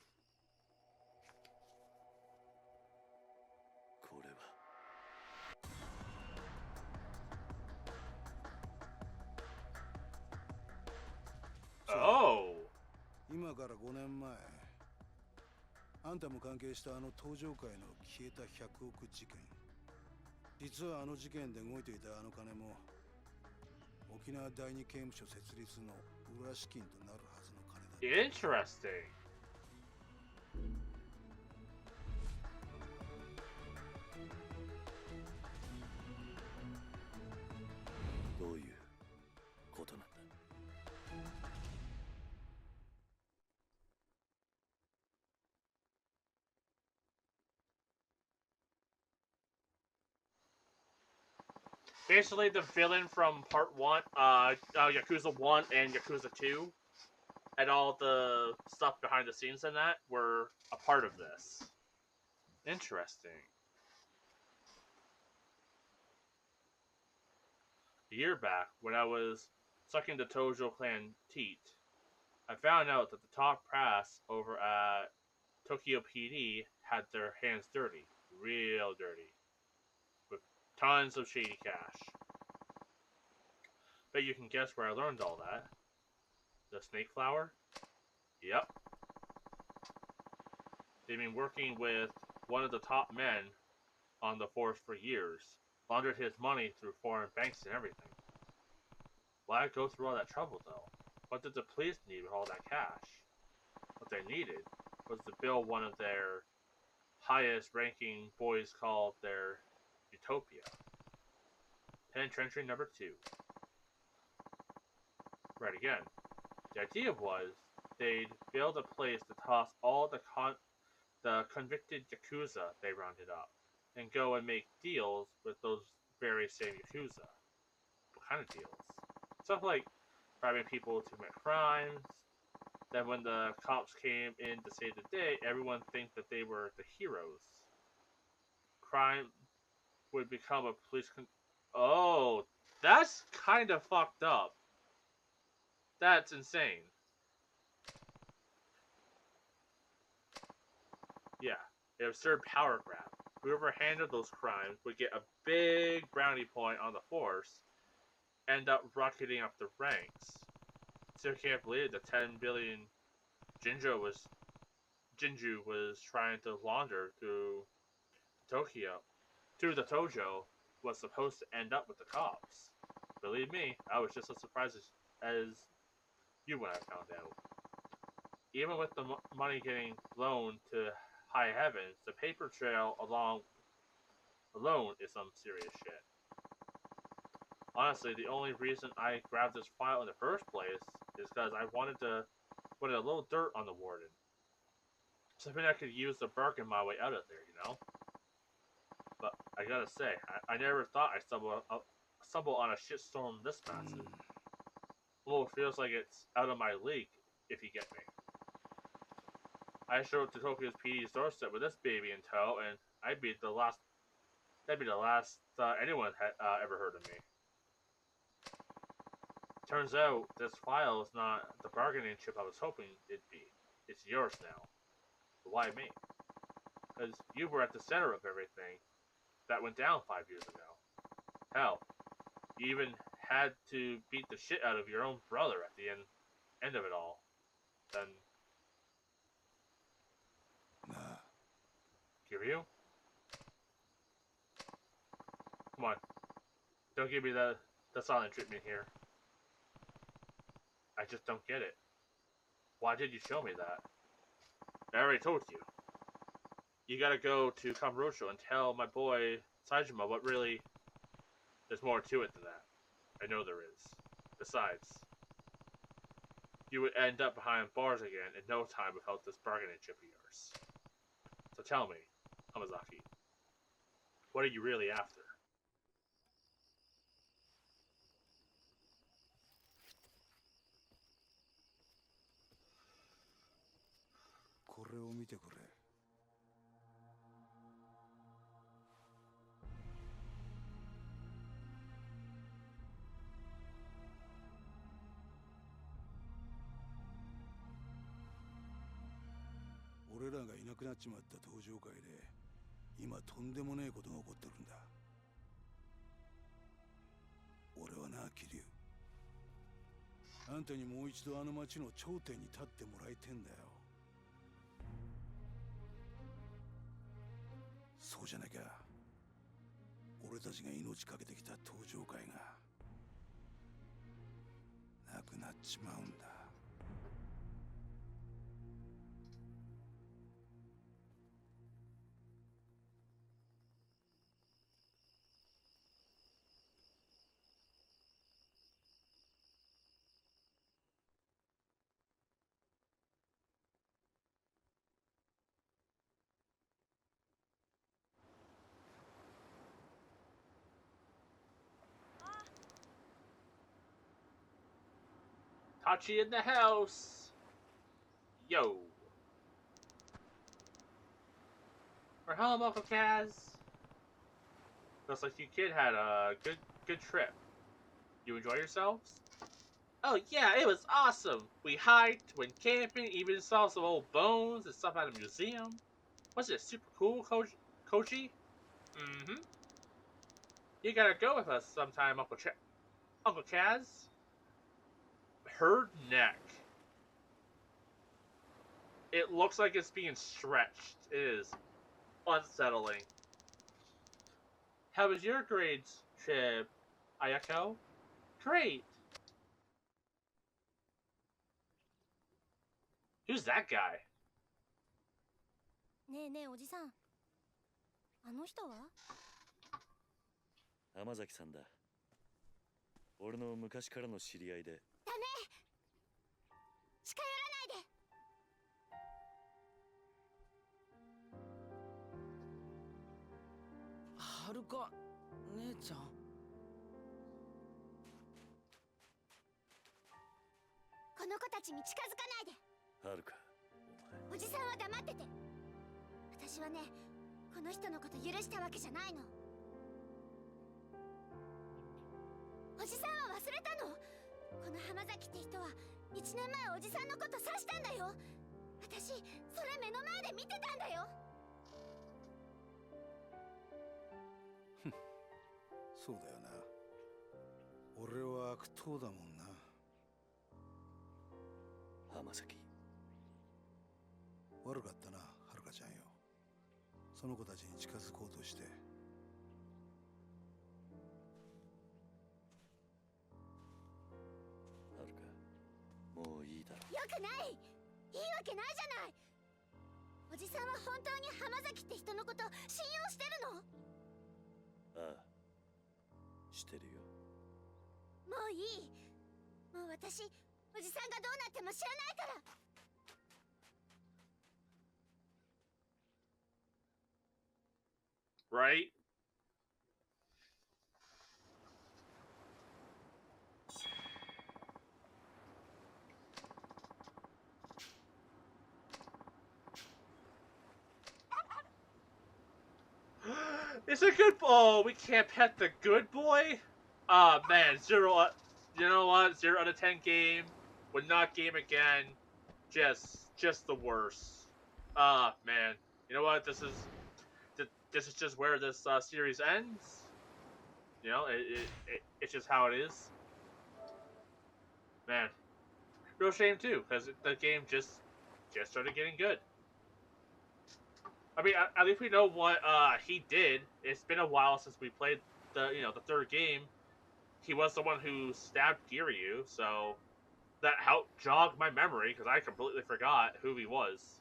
これは。Oh! 今から5年前、あんたも関係したあの登場界の消えた100億事件。実はあの事件で動いていたあの金も、沖縄第二刑務所設立の裏資金となるはずの金だ。Interesting. どういうことなんだ。Basically, the villain from Part 1, Yakuza 1 and Yakuza 2, and all the stuff behind the scenes in that were a part of this. Interesting. A year back, when I was sucking the Tojo clan teat, I found out that the top brass over at Tokyo PD had their hands dirty, real dirty, with tons of shady cash. Bet you can guess where I learned all that. The snake flower? Yep. They've been working with one of the top men on the force for years, laundered his money through foreign banks and everything. Why go through all that trouble, though? What did the police need with all that cash? What they needed was to build one of their highest-ranking boys called their Utopia. Penitentiary number 2. Right again. The idea was they'd build a place to toss all the convicted Yakuza they rounded up, and go and make deals with those very same Yakuza. What kind of deals? Stuff like bribing people to commit crimes. Then when the cops came in to save the day, everyone think that they were the heroes. Crime would become a Oh, that's kind of fucked up. That's insane. Yeah, an absurd power grab. Whoever handled those crimes would get a big brownie point on the force, end up rocketing up the ranks. Still can't believe the 10 billion Jinju was trying to launder through Tokyo, through the Tojo, was supposed to end up with the cops. Believe me, I was just as surprised as you when I found out. Even with the money getting loaned to high heavens, the paper trail alone is some serious shit. Honestly, the only reason I grabbed this file in the first place is because I wanted to put a little dirt on the warden. Something I could use to bargain my way out of there, you know? But I gotta say, I never thought I'd stumble on a shitstorm this massive. Well, it feels like it's out of my league, if you get me. I showed up to Tokyo's PD's doorstep with this baby in tow, and that'd be the last anyone had ever heard of me. Turns out, this file is not the bargaining chip I was hoping it'd be. It's yours now. But why me? Because you were at the center of everything that went down 5 years ago. Hell, you even had to beat the shit out of your own brother at the end of it all. Then... Kiryu? Come on. Don't give me the silent treatment here. I just don't get it. Why did you show me that? I already told you. You gotta go to Kamurocho and tell my boy Saejima what really... There's more to it than that. I know there is. Besides, you would end up behind bars again in no time without this bargaining chip of yours. So tell me, Hamazaki, what are you really after? これを見てくれ。俺らがいなくなっちまった登場会で今とんでもねえことが起こってるんだ。俺はな、桐生、あんたにもう一度あの町の頂点に立ってもらいてんだよ。そうじゃなきゃ俺たちが命かけてきた登場会がなくなっちまうんだ。Tachi in the house! Yo! Or hello, Uncle Kaz! Looks like you kid had a good trip. You enjoy yourselves? Oh yeah, it was awesome. We hiked, went camping, even saw some old bones and stuff at a museum. Wasn't it super cool, Koji? Mm-hmm. You gotta go with us sometime, Uncle Kaz. Her neck. It looks like it's being stretched. It is unsettling. How was your grades, Chib? Ayako? Great. Who's that guy? ねえねえおじさん、あの人は？浜崎さんだ。俺の昔からの知り合いで。ダメ！近寄らないで！はるか姉ちゃん。この子たちに近づかないで。はるか、おじさんは黙ってて。私はね、この人のこと許したわけじゃないの。おじさんは忘れたの？この浜崎って人は1年前おじさんのこと刺したんだよ。私それ目の前で見てたんだよ。そうだよな。俺は悪党だもんな。浜崎。悪かったな、はるかちゃんよ。その子たちに近づこうとして。はるか、もういいだろ。よくない。いいわけないじゃない。おじさんは本当に浜崎って人のこと信用してるの？ああ、してるよ。もういい。もう私、おじさんがどうなっても知らないから。Right? It's a good. Oh, we can't pet the good boy. Ah, man, zero. You know what? 0 out of 10 game. Would not game again. Just the worst. Ah, man. You know what? This is just where this series ends. You know, it's just how it is. Man, real shame too, because the game just started getting good. I mean, at least we know what he did. It's been a while since we played the third game. He was the one who stabbed Kiryu, so that helped jog my memory because I completely forgot who he was.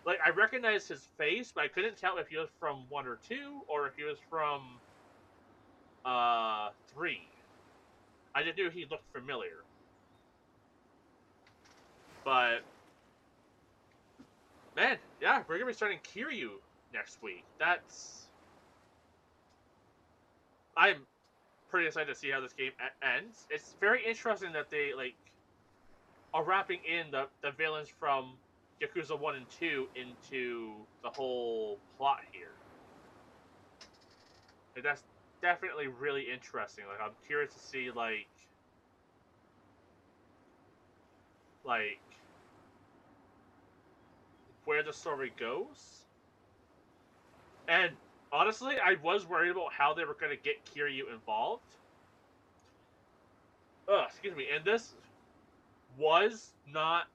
Like, I recognized his face, but I couldn't tell if he was from 1 or 2 or if he was from 3. I just knew he looked familiar. But man, yeah, we're gonna be starting Kiryu next week. I'm pretty excited to see how this game ends. It's very interesting that they are wrapping in the villains from Yakuza 1 and 2 into the whole plot here. And that's definitely really interesting. Like, I'm curious to see like where the story goes. And honestly, I was worried about how they were going to get Kiryu involved. Excuse me. And this was not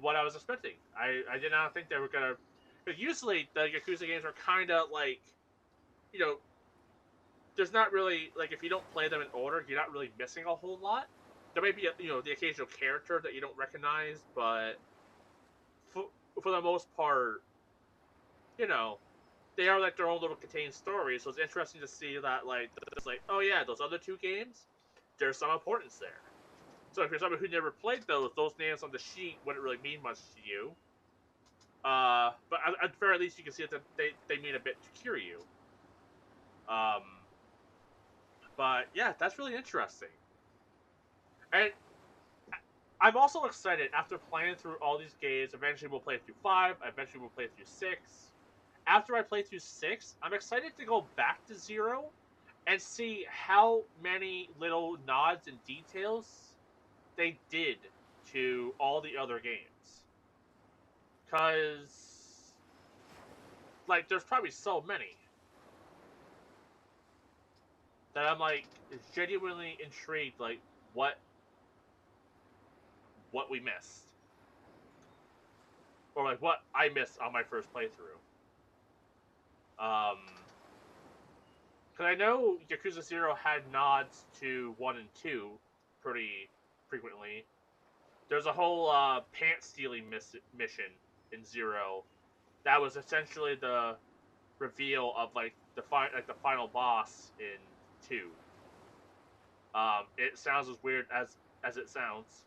what I was expecting. I did not think they were going to... Because usually the Yakuza games are kind of like, there's not really, like, if you don't play them in order, you're not really missing a whole lot. There may be, the occasional character that you don't recognize, but for the most part, they are like their own little contained stories. So it's interesting to see that, it's like, oh yeah, those other 2 games, there's some importance there. So if you're someone who never played those names on the sheet wouldn't really mean much to you. But at the very least, you can see that they mean a bit to Kiryu. But yeah, that's really interesting. And I'm also excited after playing through all these games. Eventually we'll play through 5. Eventually we'll play through 6. After I play through 6, I'm excited to go back to 0 and see how many little nods and details they did to all the other games. Cause like there's probably so many that I'm like genuinely intrigued like what we missed. Or like what I missed on my first playthrough. Because I know Yakuza 0 had nods to 1 and 2 pretty frequently. There's a whole pants stealing mission in 0 that was essentially the reveal of like the final boss in 2. It sounds as weird as it sounds.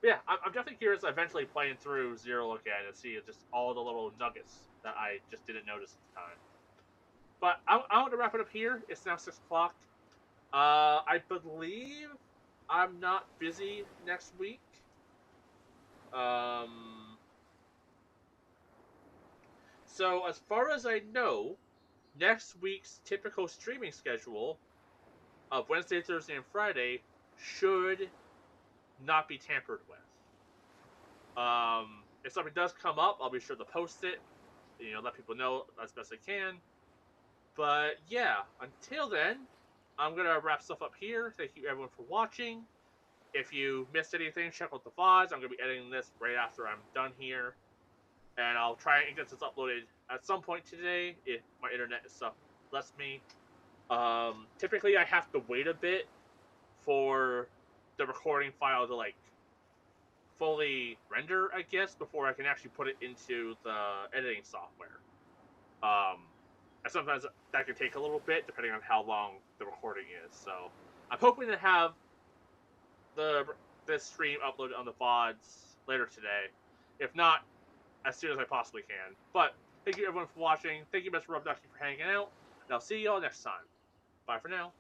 Yeah, I'm definitely curious eventually playing through 0 again and see just all the little nuggets that I just didn't notice at the time. But I want to wrap it up here. It's now 6 o'clock. I believe I'm not busy next week. So as far as I know, next week's typical streaming schedule of Wednesday, Thursday, and Friday should not be tampered with. If something does come up, I'll be sure to post it. Let people know as best I can. But yeah, until then, I'm gonna wrap stuff up here. Thank you everyone for watching. If you missed anything, check out the VODs. I'm gonna be editing this right after I'm done here, and I'll try and get this uploaded at some point today if my internet and stuff lets me. Typically, I have to wait a bit for the recording file to like fully render, I guess, before I can actually put it into the editing software. And sometimes that can take a little bit depending on how long the recording is. So I'm hoping to have this stream uploaded on the VODs later today. If not, as soon as I possibly can. But thank you everyone for watching. Thank you, Mr. Rubducky, for hanging out. And I'll see you all next time. Bye for now.